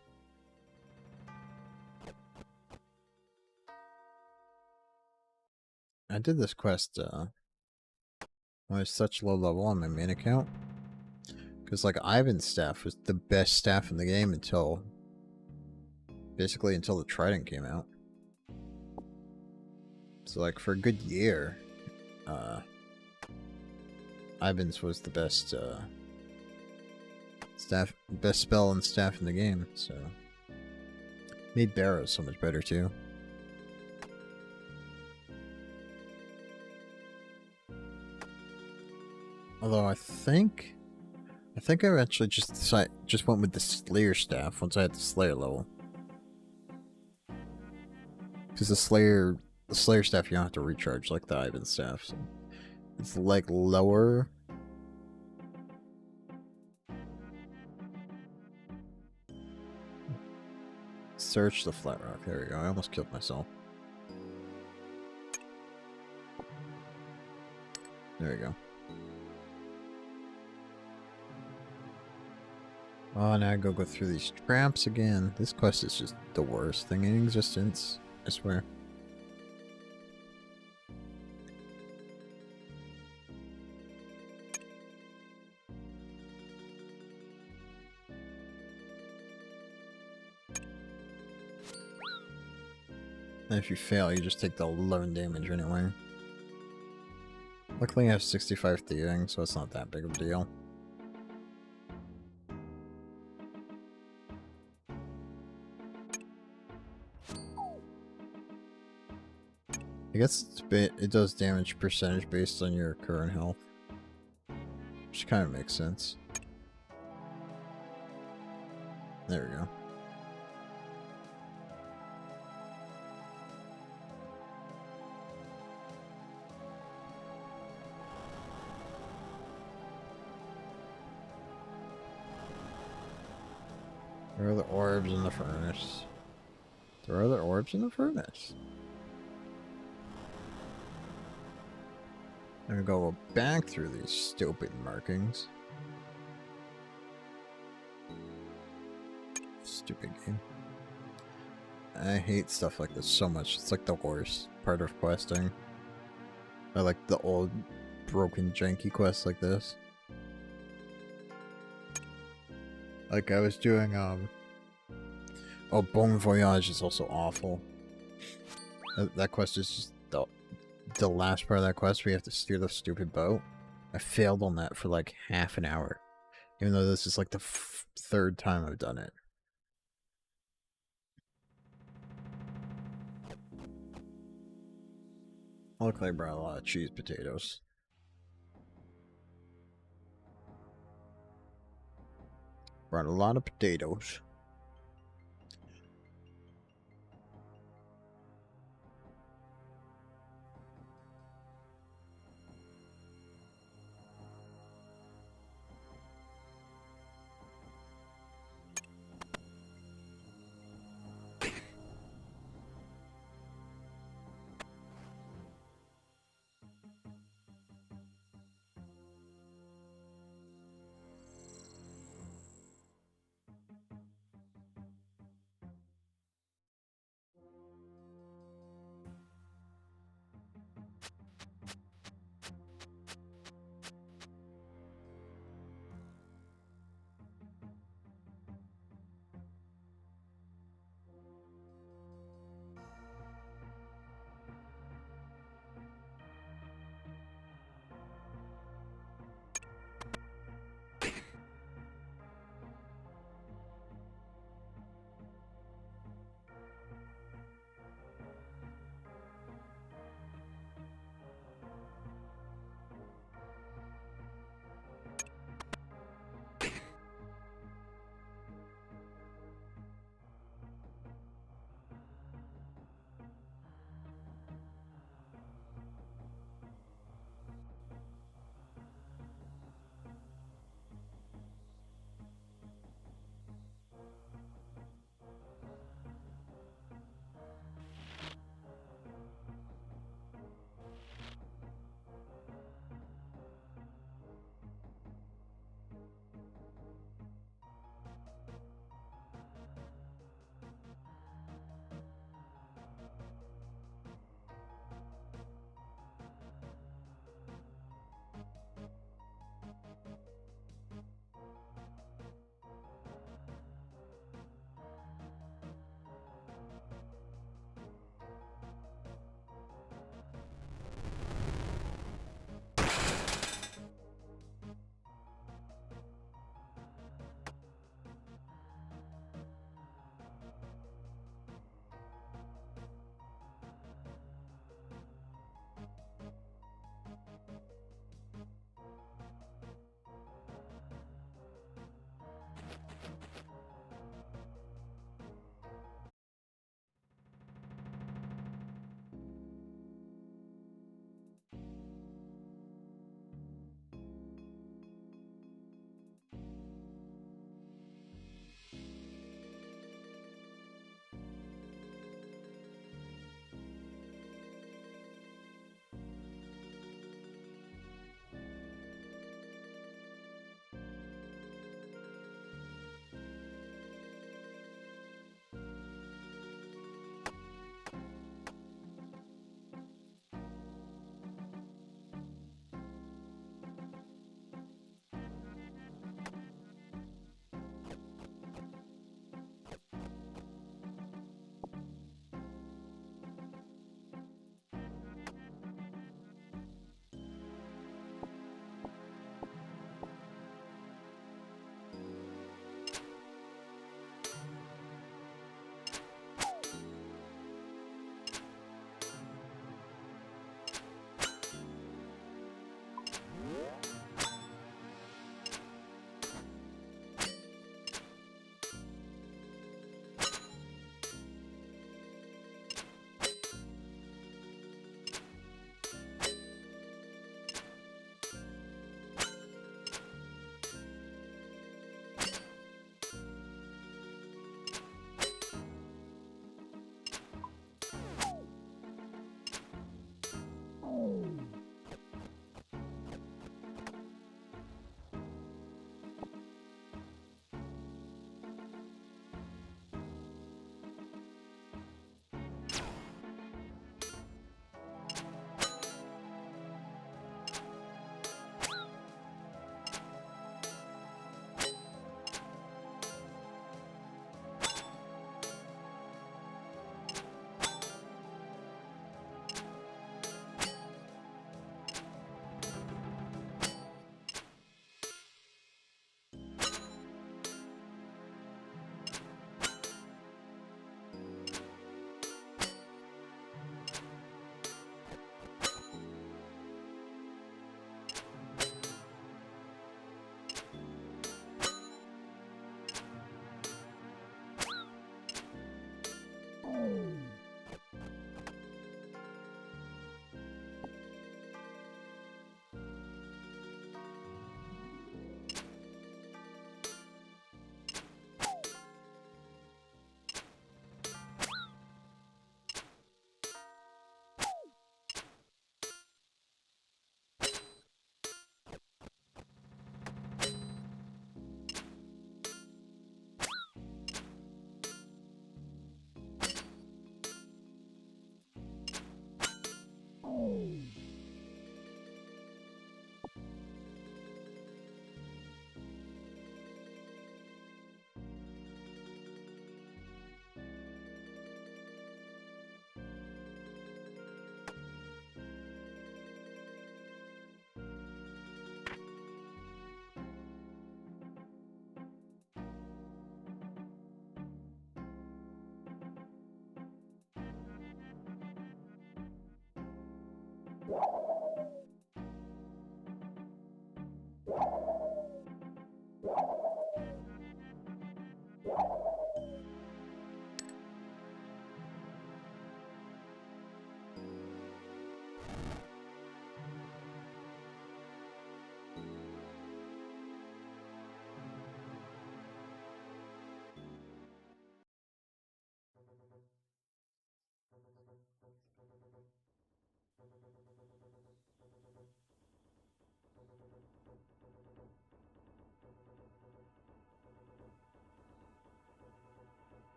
I did this quest when I was such low level on my main account. Because like Ivan's staff was the best staff in the game until basically until the Trident came out. So like for a good year, Ivan's was the best best spell and staff in the game, so made Barrows so much better too. Although I think I eventually just went with the Slayer staff once I had the Slayer level. Because the Slayer staff you don't have to recharge like the Ivan staff, so it's like lower. Search the flat rock. There we go. I almost killed myself. There we go. Oh, now I go through these traps again. This quest is just the worst thing in existence, I swear. And if you fail, you just take the 11 damage anyway. Luckily I have 65 thieving, so it's not that big of a deal. I guess it does damage percentage based on your current health. Which kind of makes sense. There we go. There are the orbs in the furnace. There are the orbs in the furnace. I'm gonna go back through these stupid markings. Stupid game. I hate stuff like this so much. It's like the worst part of questing. I like the old, broken, janky quests like this. Like I was doing, oh, Bon Voyage is also awful. That quest is just the last part of that quest where you have to steer the stupid boat. I failed on that for like half an hour. Even though this is like the third time I've done it. Luckily I brought a lot of cheese potatoes. Brought a lot of potatoes.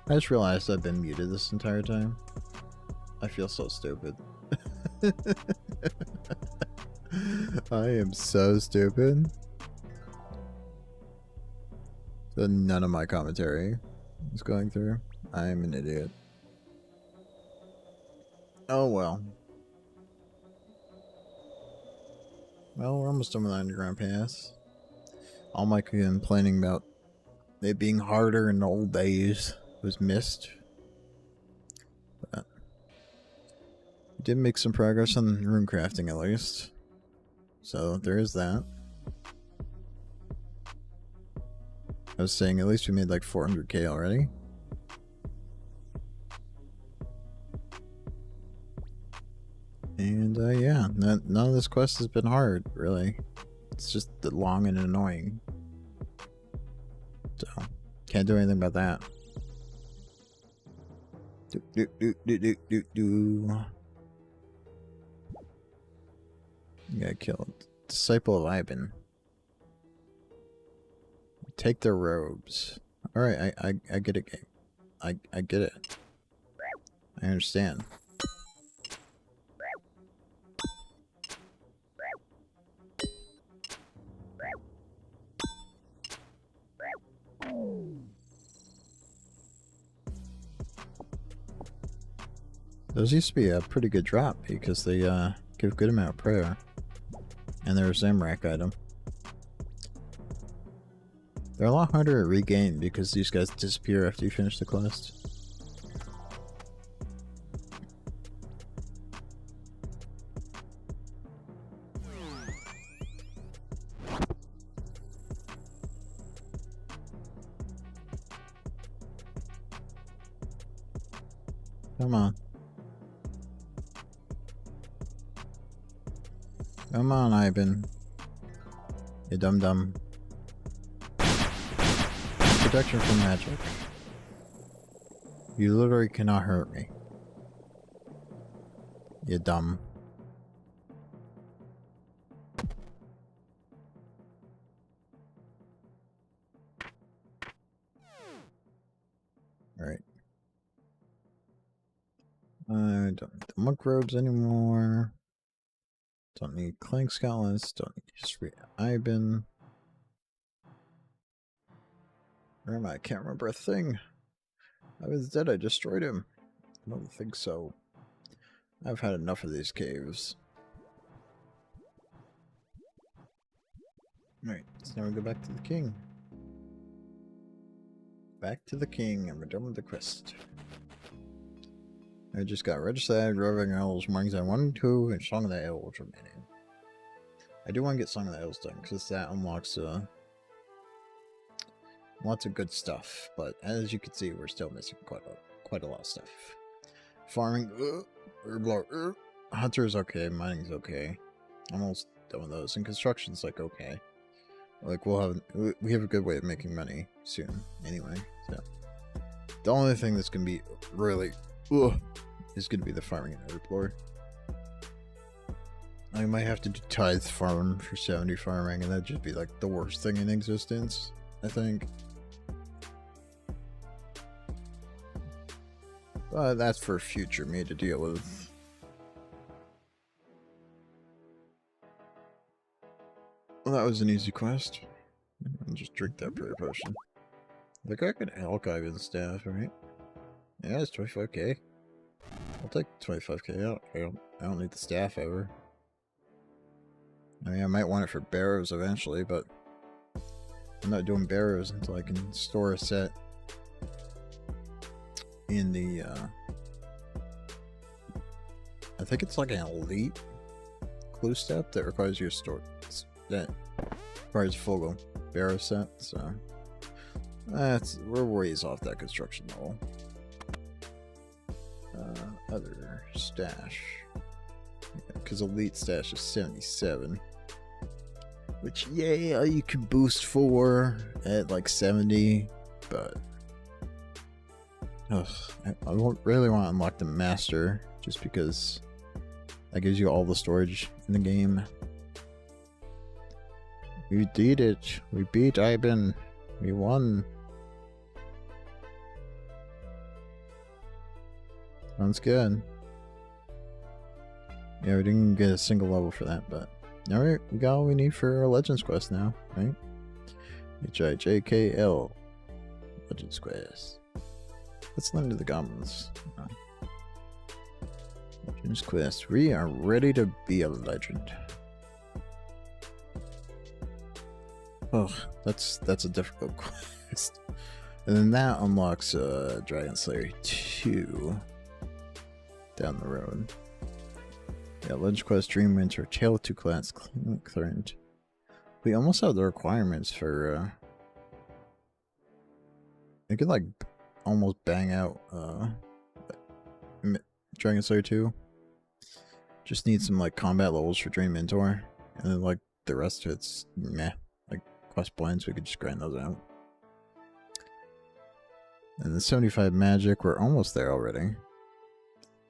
I just realized I've been muted this entire time. I feel so stupid. I am so stupid. So none of my commentary is going through. I'm an idiot. Oh well. Well, we're almost done with the underground pass. All my complaining about it being harder in the old days was missed. But we did make some progress on rune crafting at least. So there is that. I was saying at least we made like 400k already. And yeah, none of this quest has been hard, really. It's just long and annoying. So, can't do anything about that. You gotta kill Disciple of Ivan. Take their robes. Alright, I get it, game. I get it. I understand. Those used to be a pretty good drop because they give a good amount of prayer. And they're a Zamrak item. They're a lot harder to regain because these guys disappear after you finish the quest. Come on. Come on, Ivan. You dum-dum. Protection from magic. You literally cannot hurt me. You dumb. Alright. I don't need the monk robes anymore. Don't need Clank Scholars. Don't need History Ivan. Where am I? I can't remember a thing. I was dead. I destroyed him. I don't think so. I've had enough of these caves. Alright, so now we go back to the king. Back to the king, and we're done with the quest. I just got Regicide, Roving Elves, Mornings I 1 and 2, and Song of the Elves remaining. I do want to get Song of the Elves done, because that unlocks lots of good stuff, but as you can see, we're still missing quite a lot of stuff. Farming, Herblore, Hunter's okay, mining's okay. I'm almost done with those, and construction's like okay. Like we have a good way of making money soon, anyway. So the only thing that's gonna be really is gonna be the farming in Herblore. I might have to do tithe farm for 70 farming, and that'd just be like the worst thing in existence, I think. But that's for future me to deal with. Well, that was an easy quest. I'll just drink that prayer potion. Like I could elk Ivan's staff, right? Yeah, it's 25k. I'll take 25k out. I don't need the staff ever. I mean, I might want it for barrows eventually, but I'm not doing barrows until I can store a set in the, I think it's like an elite clue step that requires you to store, that requires a full barrow set, so we're ways off that construction level. Other stash, because elite stash is 77, which yeah, you can boost for at like 70, but I really want to unlock the master just because that gives you all the storage in the game. We did it. We beat Ivan. We won. Sounds good. Yeah, we didn't get a single level for that, but alright, we got all we need for our Legends quest now, right? HIJKL Legends quest. Let's lend to the goblins. Legends quest. We are ready to be a legend. Oh, that's a difficult quest. And then that unlocks Dragon Slayer 2 down the road. Yeah, Legend Quest, Dream Winter, Tale of Two Clans, Clearant. We almost have the requirements for I could like almost bang out Dragon Slayer 2. Just need some like combat levels for Dream Mentor, and then like the rest of it's meh. Like quest points, we could just grind those out. And then 75 magic, we're almost there already.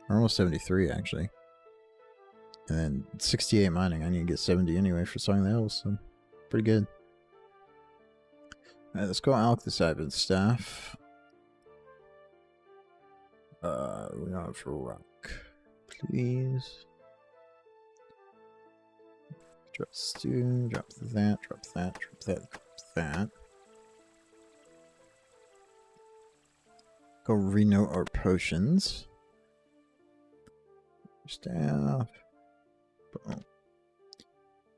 We're almost 73 actually. And then 68 mining, I need to get 70 anyway for Song of the Elves, so pretty good. Alright, let's go out this Ivan staff. We're going for rock. Please. Drop stew, drop that, drop that, drop that, drop that. Go renote our potions. Staff. Boom.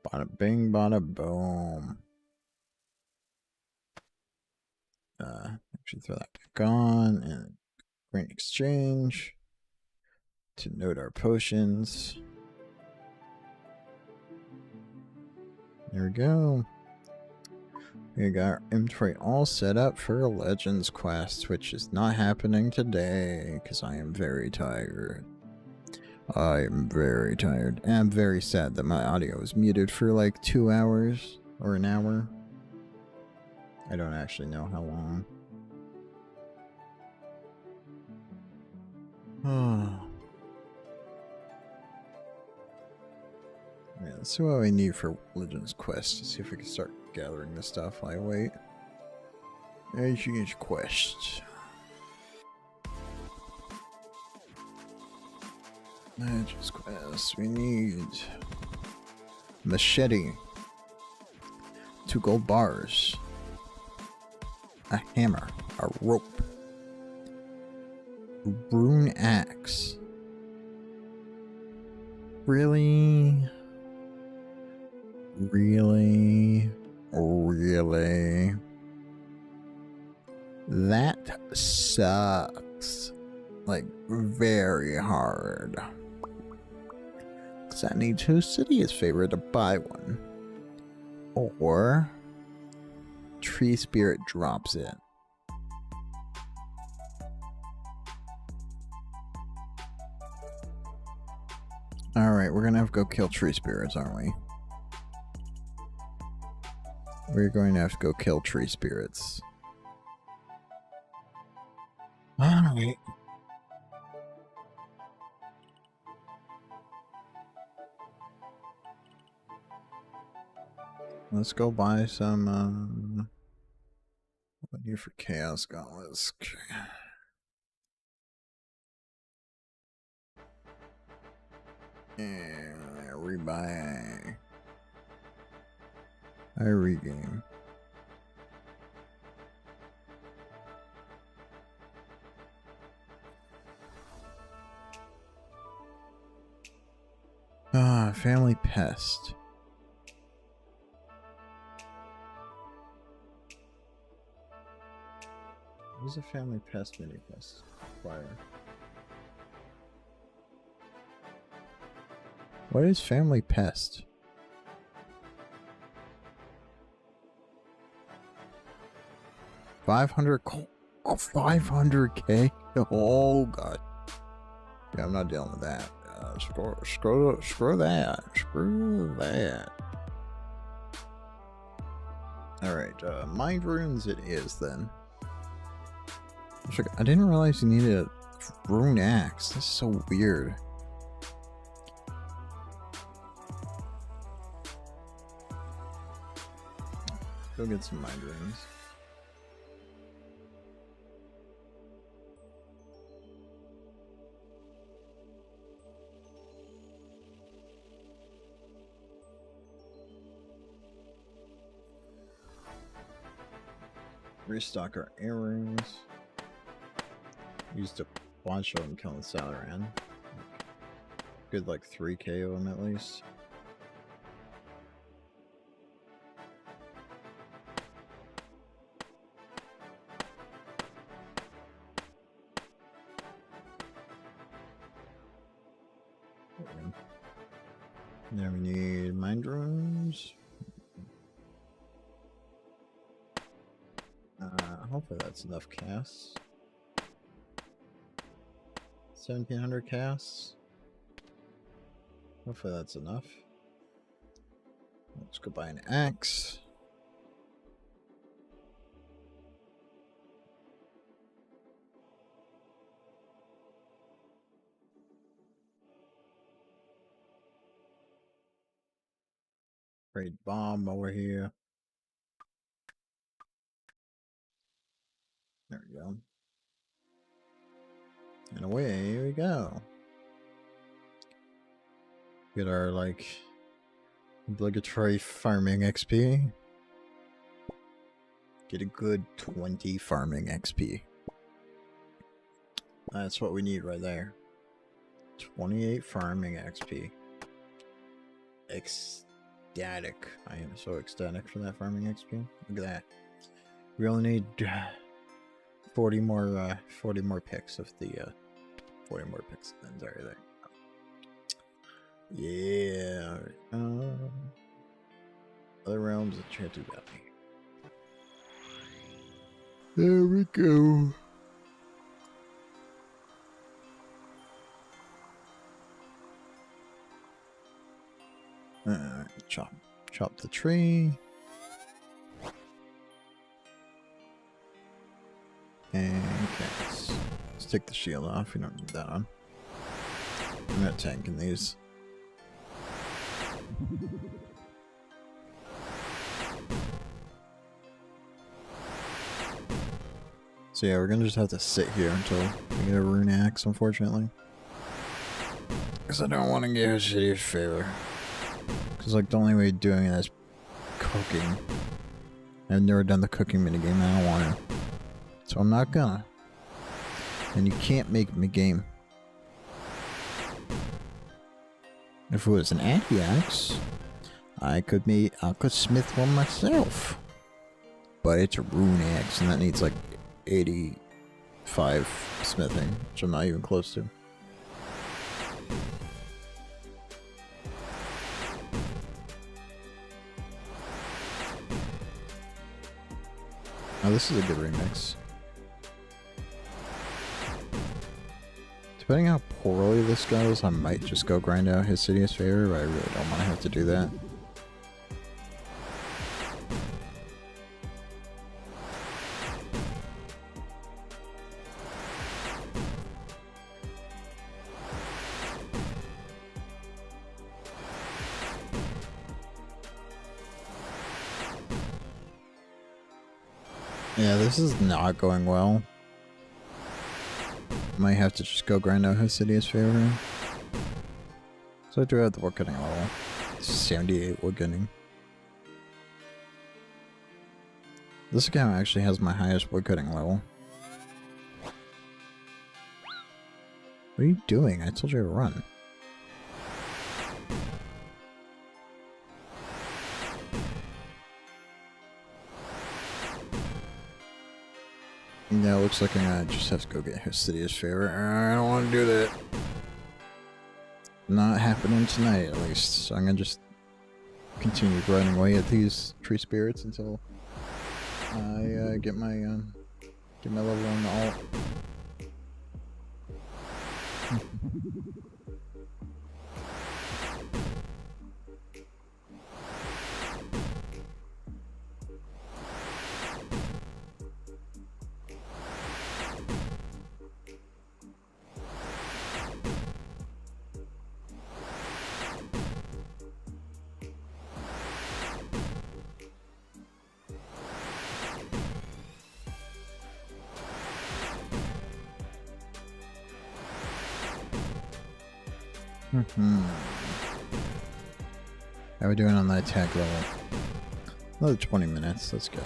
Bada bing, bada boom. Actually throw that back on and green exchange to note our potions. There we go. We got our inventory all set up for a Legends quest, which is not happening today because I am very tired. I am very tired. And I'm very sad that my audio was muted for like 2 hours or an hour. I don't actually know how long. Oh. Yeah, let's see what we need for Legends quest. See if we can start gathering this stuff while I wait. Legends quest. Legends quest. We need machete, 2 gold bars, a hammer, a rope, rune axe. Really? Really? Really? That sucks. Like, very hard. Because I need to city his favorite to buy one. Or Tree Spirit drops it. Alright, we're gonna have to go kill Tree Spirits, aren't we? We're going to have to go kill Tree Spirits. Alright. Let's go buy some, what do you for Chaos Gauntlets? Yeah, rebuy. I regain. Ah, family pest. What is a family pest mini quest require? What is family pest? $500K? Oh god. Yeah, I'm not dealing with that. Screw that. Screw that. Alright, mind runes it is then. I didn't realize you needed a rune axe. That's so weird. Go get some mind runes. Restock our arrows. Used a bunch of them killing Salaran. Good like 3k of them at least. Now we need mind rooms. Hopefully that's enough casts. 1700 casts. Hopefully that's enough. Let's go buy an axe. Great bomb over here. There we go. And away we go. Get our, like, obligatory farming XP. Get a good 20 farming XP. That's what we need right there. 28 farming XP. Ecstatic. I am so ecstatic for that farming XP. Look at that. We only need 40 more picks of the 40 more picks of the entire thing. Yeah. Other realms of Chantu Valley. There we go. Chop the tree. And okay, let's take the shield off. We don't need that on. I'm not tanking these. So yeah, we're gonna just have to sit here until we get a rune axe, unfortunately. Because I don't want to get a shitty favor. Because like the only way of doing it is cooking. I've never done the cooking minigame and I don't want to. So I'm not gonna. And you can't make me game. If it was an anti-axe, I could smith one myself. But it's a rune axe and that needs like 85 smithing, which I'm not even close to. Oh, this is a good remix. Depending how poorly this goes, I might just go grind out his City's Favor, but I really don't want to have to do that. Yeah, this is not going well. Might have to just go grind out his City's Favor. So I do have the woodcutting level. 78 woodcutting. This account actually has my highest woodcutting level. What are you doing? I told you to run. Yeah, it looks like I just have to go get his City's Favor. I don't want to do that. Not happening tonight, at least. So I'm gonna just continue grinding away at these tree spirits until I get my level on the alt. How are we doing on the attack level? Another 20 minutes, let's go.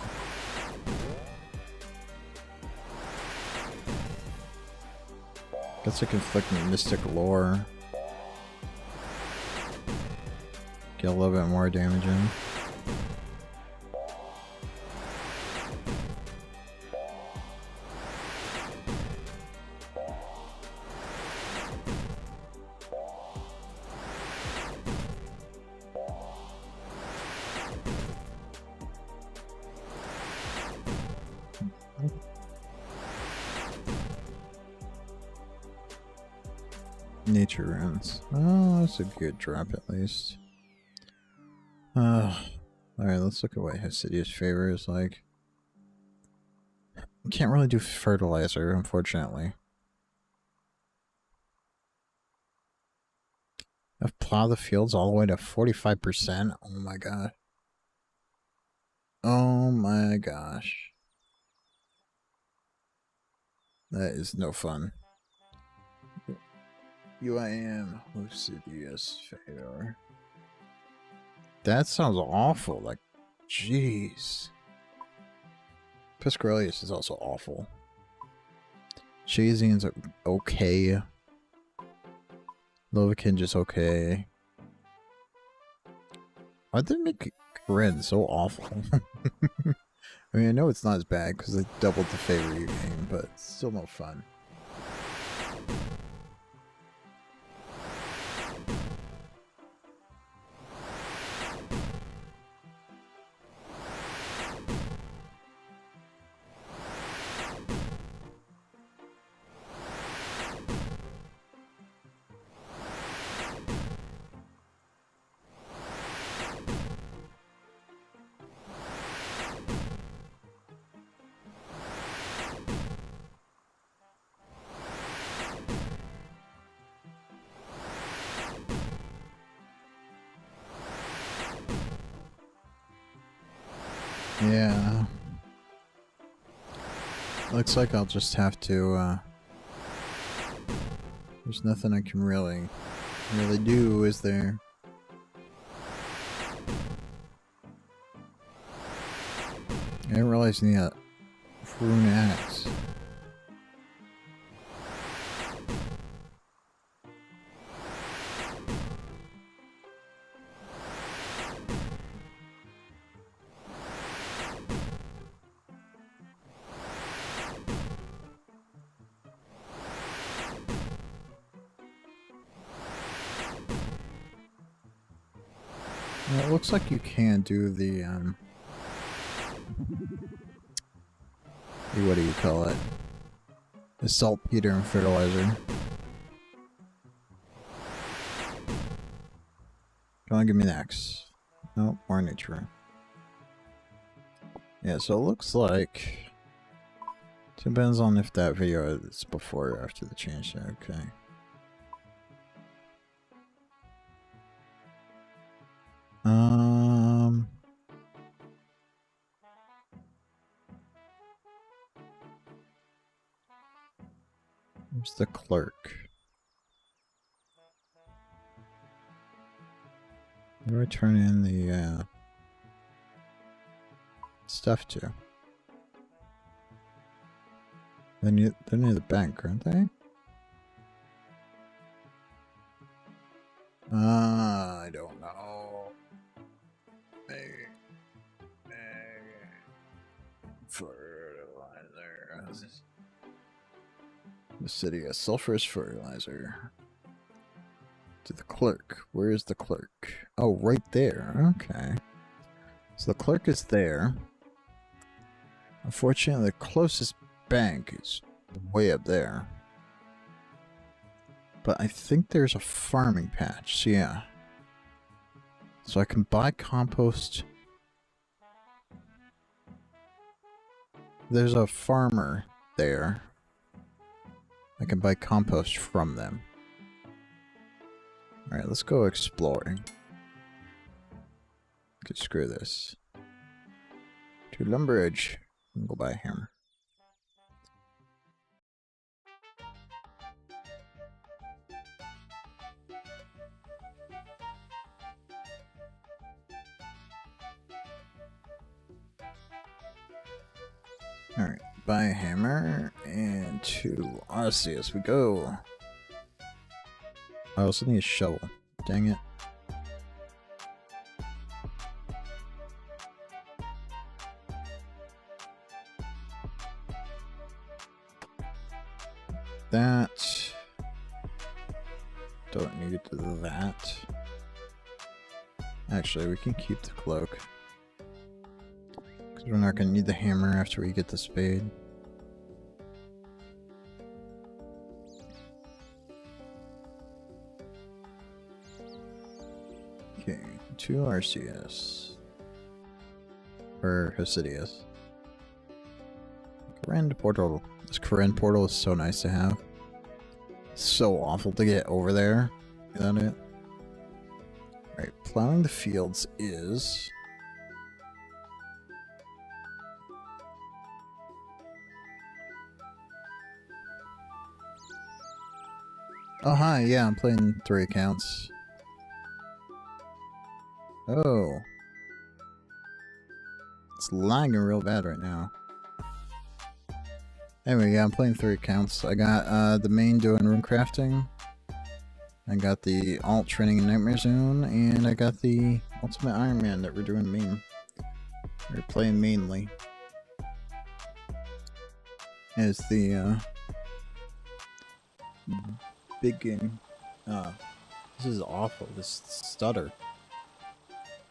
Guess I can flick Mystic Lore. Get a little bit more damage in. Nature runes. Oh, that's a good drop at least. Alright, let's look at what Hesidious Favor is like. You can't really do fertilizer, unfortunately. I've plowed the fields all the way to 45%. Oh my god. Oh my gosh. That is no fun. UIM Hesidious Favor. That sounds awful. Like, jeez. Piscarilius is also awful. Chazian's okay. Lovikin just okay. Why'd they make Red so awful? I mean, I know it's not as bad because they doubled the favor you gain, but it's still no fun. Yeah. Looks like I'll just have to, there's nothing I can really do, is there? I didn't realize you need a rune axe. Well, it looks like you can do the, what do you call it? The saltpeter and fertilizer. Come on, give me the axe. No, more nature. Yeah, so it looks like... Depends on if that video is before or after the change. Okay. Where's the clerk? Where do I turn in the stuff to? They're near the bank, aren't they? I don't know. Fertilizer. The city has sulfurous fertilizer. To the clerk. Where is the clerk? Oh, right there. Okay. So the clerk is there. Unfortunately, the closest bank is way up there. But I think there's a farming patch. So yeah. So I can buy compost. There's a farmer there. I can buy compost from them. Alright, let's go exploring. Okay, screw this. To Lumbridge. Go buy a hammer. Alright, buy a hammer, and to Odyssey as we go. I also need a shovel. Dang it. That. Don't need that. Actually, we can keep the cloak. Because we're not going to need the hammer after we get the spade. Okay, 2 RCS. Or Hosidius. Koran portal. This Koran portal is so nice to have. So awful to get over there without it. Alright, plowing the fields is... Oh, hi, yeah, I'm playing 3 accounts. Oh. It's lagging real bad right now. Anyway, yeah, I'm playing 3 accounts. I got the main doing rune crafting. I got the alt training in Nightmare Zone, and I got the Ultimate Iron Man that we're doing main. We're playing mainly. As the big game. This is awful, this stutter.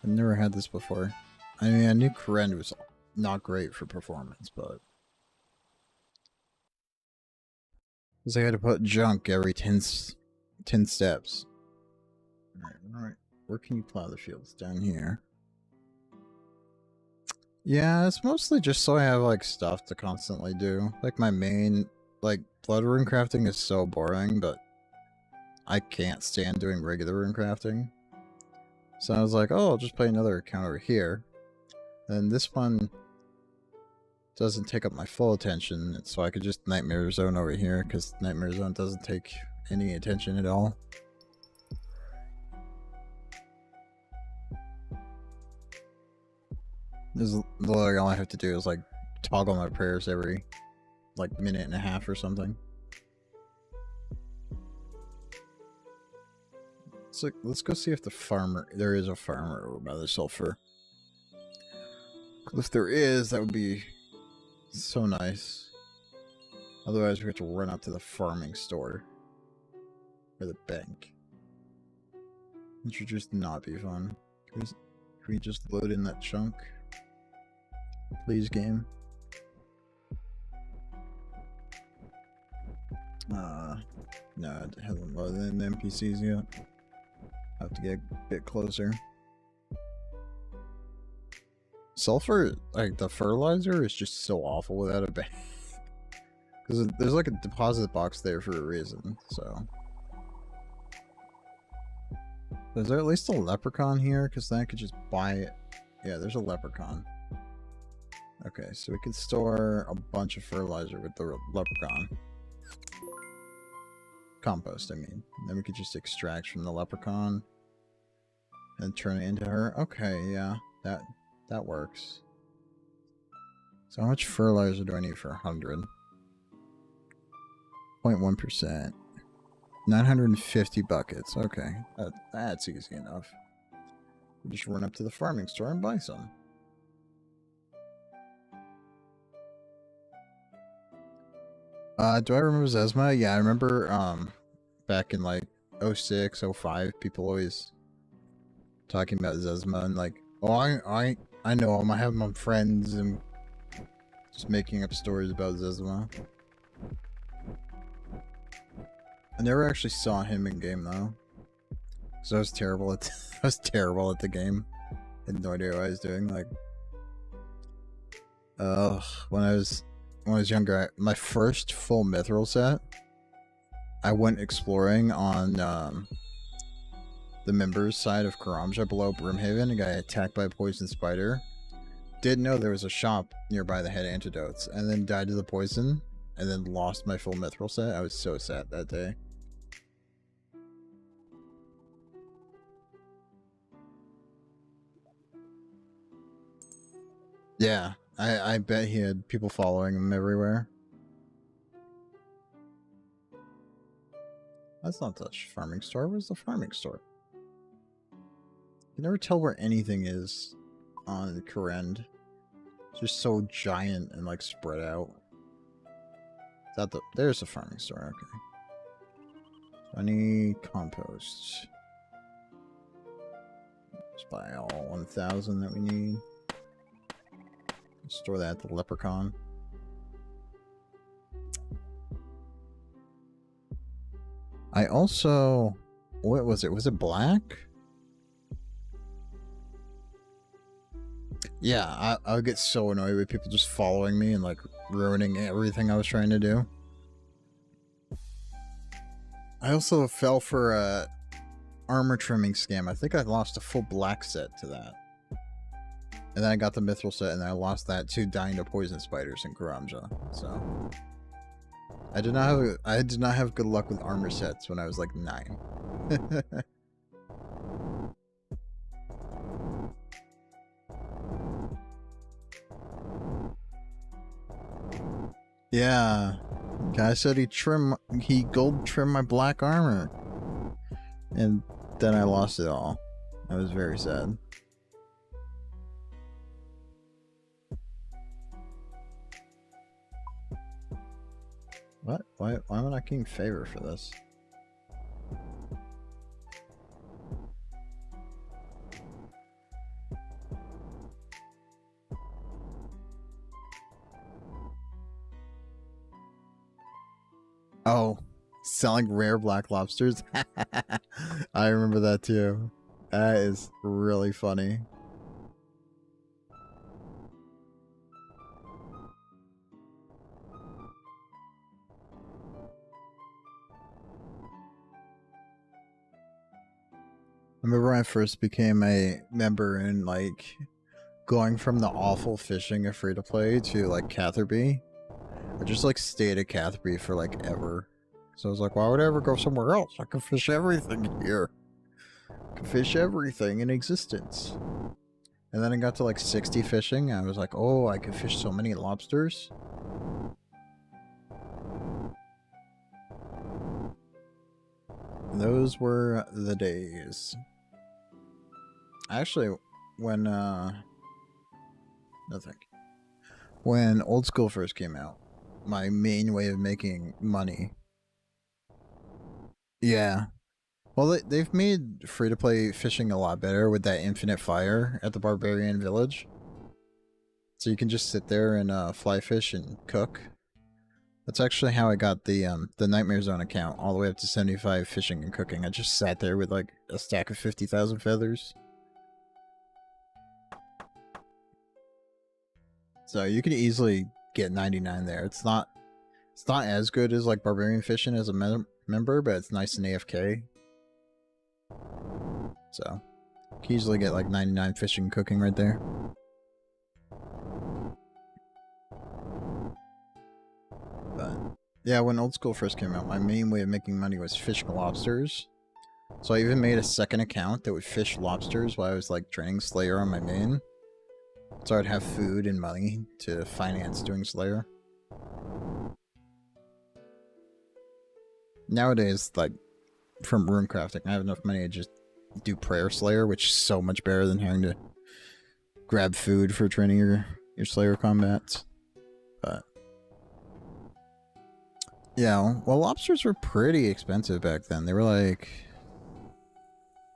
I've never had this before. I mean, I knew Koren was not great for performance, but... Because I had to put junk every 10 steps. Alright. Where can you plow the fields? Down here. Yeah, it's mostly just so I have, like, stuff to constantly do. Like, my main, like, blood rune crafting is so boring, but I can't stand doing regular rune crafting. So I was like, oh, I'll just play another account over here. And this one doesn't take up my full attention, so I could just Nightmare Zone over here, because Nightmare Zone doesn't take any attention at all. This is literally all I have to do is, like, toggle my prayers every, like, minute and a half or something. So let's go see if the farmer, there is a farmer over by the sulfur. If there is, that would be so nice. Otherwise, we have to run up to the farming store. Or the bank. Which would just not be fun. Can we just load in that chunk? Please, game. No, it hasn't loaded in the NPCs yet. I have to get a bit closer. Sulfur, like the fertilizer, is just so awful without a bank. Because there's like a deposit box there for a reason, so. Is there at least a leprechaun here? Because then I could just buy it. Yeah, there's a leprechaun. Okay, so we could store a bunch of fertilizer with the leprechaun. Compost, I mean. And then we could just extract from the leprechaun and turn it into her. Okay, yeah, that works. So how much fertilizer do I need for 100? 0.1%. 950 buckets. Okay, that's easy enough. We just run up to the farming store and buy some. Do I remember Zesma? Yeah, I remember back in like 06, 05, people always talking about Zesma and like, oh, I know him, I have my friends, and just making up stories about Zesma. I never actually saw him in game though, because I was terrible at the game. I had no idea what I was doing. Like, when I was younger, my first full mithril set, I went exploring on the members side of Karamja below Brimhaven. I got attacked by a poison spider. Didn't know there was a shop nearby that had antidotes, and then died to the poison, and then lost my full mithril set. I was so sad that day. Yeah, I bet he had people following him everywhere. That's not the farming store. Where's the farming store? You can never tell where anything is on the Korend. It's just so giant and like spread out. Is that the... There's the farming store, okay. I need compost. Let's buy all 1,000 that we need. Store that at the Leprechaun. I also... What was it? Was it black? Yeah, I would get so annoyed with people just following me and like ruining everything I was trying to do. I also fell for a armor trimming scam. I think I lost a full black set to that. And then I got the mithril set and I lost that to dying to poison spiders in Karamja. So I did not have good luck with armor sets when I was like 9. Yeah. Guy said he gold trimmed my black armor. And then I lost it all. I was very sad. What? Why am I not getting favor for this? Oh, selling rare black lobsters? I remember that too. That is really funny. I remember when I first became a member and like going from the awful fishing of free to play to like Catherby. I just like stayed at Catherby for like ever. So I was like, why would I ever go somewhere else? I can fish everything here. I can fish everything in existence. And then I got to like 60 fishing. I was like, oh, I can fish so many lobsters. Those were the days. Actually, when when Old School first came out, my main way of making money. Yeah. Well, they've made free-to-play fishing a lot better with that infinite fire at the Barbarian Village. So you can just sit there and fly fish and cook. That's actually how I got the Nightmare Zone account all the way up to 75 fishing and cooking. I just sat there with like a stack of 50,000 feathers. So you can easily get 99 there. It's not as good as like Barbarian Fishing as a member, but it's nice and AFK. So you can easily get like 99 fishing and cooking right there. But yeah, when Old School first came out, my main way of making money was fishing lobsters. So I even made a second account that would fish lobsters while I was like training Slayer on my main. So I'd have food and money to finance doing Slayer. Nowadays, like, from rune crafting, I have enough money to just do Prayer Slayer, which is so much better than having to grab food for training your Slayer combats. But yeah, well, lobsters were pretty expensive back then. They were like...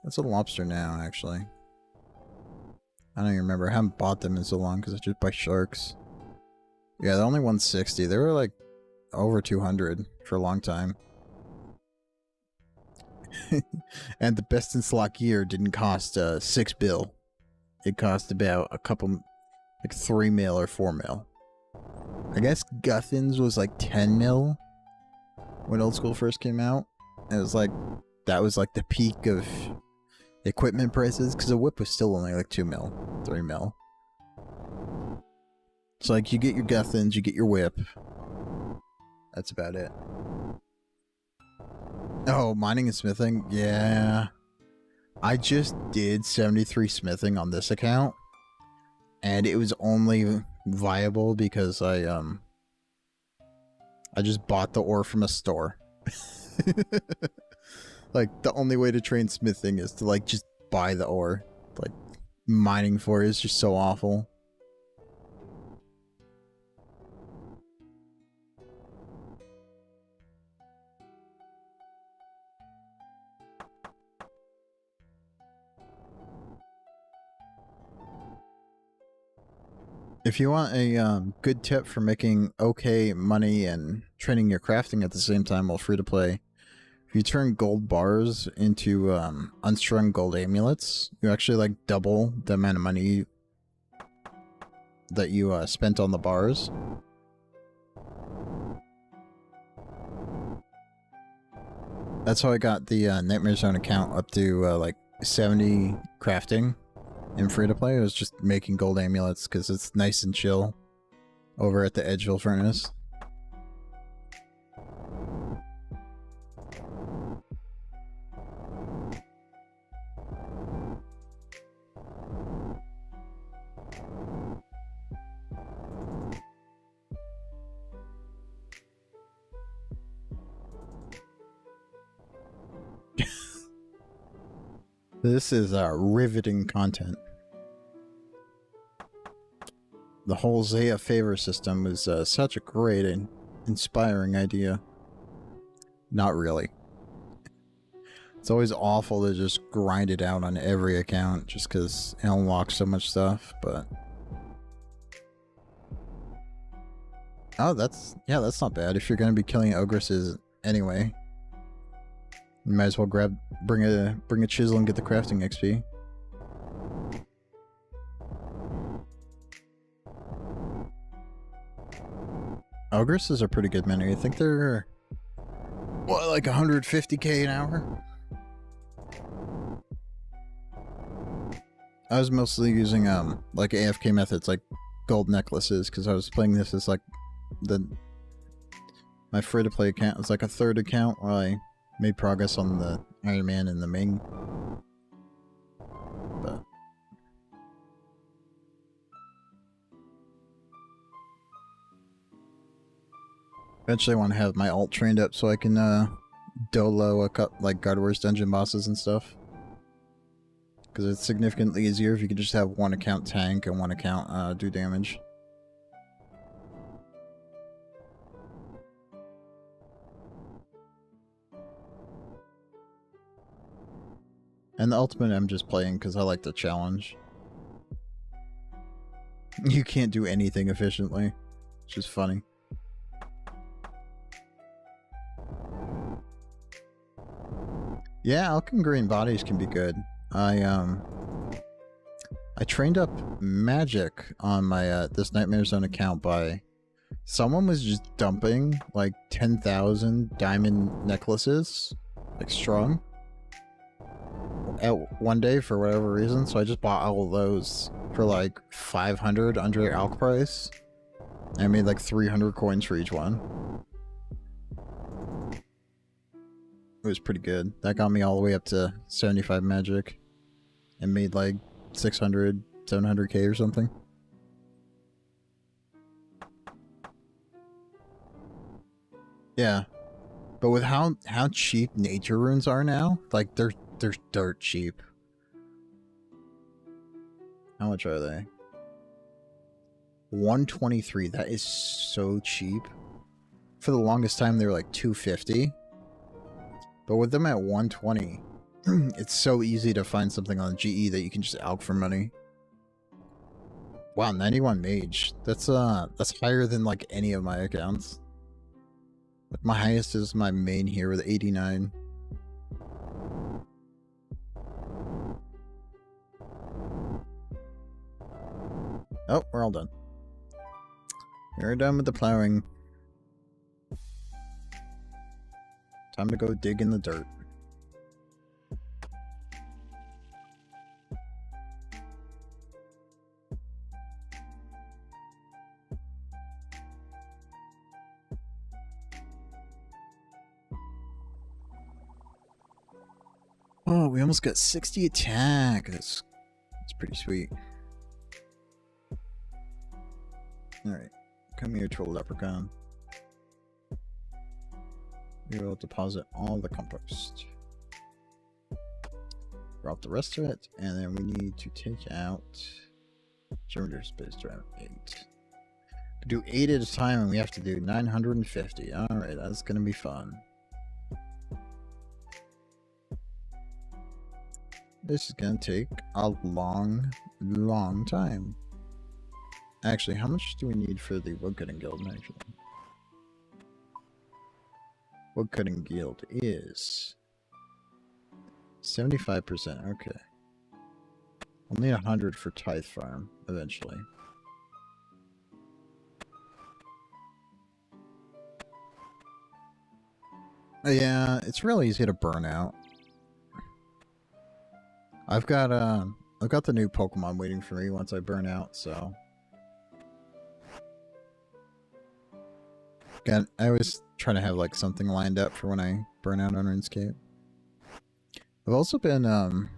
What's a lobster now, actually? I don't even remember. I haven't bought them in so long because I just buy sharks. Yeah, they're only 160. They were like over 200 for a long time. And the best in slot gear didn't cost 6 bill. It cost about a couple, like 3 mil or 4 mil. I guess Guthin's was like 10 mil when Old School first came out. It was like, that was like the peak of equipment prices, because a whip was still only like 2 mil, 3 mil. So like you get your Guthins, you get your whip. That's about it. Oh, mining and smithing? Yeah. I just did 73 smithing on this account. And it was only viable because I just bought the ore from a store. Like, the only way to train smithing is to, like, just buy the ore. Like, mining for it is just so awful. If you want a good tip for making okay money and training your crafting at the same time while free to play, if you turn gold bars into unstrung gold amulets, you actually like double the amount of money that you spent on the bars. That's how I got the Nightmare Zone account up to like 70 crafting in free to play. I was just making gold amulets because it's nice and chill over at the Edgeville Furnace. This is riveting content. The whole Zaya favor system is such a great and inspiring idea. Not really. It's always awful to just grind it out on every account just because it unlocks so much stuff, but... Oh, that's not bad if you're going to be killing ogresses anyway. You might as well bring a chisel and get the crafting XP. Ogresses are pretty good many. I think they're what, like 150k an hour? I was mostly using like AFK methods like gold necklaces because I was playing this as like my free to play account was like a third account where I made progress on the Iron Man and the Ming. But eventually I want to have my alt trained up so I can dolo like God Wars dungeon bosses and stuff. Because it's significantly easier if you can just have one account tank and one account do damage. And the ultimate I'm just playing because I like the challenge. You can't do anything efficiently. It's just funny. Yeah, Alchem Green bodies can be good. I trained up magic on my this Nightmare Zone account by someone was just dumping like 10,000 diamond necklaces, like strung, at one day for whatever reason. So I just bought all of those for like 500 under alch price. I made like 300 coins for each one. It was pretty good. That got me all the way up to 75 magic and made like 600, 700k or something. Yeah. But with how cheap nature runes are now, like they're dirt cheap. How much are they? 123. That is so cheap. For the longest time they were like 250. But with them at 120, it's so easy to find something on GE that you can just alch for money. Wow, 91 mage. That's higher than like any of my accounts. Like my highest is my main here with 89. Oh, we're all done. We're done with the plowing. Time to go dig in the dirt. Oh, we almost got 60 attack. That's pretty sweet. Alright. Come here, troll leprechaun. We will deposit all the compost. Drop the rest of it, and then we need to take out generator space drive 8. To do 8 at a time, and we have to do 950. Alright, that's gonna be fun. This is gonna take a long time. Actually, how much do we need for the woodcutting guild, actually? Woodcutting guild is 75%, okay. We'll need 100 for Tithe Farm, eventually. Yeah, it's really easy to burn out. I've got the new Pokemon waiting for me once I burn out, so... I always try to have like something lined up for when I burn out on RuneScape. I've also been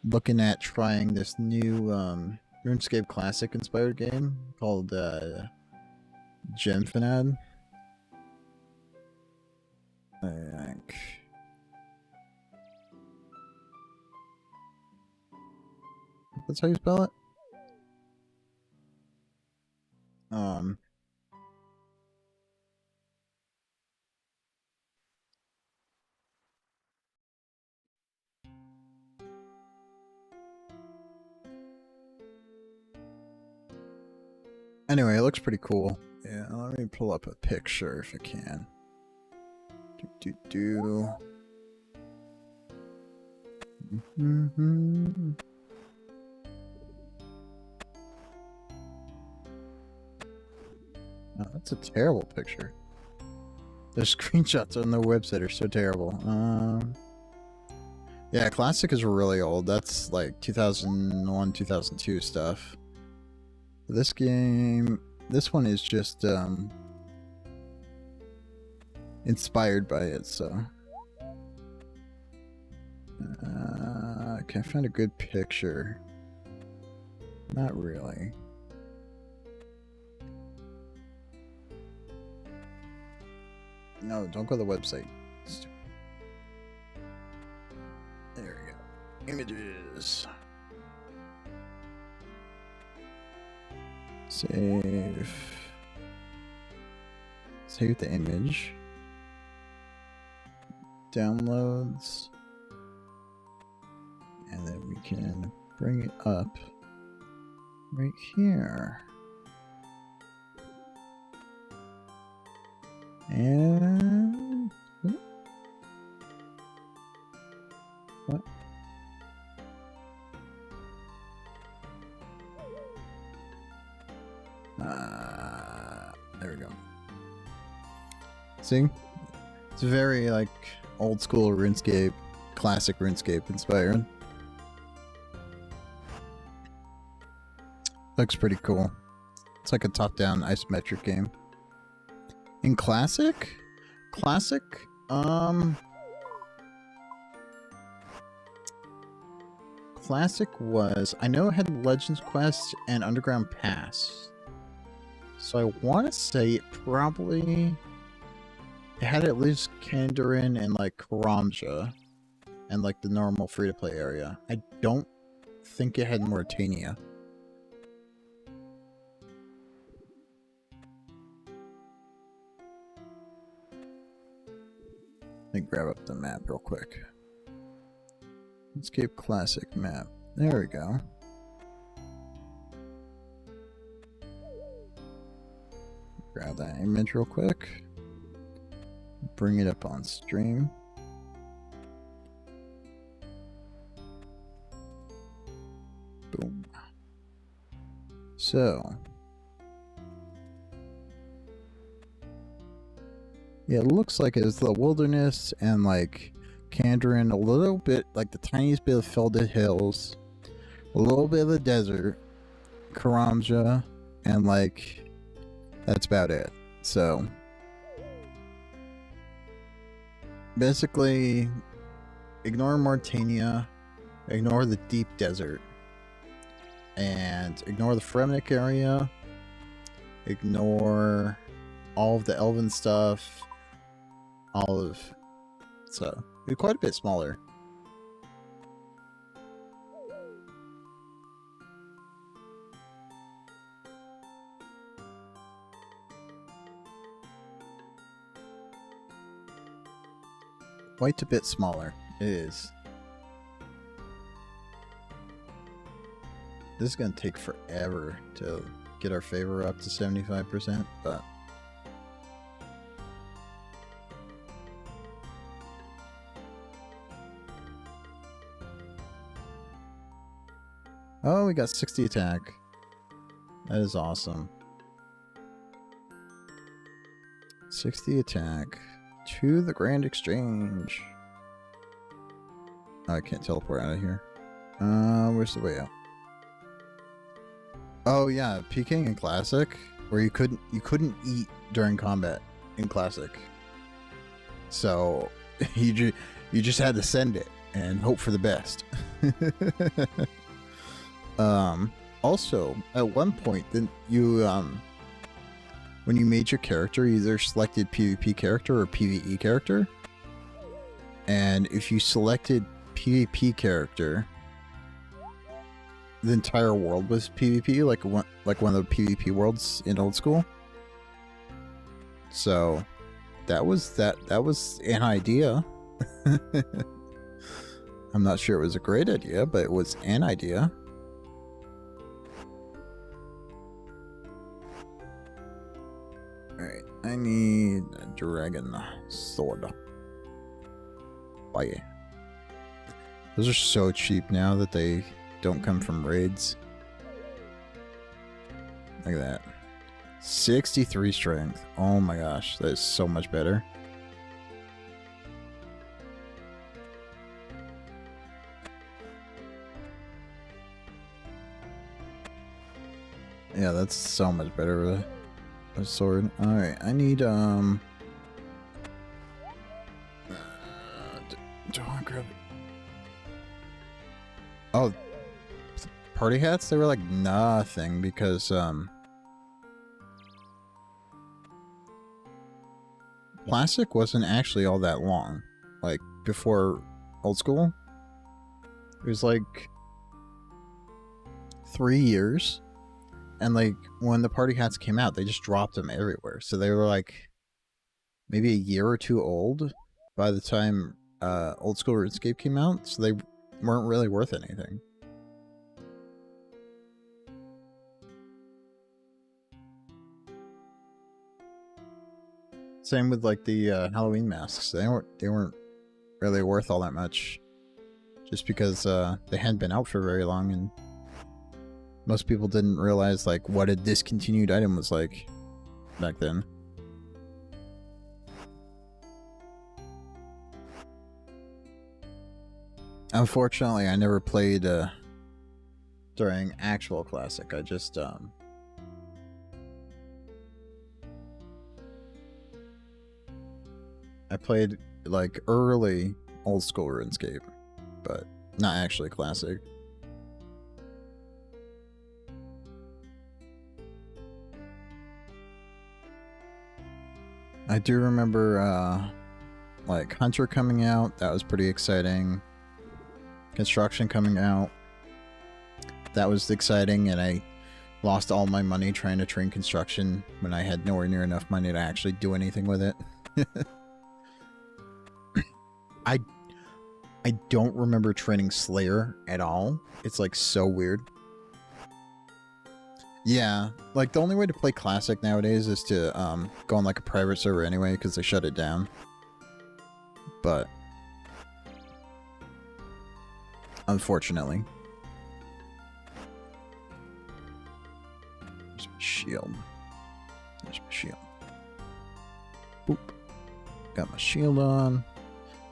looking at trying this new RuneScape Classic inspired game called Genfinad. I think. That's how you spell it? Anyway, it looks pretty cool. Yeah, let me pull up a picture if I can. Oh, that's a terrible picture. The screenshots on the website are so terrible. Yeah, Classic is really old. That's like 2001, 2002 stuff. This game, this one is just inspired by it, so. Can I find a good picture? Not really. No, don't go to the website. There we go. Images. Save. Save the image. Downloads. And then we can bring it up right here. And what? There we go. See? It's very like old school RuneScape, classic RuneScape inspired. Looks pretty cool. It's like a top-down isometric game. In Classic? Classic? Classic was... I know it had Legends Quest and Underground Pass. So I want to say it probably... It had at least Kandarin and like Karamja. And like the normal free-to-play area. I don't think it had Mauritania. Let me grab up the map real quick. RuneScape Classic map. There we go. Grab that image real quick. Bring it up on stream. Boom. So. Yeah, it looks like it's the wilderness and like Kandarin, a little bit, like the tiniest bit of Felda Hills, a little bit of the desert, Karamja, and like that's about it. So basically, ignore Mauritania, ignore the deep desert, and ignore the Fremnik area, ignore all of the elven stuff. So, it's quite a bit smaller. quite a bit smaller. It is. This is going to take forever to get our favor up to 75%, but... Oh, we got 60 attack. That is awesome. 60 attack to the Grand Exchange. Oh, I can't teleport out of here. Where's the way out? Oh yeah, PKing in Classic, where you couldn't eat during combat in Classic. So you just had to send it and hope for the best. Also, at one point, then you when you made your character, you either selected PvP character or PvE character. And if you selected PvP character, the entire world was PvP, like one of the PvP worlds in old school. So that was an idea. I'm not sure it was a great idea, but it was an idea. Alright, I need a dragon sword. Oh yeah. Those are so cheap now that they don't come from raids. Look at that. 63 strength. Oh my gosh, that is so much better. Yeah, that's so much better with a sword. Alright, I need do I want to grab it? Oh, party hats? They were like nothing because Classic wasn't actually all that long. Like before old school, it was like 3 years. And like when the party hats came out, they just dropped them everywhere. So they were like maybe a year or two old by the time old school Runescape came out. So they weren't really worth anything. Same with like the Halloween masks. They weren't really worth all that much, just because they hadn't been out for very long, and most people didn't realize like what a discontinued item was like back then. Unfortunately, I never played during actual Classic. I just I played like early old school RuneScape, but not actually Classic. I do remember like Hunter coming out. That was pretty exciting. Construction coming out. That was exciting, and I lost all my money trying to train construction when I had nowhere near enough money to actually do anything with it. I don't remember training Slayer at all. It's like so weird. Yeah, like the only way to play Classic nowadays is to go on like a private server anyway, because they shut it down. But unfortunately, there's my shield. There's my shield. Boop. Got my shield on.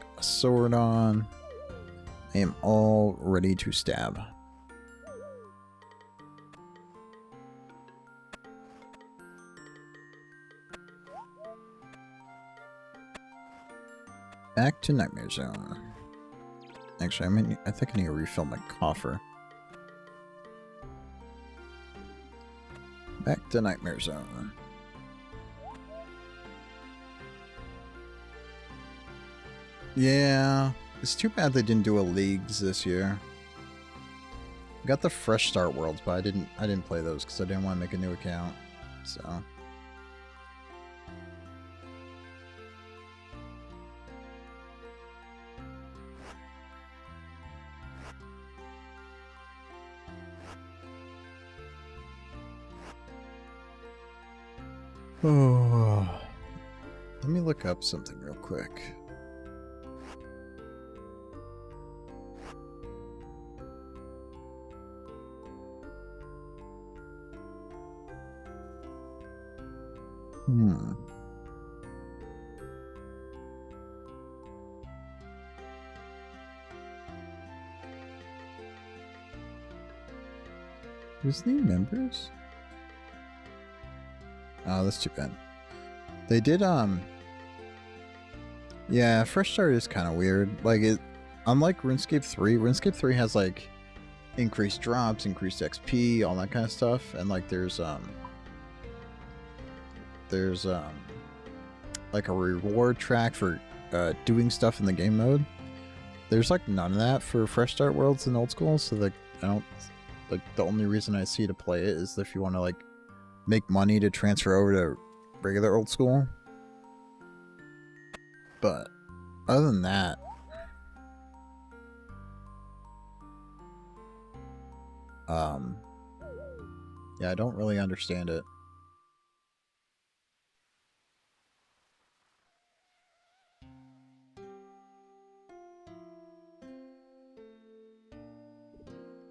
Got my sword on. I am all ready to stab. Back to Nightmare Zone. Actually, I think I need to refill my coffer. Back to Nightmare Zone. Yeah, it's too bad they didn't do a Leagues this year. I got the Fresh Start Worlds, but I didn't play those because I didn't want to make a new account. So. Oh, let me look up something real quick. There's new members? Oh, that's too bad. They did, yeah, Fresh Start is kind of weird. Like, unlike RuneScape 3, RuneScape 3 has, like, increased drops, increased XP, all that kind of stuff. And, like, there's like, a reward track for, doing stuff in the game mode. There's, like, none of that for Fresh Start Worlds in Old School, so, like, I don't... Like, the only reason I see to play it is if you want to, like, make money to transfer over to regular Old School. But other than that, yeah, I don't really understand it.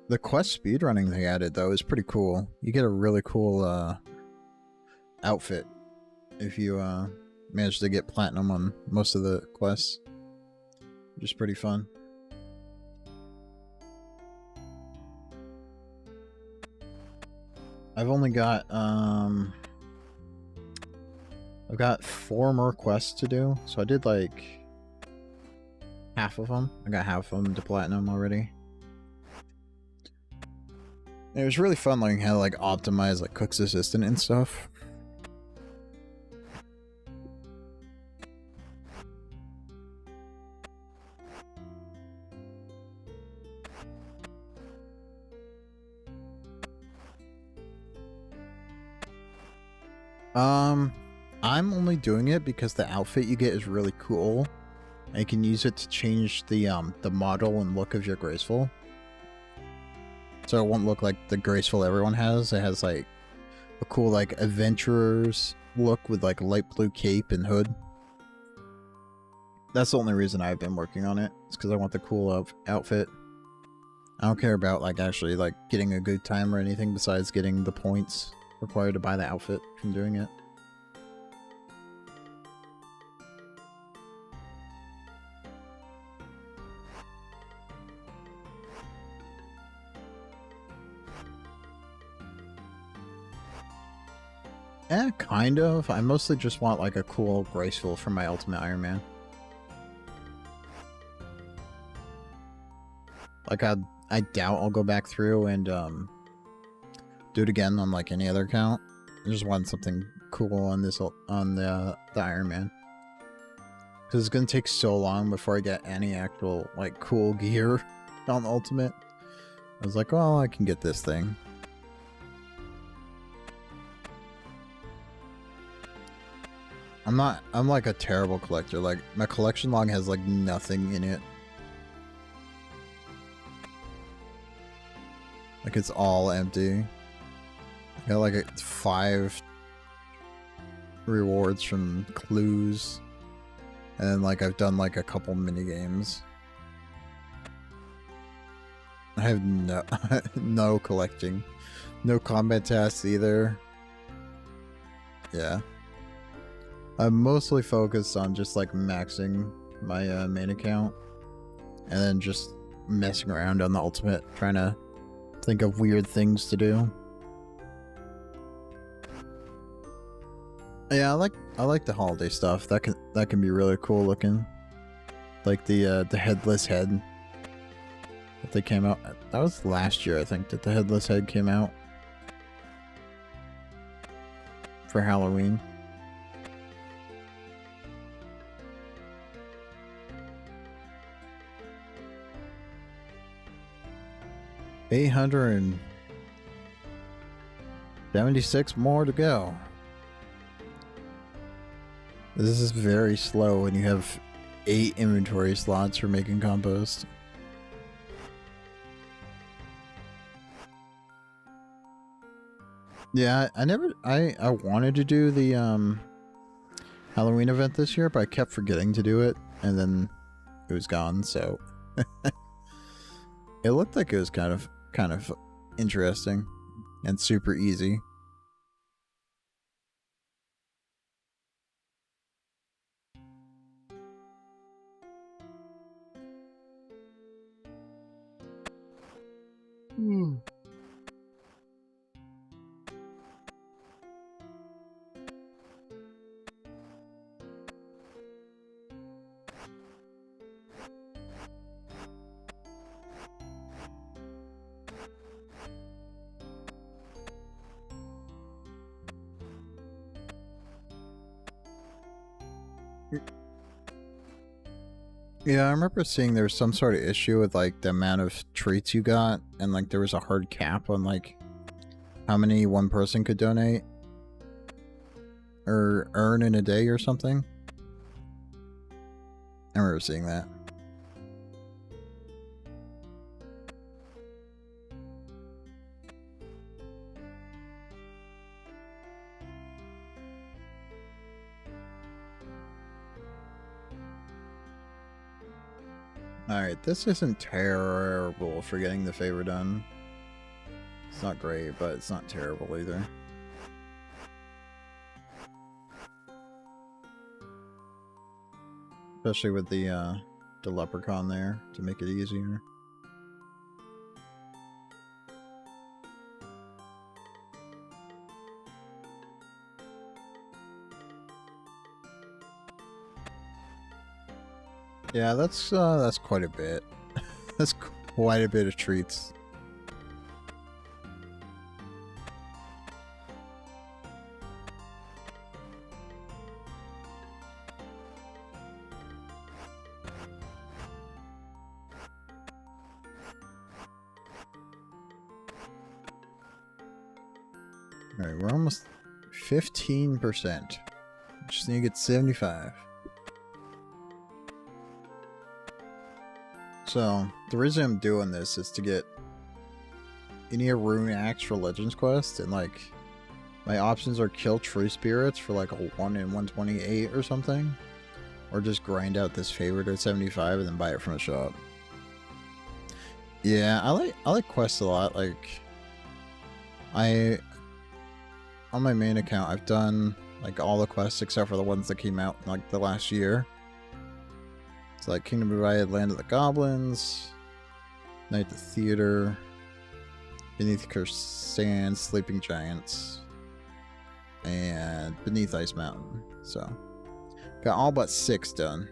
The quest speedrunning they added, though, is pretty cool. You get a really cool outfit if you manage to get platinum on most of the quests, which is pretty fun. I've only got I've got 4 more quests to do, so I did like half of them. I got half of them to platinum already. And it was really fun learning how to like optimize like Cook's Assistant and stuff. I'm only doing it because the outfit you get is really cool. And you can use it to change the model and look of your graceful. So it won't look like the graceful everyone has. It has like a cool like adventurer's look with like light blue cape and hood. That's the only reason I've been working on it. It's because I want the cool outfit. I don't care about like actually like getting a good time or anything besides getting the points required to buy the outfit from doing it. Kind of. I mostly just want like a cool graceful for my Ultimate Iron Man. Like I doubt I'll go back through and do it again on like any other account. I just want something cool on this on the Iron Man. Because it's gonna take so long before I get any actual like cool gear on Ultimate. I was like, well, I can get this thing. I'm like a terrible collector. Like, my collection log has like nothing in it. Like, it's all empty. I got like 5 rewards from clues. And then like I've done like a couple mini games. I have no collecting. No combat tasks either. Yeah. I'm mostly focused on just like maxing my main account and then just messing around on the Ultimate, trying to think of weird things to do. Yeah, I like the holiday stuff. That can be really cool looking. Like the headless head that they came out. That was last year, I think, that the headless head came out for Halloween. $876 more to go. This is very slow when you have 8 inventory slots for making compost. Yeah, I wanted to do the Halloween event this year, but I kept forgetting to do it, and then it was gone. So it looked like it was kind of interesting and super easy. Yeah, I remember seeing there was some sort of issue with like the amount of treats you got, and like there was a hard cap on like how many one person could donate or earn in a day or something. I remember seeing that. Alright, this isn't terrible for getting the favor done. It's not great, but it's not terrible either. Especially with the leprechaun there to make it easier. Yeah, that's quite a bit. That's quite a bit of treats. Alright, we're almost 15%. Just need to get 75. So, the reason I'm doing this is to get... You need a rune axe for Legends Quest, and like... My options are kill tree spirits for like a 1 in 128 or something. Or just grind out this favorite at 75 and then buy it from a shop. Yeah, I like quests a lot. Like... On my main account, I've done like all the quests except for the ones that came out like the last year. It's like Kingdom Divided, Land of the Goblins, Night at the Theater, Beneath Cursed Sand, Sleeping Giants, and Beneath Ice Mountain. So, got all but 6 done.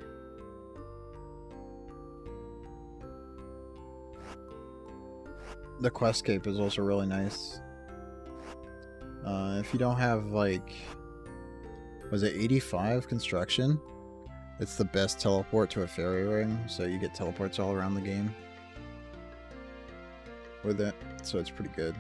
The Questscape is also really nice. If you don't have like, was it 85 construction? It's the best teleport to a fairy ring, so you get teleports all around the game with it, so it's pretty good.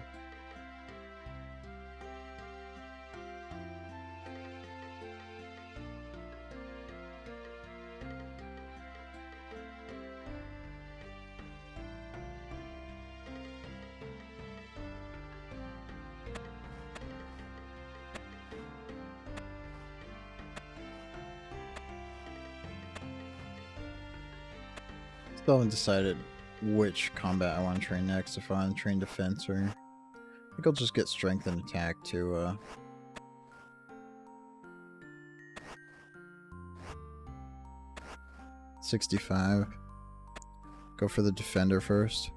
Still haven't decided which combat I want to train next, if I want to train defense or... I think I'll just get strength and attack to 65. Go for the defender first.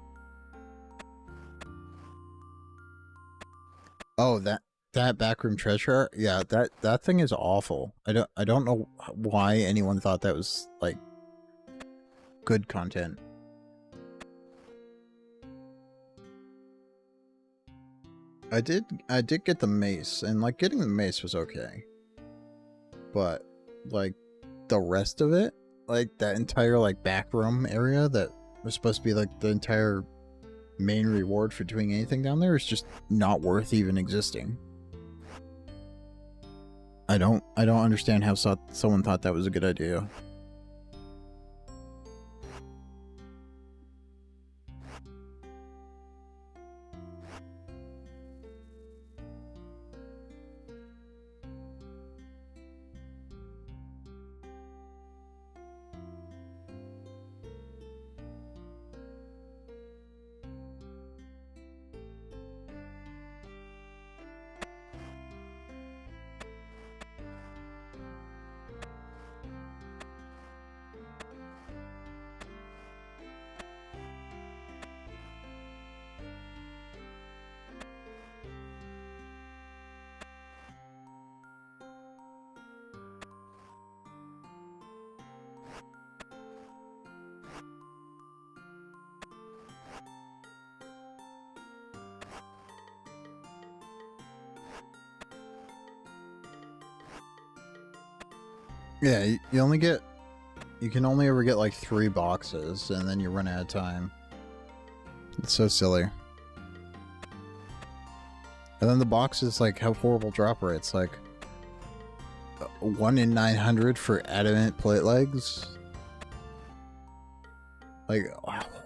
Oh, that backroom treasure? Yeah, that thing is awful. I don't know why anyone thought that was like good content. I did get the mace, and like getting the mace was okay. But like the rest of it, like that entire like back room area that was supposed to be like the entire main reward for doing anything down there, is just not worth even existing. I don't understand how someone thought that was a good idea. Yeah, you can only ever get like 3 boxes, and then you run out of time. It's so silly. And then the boxes like have horrible drop rates, like 1 in 900 for adamant plate legs. Like,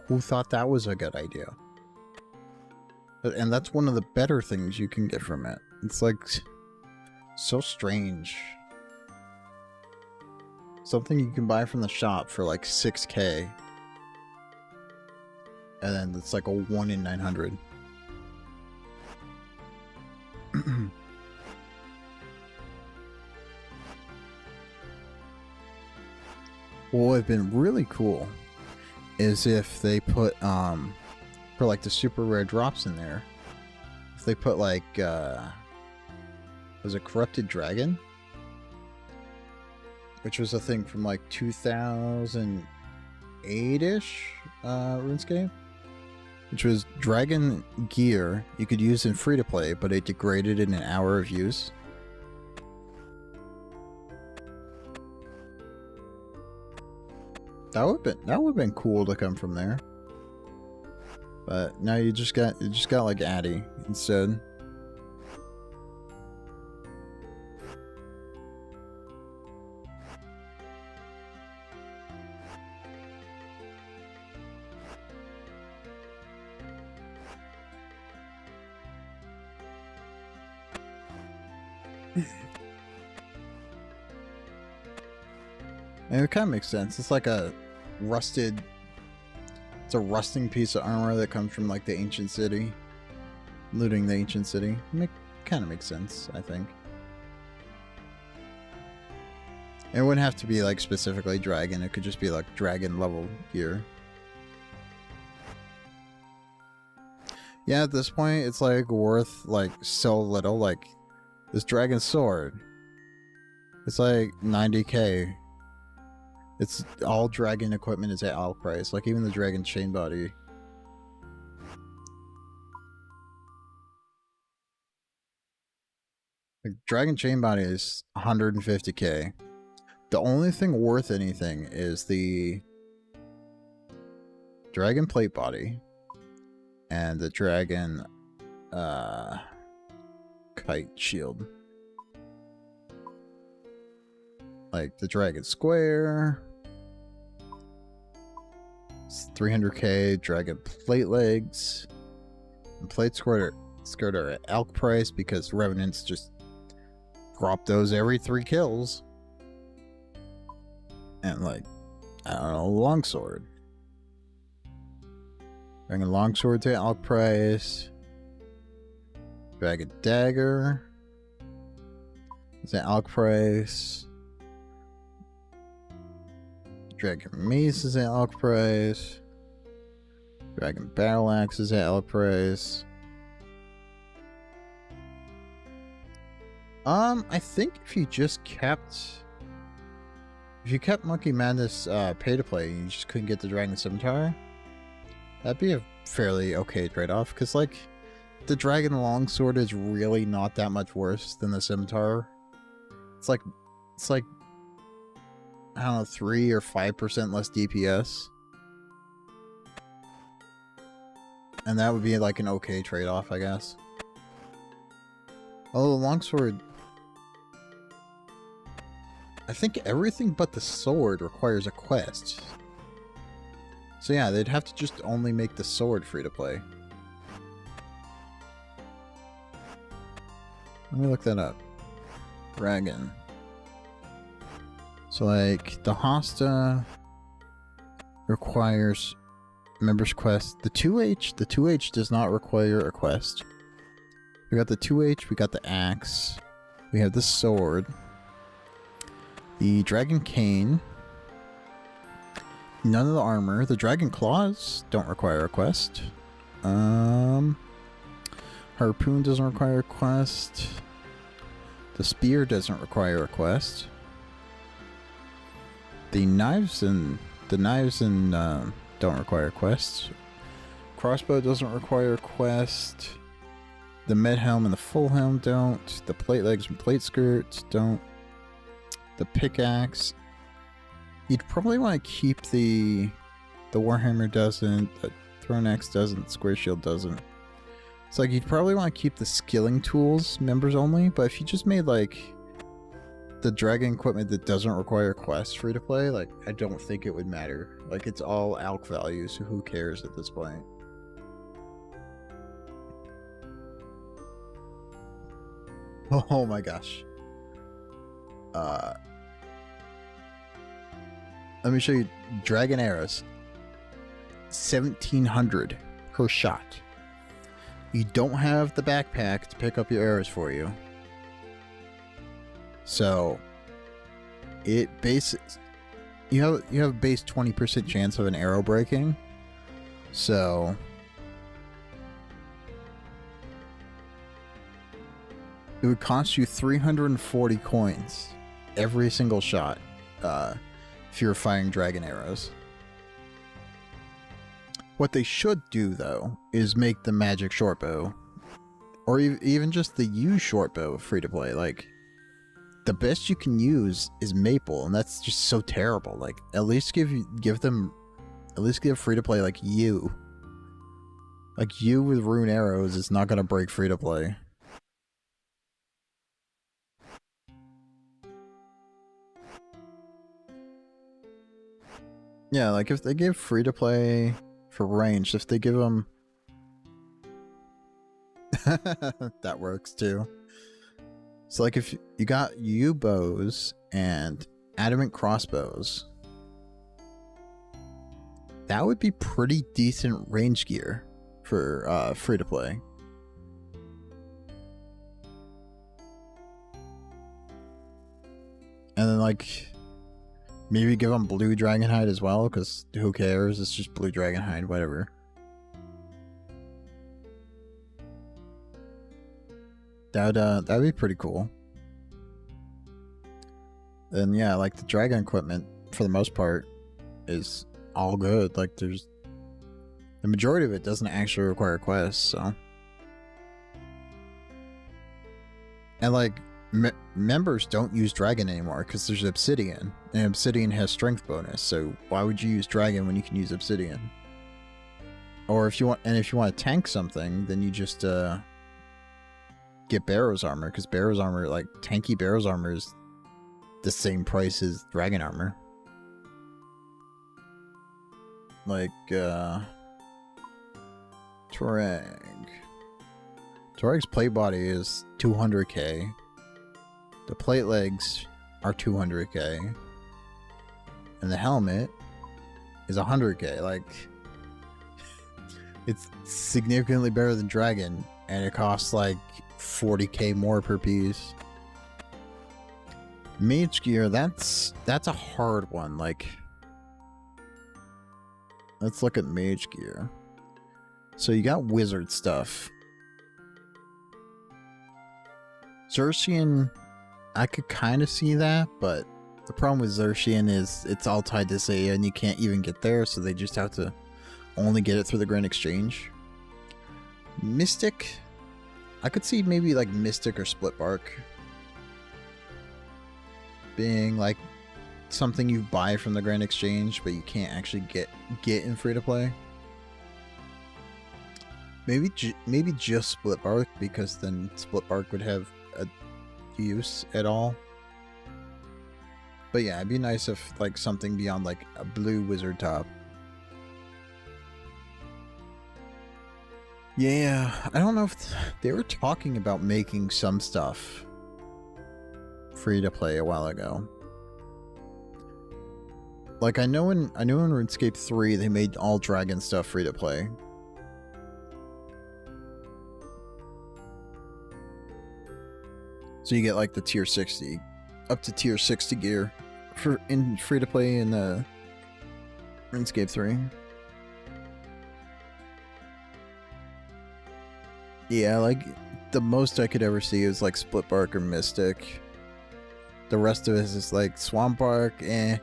who thought that was a good idea? And that's one of the better things you can get from it. It's like so strange. Something you can buy from the shop for like 6K. And then it's like a 1 in 900. What would have been really cool is if they put, for like the super rare drops in there, if they put like, was it Corrupted Dragon? Which was a thing from like 2008-ish, RuneScape? Which was dragon gear you could use in free-to-play, but it degraded in an hour of use. That would have been cool to come from there. But now you just got like Addy instead. And it kind of makes sense. It's like a rusted... It's a rusting piece of armor that comes from like the ancient city. Looting the ancient city. Kind of makes sense, I think. It wouldn't have to be like specifically dragon. It could just be like dragon level gear. Yeah, at this point, it's like worth like so little. Like this dragon sword. It's like 90K. It's all dragon equipment is at all price, like even the dragon chain body. Like dragon chain body is 150K. The only thing worth anything is the dragon plate body and the dragon kite shield. Like the dragon square. It's 300K, dragon plate legs, and plate skirt are at elk price because revenants just drop those every 3 kills. And like, I don't know, longsword. Dragon longsword to elk price. Dragon dagger is at elk price. Dragon Mace is at elk price. Dragon Battle Axe is at elk price. I think if you kept Monkey Madness pay to play and you just couldn't get the Dragon Scimitar, that'd be a fairly okay trade-off, because like the Dragon Longsword is really not that much worse than the Scimitar. It's like I don't know, 3 or 5% less DPS. And that would be like an okay trade-off, I guess. Although the longsword... I think everything but the sword requires a quest. So yeah, they'd have to just only make the sword free to play. Let me look that up. Dragon. So like the Hosta requires members quest. The 2H does not require a quest. We got the 2H, we got the axe, we have the sword, the dragon cane, none of the armor. The dragon claws don't require a quest. Harpoon doesn't require a quest. The spear doesn't require a quest. The knives and don't require quests. Crossbow doesn't require a quest. The med helm and the full helm don't. The plate legs and plate skirts don't. the pickaxe. You'd probably want to keep the Warhammer doesn't, the Throne Axe doesn't, Square Shield doesn't. It's like you'd probably want to keep the skilling tools members only, but if you just made like the dragon equipment that doesn't require quests free to play, like I don't think it would matter. Like it's all alch values, so who cares at this point? Oh my gosh. Let me show you dragon arrows. 1700 per shot. You don't have the backpack to pick up your arrows for you. So it bases you have a base 20% chance of an arrow breaking. So it would cost you 340 coins every single shot if you're firing dragon arrows. What they should do, though, is make the magic shortbow, or even just the use shortbow free to play. Like, the best you can use is maple, and that's just so terrible. Like, at least give free to play like you. Like you with rune arrows is not gonna break free to play. Yeah, like if they give free to play for ranged, if they give them that works too. So like if you got U bows and adamant crossbows, that would be pretty decent range gear for free to play. And then like maybe give them blue dragonhide as well, because who cares? It's just blue dragonhide, whatever. That'd be pretty cool. And yeah, like the dragon equipment for the most part is all good. Like there's the majority of it doesn't actually require quests, so. And like members don't use dragon anymore because there's obsidian, and obsidian has strength bonus, so why would you use dragon when you can use obsidian? Or if you want to tank something, then you just get Barrow's armor, because Barrow's armor, like tanky Barrow's armor, is the same price as dragon armor. Like Torag's plate body is 200k. The plate legs are 200k. And the helmet is 100k. Like, it's significantly better than dragon, and it costs like 40k more per piece. Mage gear, that's a hard one. Like, let's look at mage gear. So you got wizard stuff. Xerxian, I could kind of see that, but the problem with Xerxian is it's all tied to Saya, and you can't even get there, so they just have to only get it through the Grand Exchange. Mystic, I could see maybe like Mystic or Split Bark being like something you buy from the Grand Exchange, but you can't actually get in free to play. Maybe just Split Bark, because then Split Bark would have a use at all. But yeah, it'd be nice if like something beyond like a blue wizard top. Yeah, I don't know if they were talking about making some stuff free to play a while ago. Like I know in RuneScape 3 they made all dragon stuff free to play. So you get like the tier 60, up to tier 60 gear in free to play in RuneScape 3. Yeah, like the most I could ever see is like Split Bark or Mystic. The rest of it is like Swamp Bark, That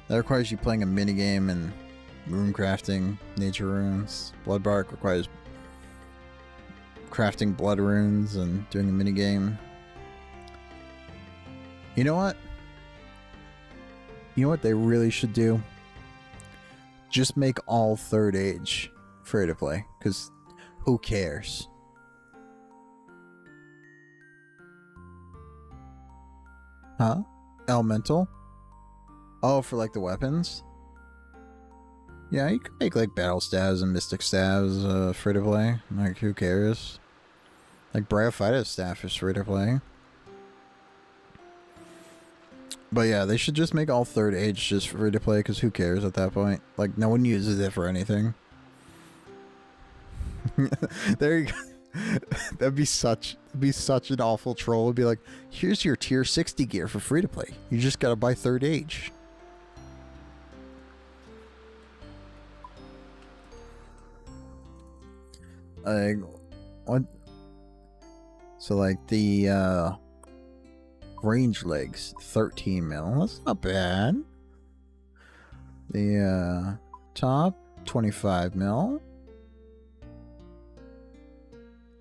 requires you playing a minigame and rune crafting, nature runes. Blood Bark requires crafting blood runes and doing a minigame. You know what? You know what they really should do? Just make all third age free to play, because who cares? Huh? Elemental? Oh, for like the weapons? Yeah, you could make like battle staves and mystic staves free to play. Like, who cares? Like, Bryophytus staff is free to play. But yeah, they should just make all third age just free to play, because who cares at that point? Like, no one uses it for anything. There you go. That'd be such an awful troll. It'd be like, here's your tier 60 gear for free to play. You just gotta buy third age. Like, what? So like the range legs, 13 mil. That's not bad. The top, 25 mil.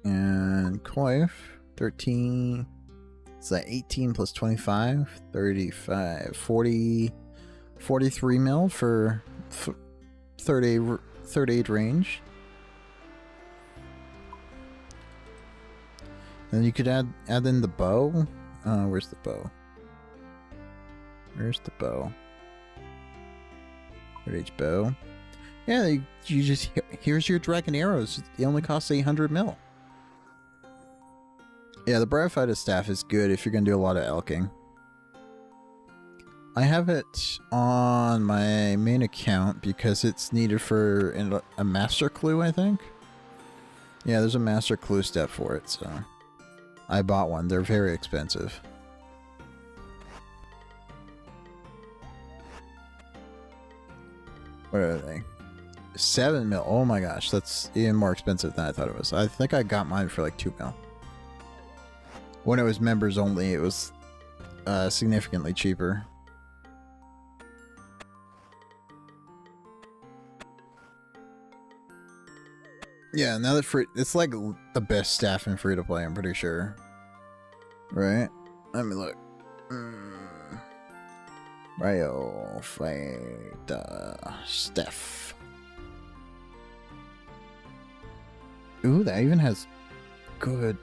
And coif, 13. It's like 18 plus 25, 35, 40, 43 mil for third aid range. And you could add in the bow. Where's the bow? Where's the bow? Third age bow. Yeah, you just, here's your dragon arrows. It only costs 800 mil. Yeah, the Bryophytus staff is good if you're going to do a lot of elking. I have it on my main account because it's needed for a master clue, I think. Yeah, there's a master clue step for it, so I bought one. They're very expensive. What are they? 7 mil. Oh my gosh, that's even more expensive than I thought it was. I think I got mine for like 2 mil. When it was members only, it was significantly cheaper. Yeah, now that it's like the best staff in free to play, I'm pretty sure. Right? Let me look. Bryophytus staff. Ooh, that even has good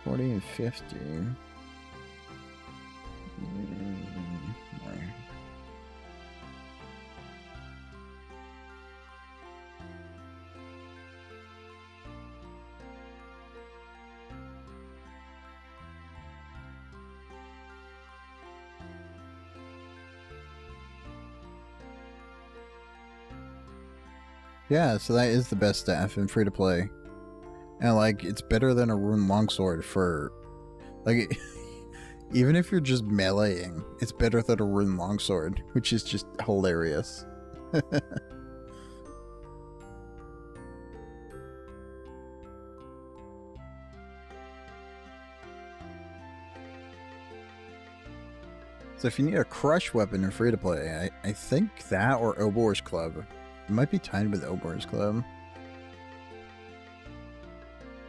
40 and 50. Yeah, so that is the best staff in free to play. And like, it's better than a rune longsword for like even if you're just meleeing, it's better than a rune longsword, which is just hilarious. So if you need a crush weapon in free to play, I think that or Obor's Club. It might be tied with Obor's Club.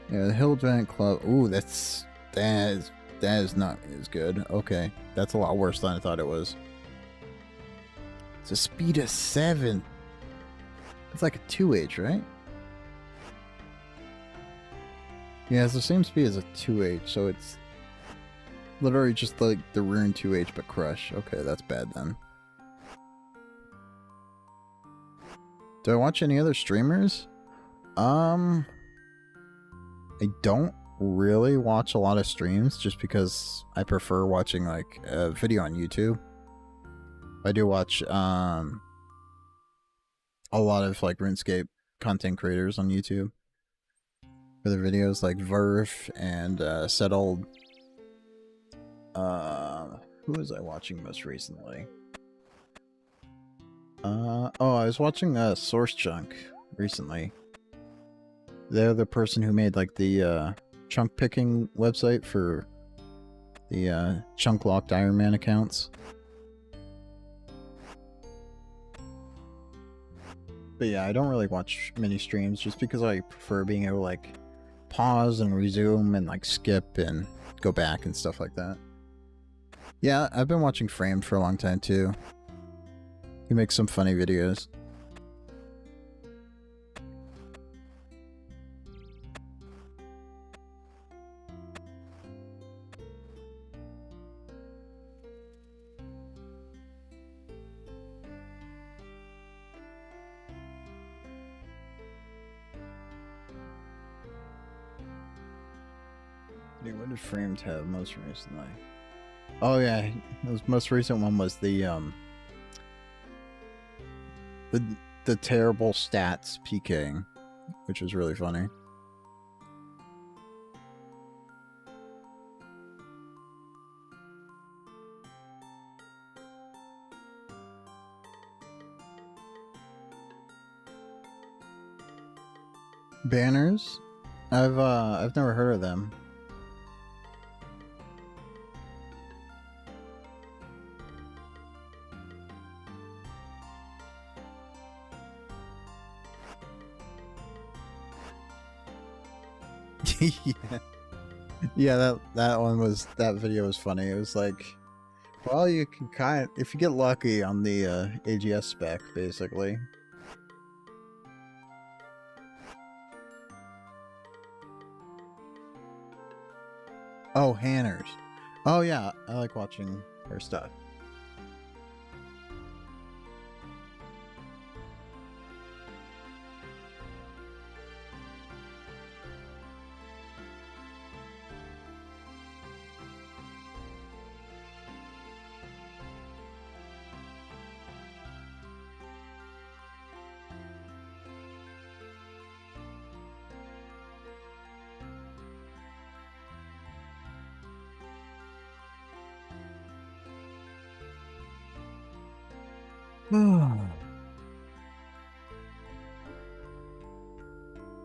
Yeah, the Hill Giant Club. Ooh, that is not as good. Okay, that's a lot worse than I thought it was. It's a speed of 7. It's like a 2H, right? Yeah, it's the same speed as a 2H, so it's literally just like the rune 2H but crush. Okay, that's bad then. Do I watch any other streamers? I don't really watch a lot of streams just because I prefer watching like a video on YouTube. I do watch a lot of like RuneScape content creators on YouTube for their videos, like Verf and Settled. Who was I watching most recently? Oh, I was watching Source Chunk recently. They're the person who made like the chunk picking website for the chunk locked Iron Man accounts. But yeah, I don't really watch many streams just because I prefer being able to like pause and resume and like skip and go back and stuff like that. Yeah, I've been watching Framed for a long time too. He makes some funny videos. Dude, what did Framed have most recently? Oh yeah, his most recent one was the terrible stats PKing, which was really funny. Banners? I've never heard of them. Yeah, that video was funny. It was like, well, you can if you get lucky on the AGS spec, basically. Oh, Hanners. Oh yeah, I like watching her stuff.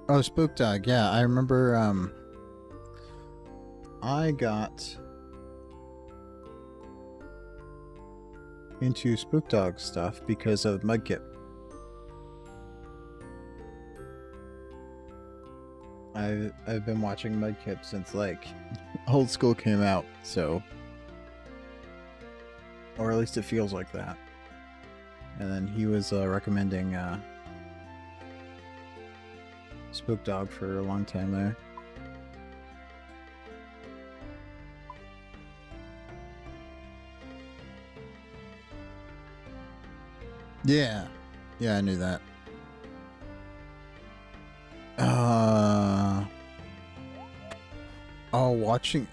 Oh, Spook Dog, yeah, I remember, I got into Spook Dog stuff because of Mudkip. I've been watching Mudkip since, like, Old School came out, so... Or at least it feels like that. And then he was, recommending, Spook Dog for a long time there. Yeah. Yeah, I knew that. Oh, watching...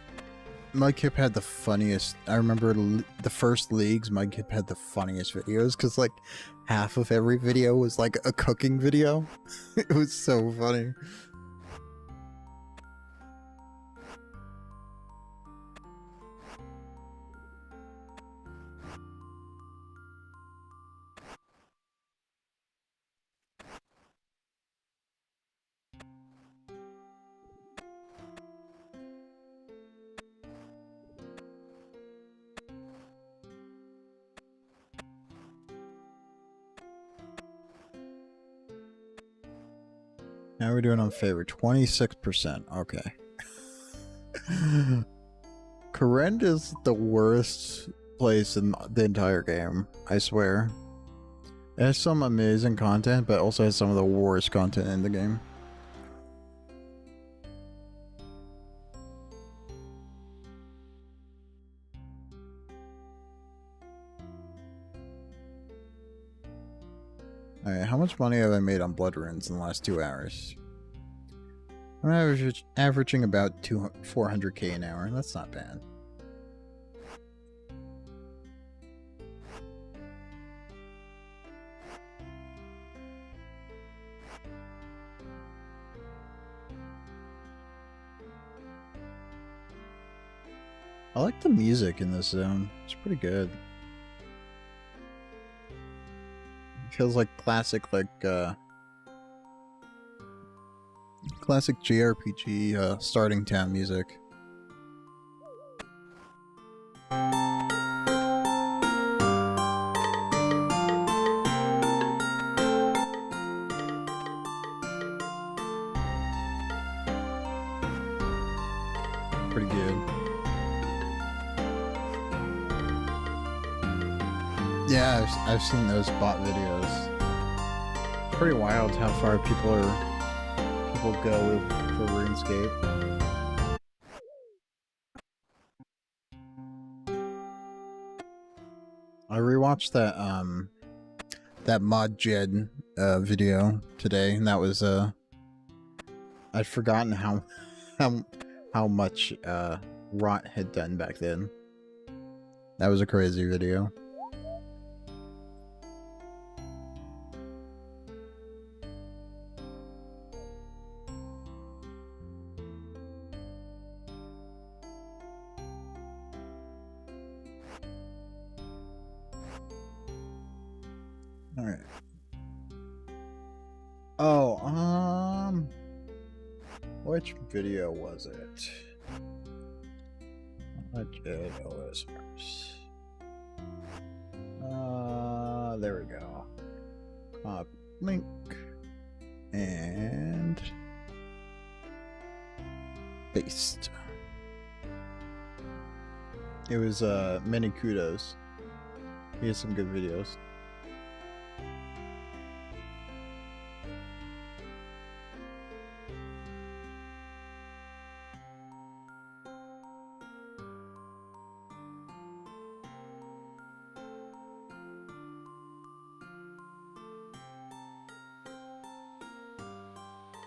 Mudkip had the funniest... I remember the first leagues, Mudkip had the funniest videos, because, like, half of every video was, like, a cooking video. It was so funny. Now we're doing on favor. 26%. Okay. Corrend is the worst place in the entire game, I swear. It has some amazing content, but also has some of the worst content in the game. Alright, how much money have I made on Blood Runes in the last 2 hours? I'm averaging about 400k an hour, and that's not bad. I like the music in this zone. It's pretty good. It feels like classic, classic JRPG starting town music. pretty good. Yeah, I've seen those bot videos. Pretty wild how far people go for RuneScape. I rewatched that Mod Jed video today, and that was I'd forgotten how much Rot had done back then. That was a crazy video. All right. Oh, which video was it? OSRS. There we go. Link and paste. It was many kudos. He has some good videos.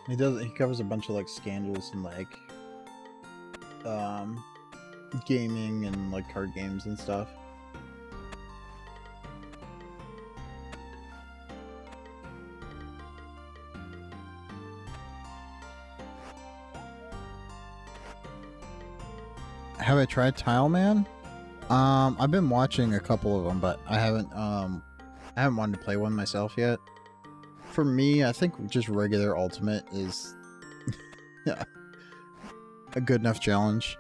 He covers a bunch of like scandals and like gaming and like card games and stuff. Have I tried Tile Man? I've been watching a couple of them, but I haven't wanted to play one myself yet. For me, I think just regular Ultimate is yeah, a good enough challenge.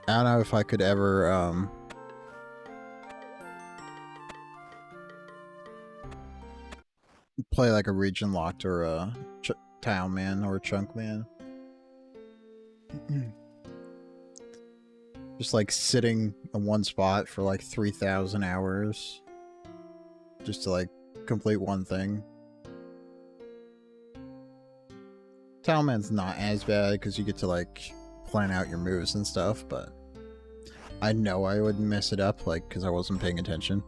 I don't know if I could ever play like a region locked or a Tile Man or a Chunk Man. Just like sitting in one spot for like 3,000 hours just to like complete one thing. Tile Man's not as bad because you get to like plan out your moves and stuff, but I know I would mess it up like because I wasn't paying attention.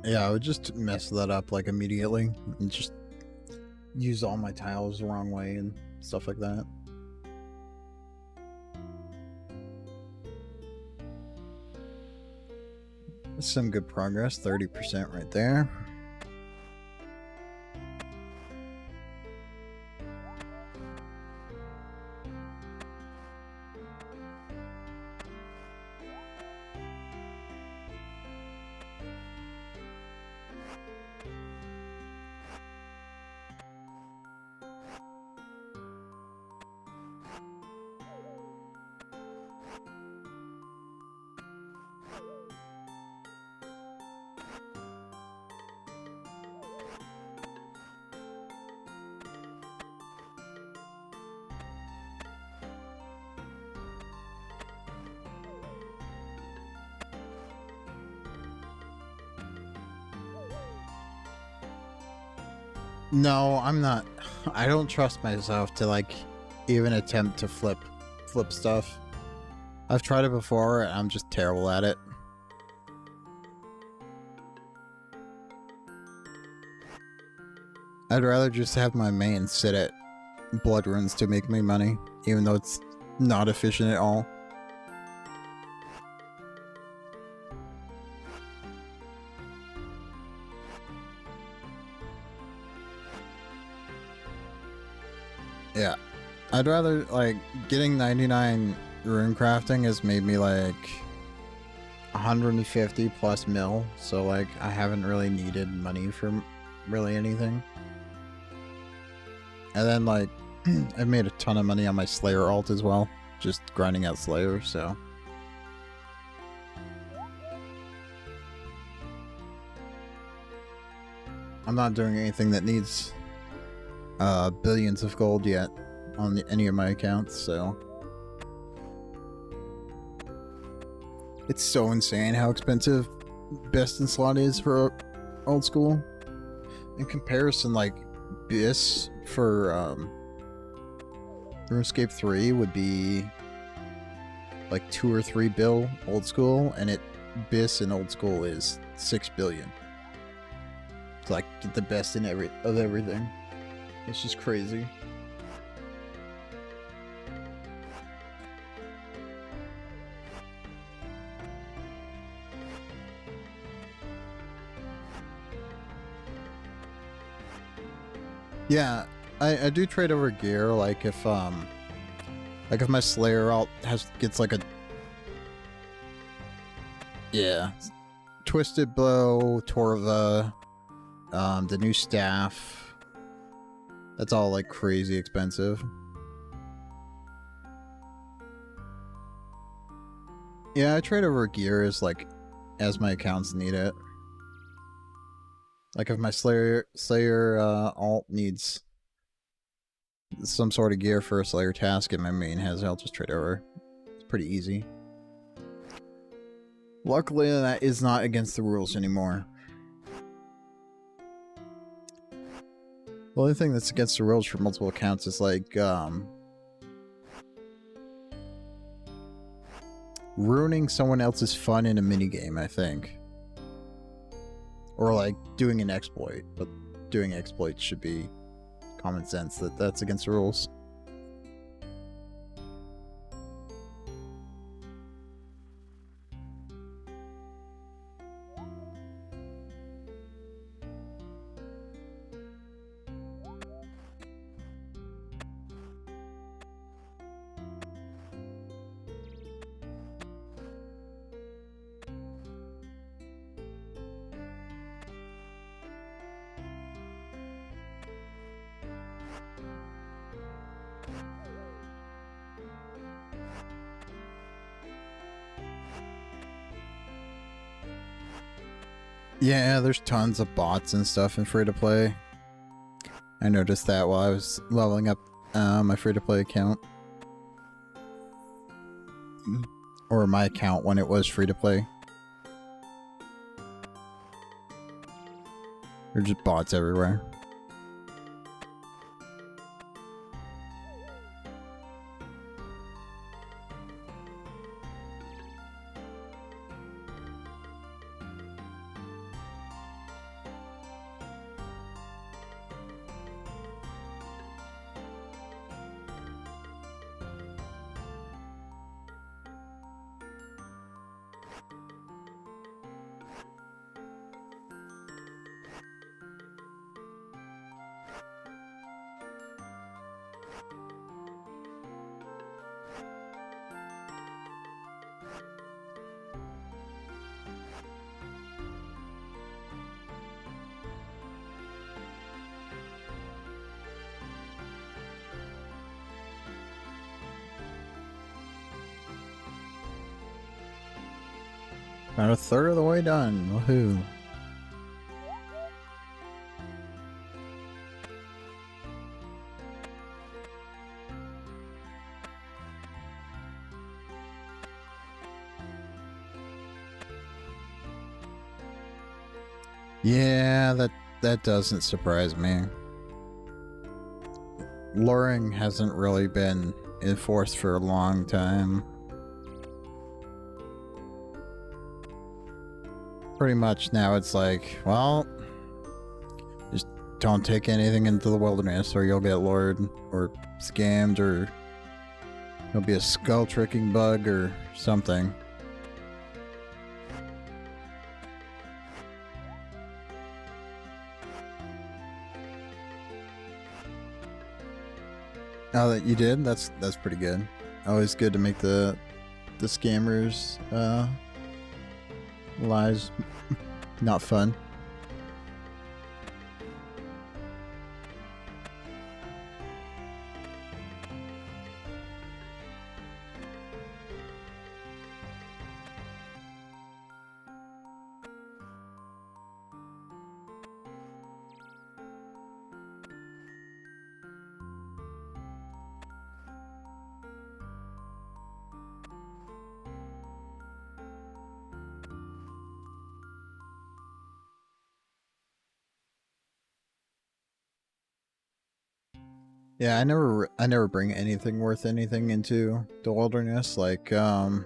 Yeah, I would just mess that up like immediately and just use all my tiles the wrong way and stuff like that. Some good progress, 30% right there. No, I'm not. I don't trust myself to like even attempt to flip stuff. I've tried it before and I'm just terrible at it. I'd rather just have my main sit at blood runs to make me money, even though it's not efficient at all. Yeah, I'd rather, like, getting 99 rune crafting has made me, like, 150 plus mil, so, like, I haven't really needed money for really anything. And then, like, I've made a ton of money on my Slayer alt as well, just grinding out Slayer, so. I'm not doing anything that needs billions of gold yet on any of my accounts, so it's so insane how expensive Best in Slot is for old school. In comparison, like BIS for Runescape 3 would be like 2 or 3 bill old school, and BIS in old school is 6 billion. It's like get the best in everything. It's just crazy. Yeah, I do trade over gear, like if my Slayer alt gets like a Twisted Blow, Torva, the new staff. That's all like crazy expensive. Yeah, I trade over gear as my accounts need it. Like if my Slayer alt needs some sort of gear for a Slayer task and my main has it, I'll just trade over. It's pretty easy. Luckily, that is not against the rules anymore. The only thing that's against the rules for multiple accounts is like ruining someone else's fun in a minigame, I think. Or like doing an exploit, but doing exploits should be common sense that's against the rules. Yeah, there's tons of bots and stuff in free-to-play. I noticed that while I was leveling up my free-to-play account. Or my account when it was free-to-play. There's just bots everywhere. About a third of the way done. Woohoo. Yeah, that doesn't surprise me. Luring hasn't really been enforced for a long time. Pretty much now it's like, well, just don't take anything into the wilderness or you'll get lured or scammed or there'll be a skull tricking bug or something. Oh, that you did? That's pretty good. Always good to make the scammers lives not fun. Yeah, I never bring anything worth anything into the wilderness. Like on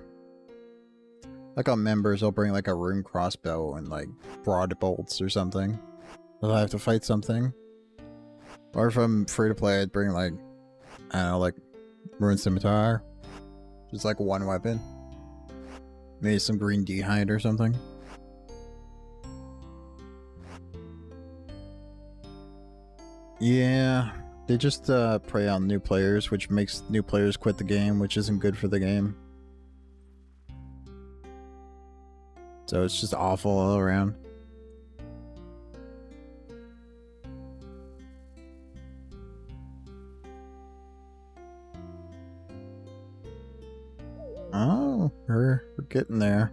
members, I'll bring like a rune crossbow and like broad bolts or something. If I have to fight something. Or if I'm free to play, I'd bring like, I don't know, like rune scimitar. Just like one weapon. Maybe some green d'hide or something. Yeah, they just prey on new players, which makes new players quit the game, which isn't good for the game. So it's just awful all around. Oh, we're getting there.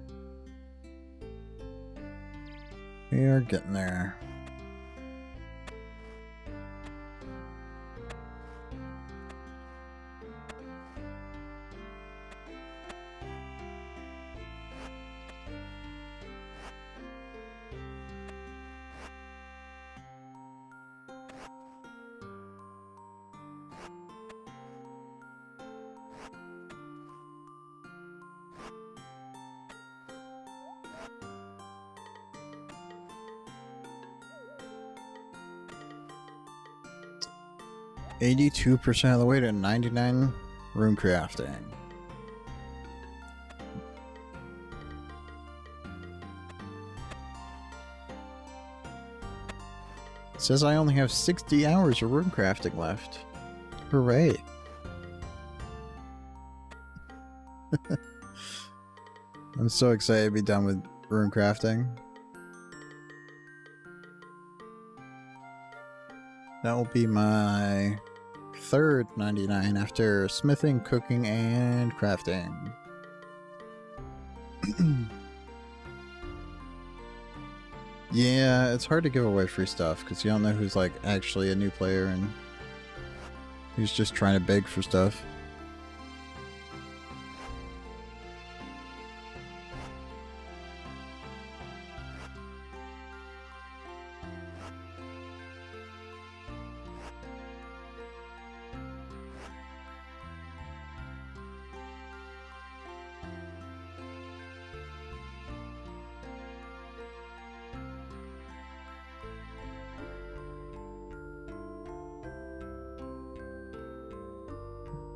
We are getting there. %82 of the way to 99 rune crafting. It says I only have 60 hours of rune crafting left. Hooray. I'm so excited to be done with rune crafting. That will be my third 99 after smithing, cooking, and crafting. Yeah, it's hard to give away free stuff because you don't know who's like actually a new player and who's just trying to beg for stuff.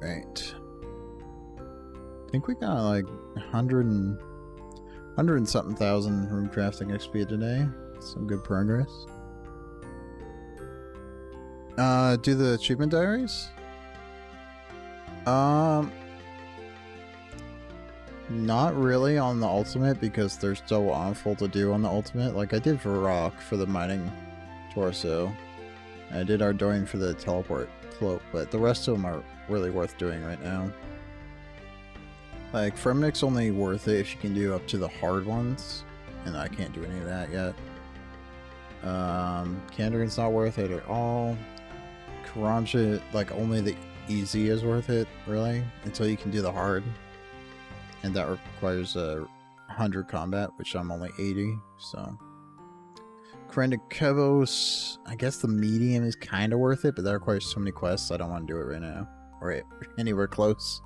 Right. I think we got like 100 and something thousand rune crafting XP today. Some good progress. Do the achievement diaries? Not really on the ultimate because they're so awful to do on the ultimate. Like I did for Rock for the mining torso. I did Ardoin for the teleport cloak, but the rest of them are really worth doing right now. Like Fremnick's only worth it if you can do up to the hard ones, and I can't do any of that yet. Kandarin's not worth it at all. Karanja, like only the easy is worth it, really, until you can do the hard. And that requires 100 combat, which I'm only 80, so. Kevos, I guess the medium is kind of worth it, but that requires so many quests, I don't want to do it right now. Or anywhere close.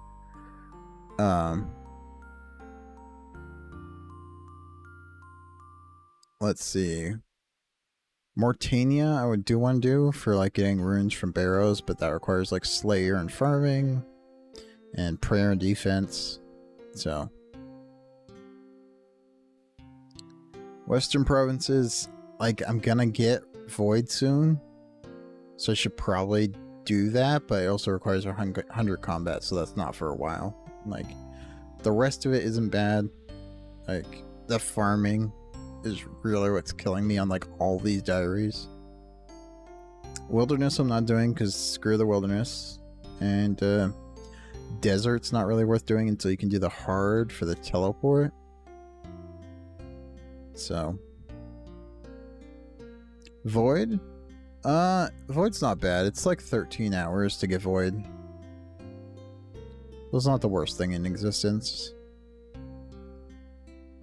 Let's see. Mortania, I would do want to do for like getting runes from barrows, but that requires like Slayer and farming, and prayer and defense. So. Western provinces, like I'm gonna get Void soon, so I should probably do that, but it also requires 100 combat, so that's not for a while. Like, the rest of it isn't bad. Like, the farming is really what's killing me on like all these diaries. Wilderness I'm not doing because screw the wilderness, and desert's not really worth doing until you can do the hard for the teleport. So Void? Void's not bad. It's like 13 hours to get Void. It's not the worst thing in existence.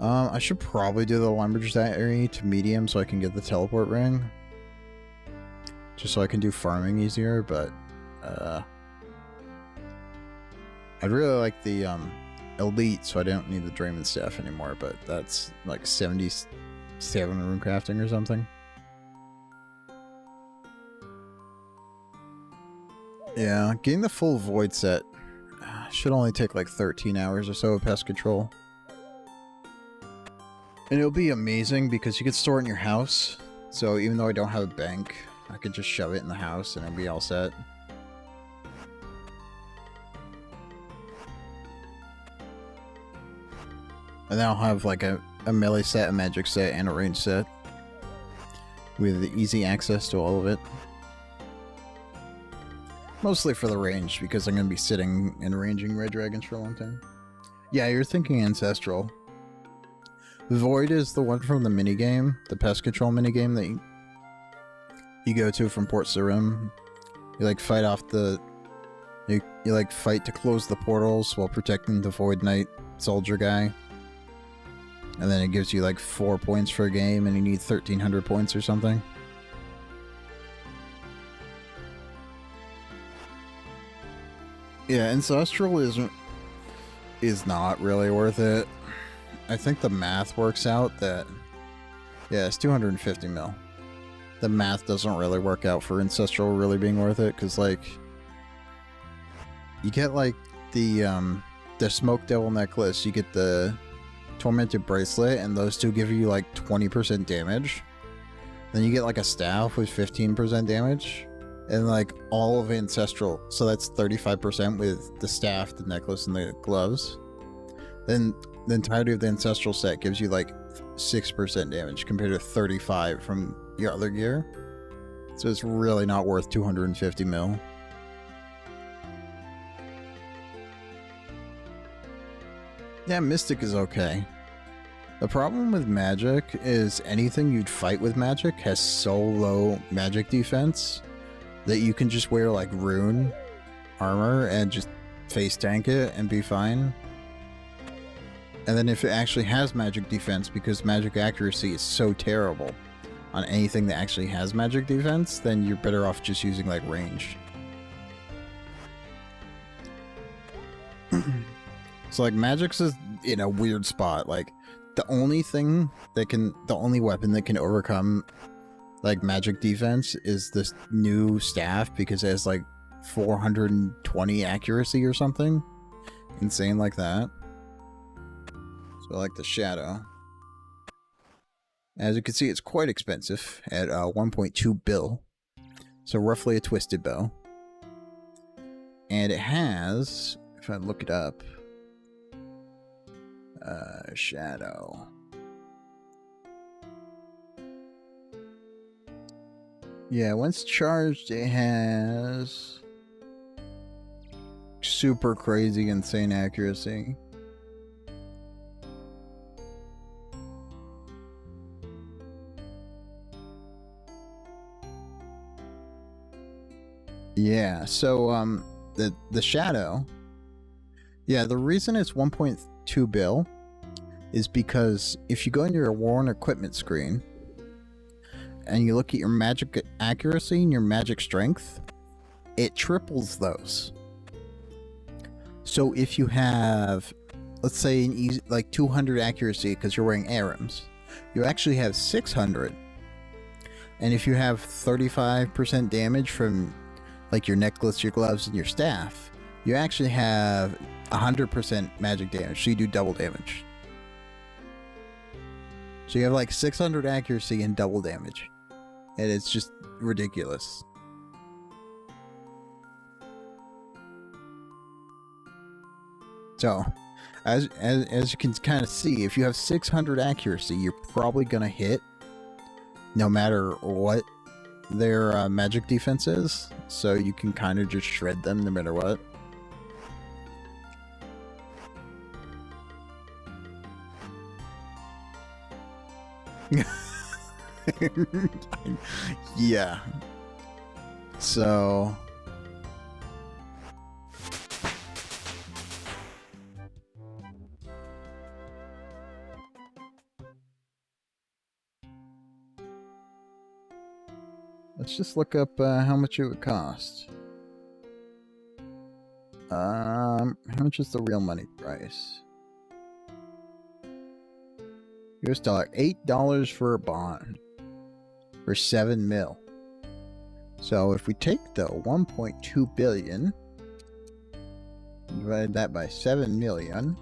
I should probably do the Lumberjackery to medium so I can get the teleport ring. Just so I can do farming easier, but I'd really like the elite, so I don't need the Drayman staff anymore, but that's like 77 rune crafting or something. Yeah, getting the full void set should only take like 13 hours or so of pest control. And it'll be amazing because you could store it in your house. So even though I don't have a bank, I could just shove it in the house and it'll be all set. And then I'll have like a melee set, a magic set, and a range set. With easy access to all of it. Mostly for the range, because I'm going to be sitting and ranging red dragons for a long time. Yeah, you're thinking Ancestral. Void is the one from the minigame, the pest control minigame that you go to from Port Sarim. You like fight off the... You like fight to close the portals while protecting the Void Knight soldier guy. And then it gives you like 4 points for a game and you need 1,300 points or something. Yeah, Ancestral is not really worth it. I think the math works out that... Yeah, it's 250 mil. The math doesn't really work out for Ancestral really being worth it, because, like... You get, like, the Smoke Devil Necklace, you get the Tormented Bracelet, and those two give you, like, 20% damage. Then you get, like, a staff with 15% damage. And, like, all of Ancestral. So that's 35% with the staff, the necklace, and the gloves. Then the entirety of the Ancestral set gives you, like, 6% damage compared to 35 from your other gear. So it's really not worth 250 mil. Yeah, Mystic is okay. The problem with Magic is anything you'd fight with Magic has so low Magic defense that you can just wear like rune armor and just face tank it and be fine. And then if it actually has magic defense, because magic accuracy is so terrible on anything that actually has magic defense, then you're better off just using like range. So like Magic's is in a weird spot. Like the only weapon that can overcome like magic defense is this new staff, because it has like 420 accuracy or something insane like that. So I like the Shadow. As you can see, it's quite expensive at 1.2 bill, so roughly a twisted bow. And it has, if I look it up, Shadow. Yeah, once charged, it has super crazy, insane accuracy. Yeah, so the Shadow, yeah, the reason it's 1.2 bill is because if you go into your worn equipment screen and you look at your magic accuracy and your magic strength, it triples those. So if you have, let's say, an easy, like 200 accuracy because you're wearing Arams, you actually have 600. And if you have 35% damage from like your necklace, your gloves, and your staff, you actually have 100% magic damage, so you do double damage. So you have like 600 accuracy and double damage. And it's just ridiculous. So, as you can kind of see, if you have 600 accuracy, you're probably going to hit no matter what their magic defense is. So you can kind of just shred them no matter what. Yeah. So let's just look up how much it would cost. How much is the real money price? US dollar, $8 for a bond for 7 mil. So if we take the 1.2 billion, divide that by 7 million,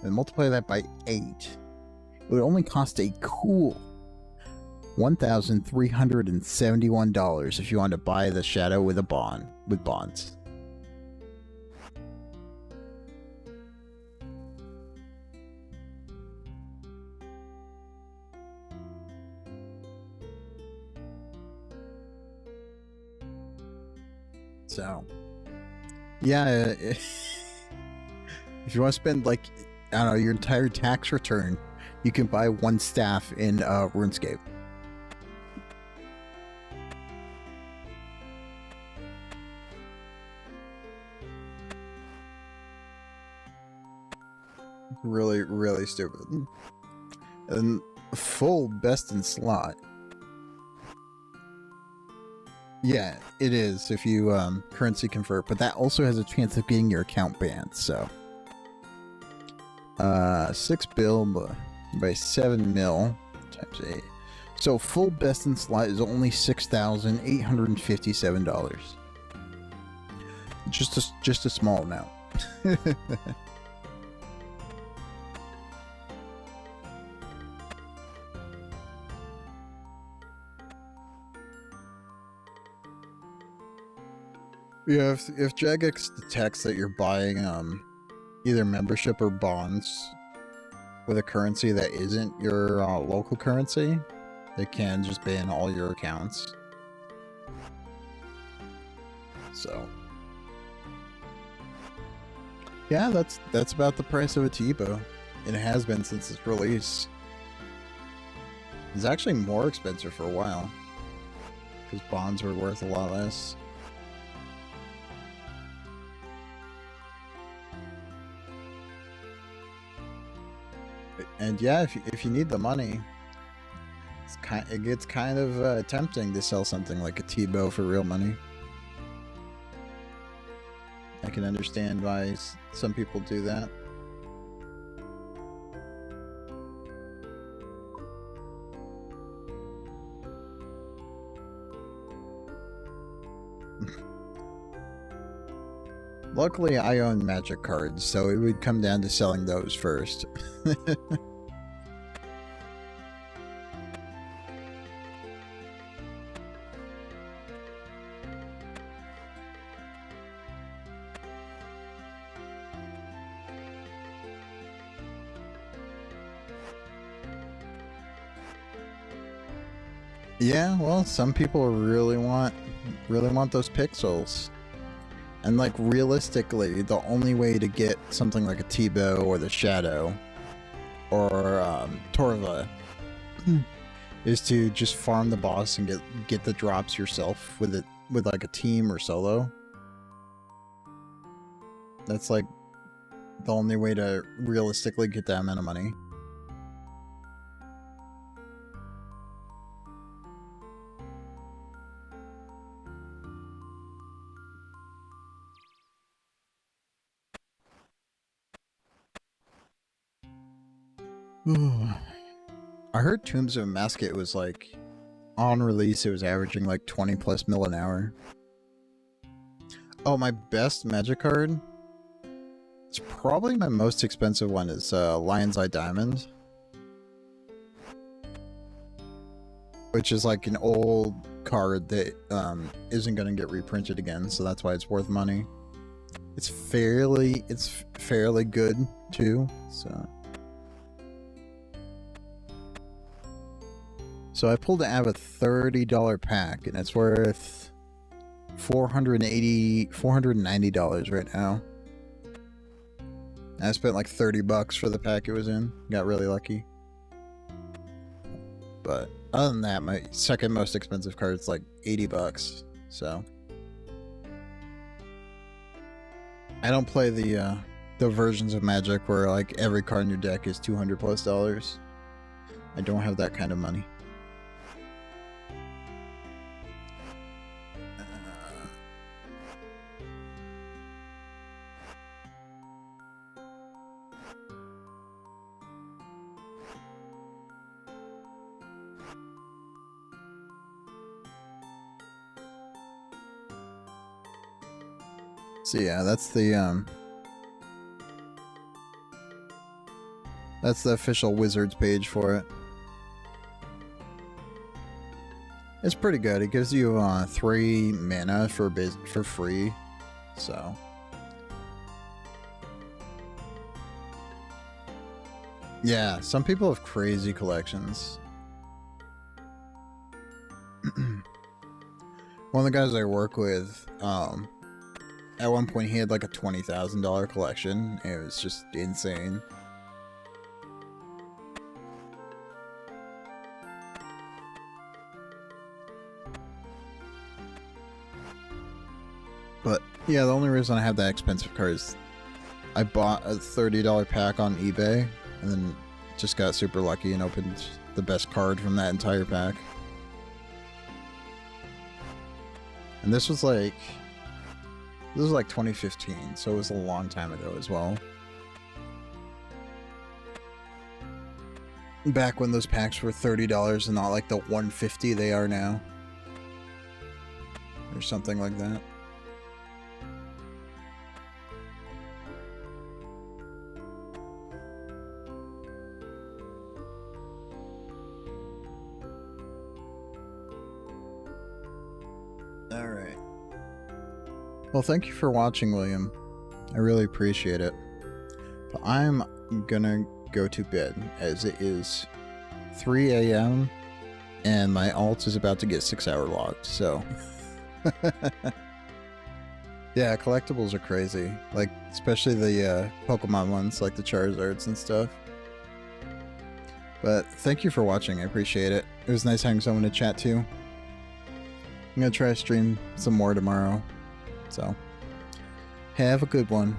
and multiply that by 8, it would only cost a cool $1,371 if you want to buy the shadow with a bond, with bonds. So, yeah, if you want to spend, like, I don't know, your entire tax return, you can buy one staff in RuneScape. Really, really stupid. And full best in slot. Yeah, it is if you currency convert, but that also has a chance of getting your account banned, so. 6 bill by 7 mil times 8. So full best in slot is only $6,857. Just a small amount. Yeah, if Jagex detects that you're buying either membership or bonds with a currency that isn't your local currency, they can just ban all your accounts. So yeah, that's about the price of a T-bow. It has been since its release. It's actually more expensive for a while because bonds were worth a lot less. And yeah, if you need the money, it gets kind of tempting to sell something like a T-bow for real money. I can understand why some people do that. Luckily, I own Magic cards, so it would come down to selling those first. Yeah, well, some people really want those pixels. And like realistically, the only way to get something like a T-bow or the Shadow or Torva is to just farm the boss and get the drops yourself with like a team or solo. That's like the only way to realistically get that amount of money. I heard Tombs of Masket was like, on release it was averaging like 20+ mil an hour. Oh, my best Magic card? It's probably my most expensive one is Lion's Eye Diamond. Which is like an old card that isn't going to get reprinted again, so that's why it's worth money. It's fairly good too, so. So I pulled out a $30 pack, and it's worth $490 right now. I spent like $30 for the pack it was in. Got really lucky. But other than that, my second most expensive card is like $80. So I don't play the versions of Magic where like every card in your deck is $200+. I don't have that kind of money. So yeah, that's the official Wizards page for it. It's pretty good. It gives you 3 mana for free, so yeah. Some people have crazy collections. One of the guys I work with, at one point he had like a $20,000 collection. It was just insane. But yeah, the only reason I have that expensive card is I bought a $30 pack on eBay and then just got super lucky and opened the best card from that entire pack. And this was like 2015, so it was a long time ago as well. Back when those packs were $30 and not like the $150 they are now. Or something like that. Alright. Well, thank you for watching, William. I really appreciate it. But I'm gonna go to bed, as it is 3 a.m. and my alt is about to get 6-hour locked, so... Yeah, collectibles are crazy. Like, especially the Pokemon ones, like the Charizards and stuff. But thank you for watching, I appreciate it. It was nice having someone to chat to. I'm gonna try to stream some more tomorrow. So, have a good one.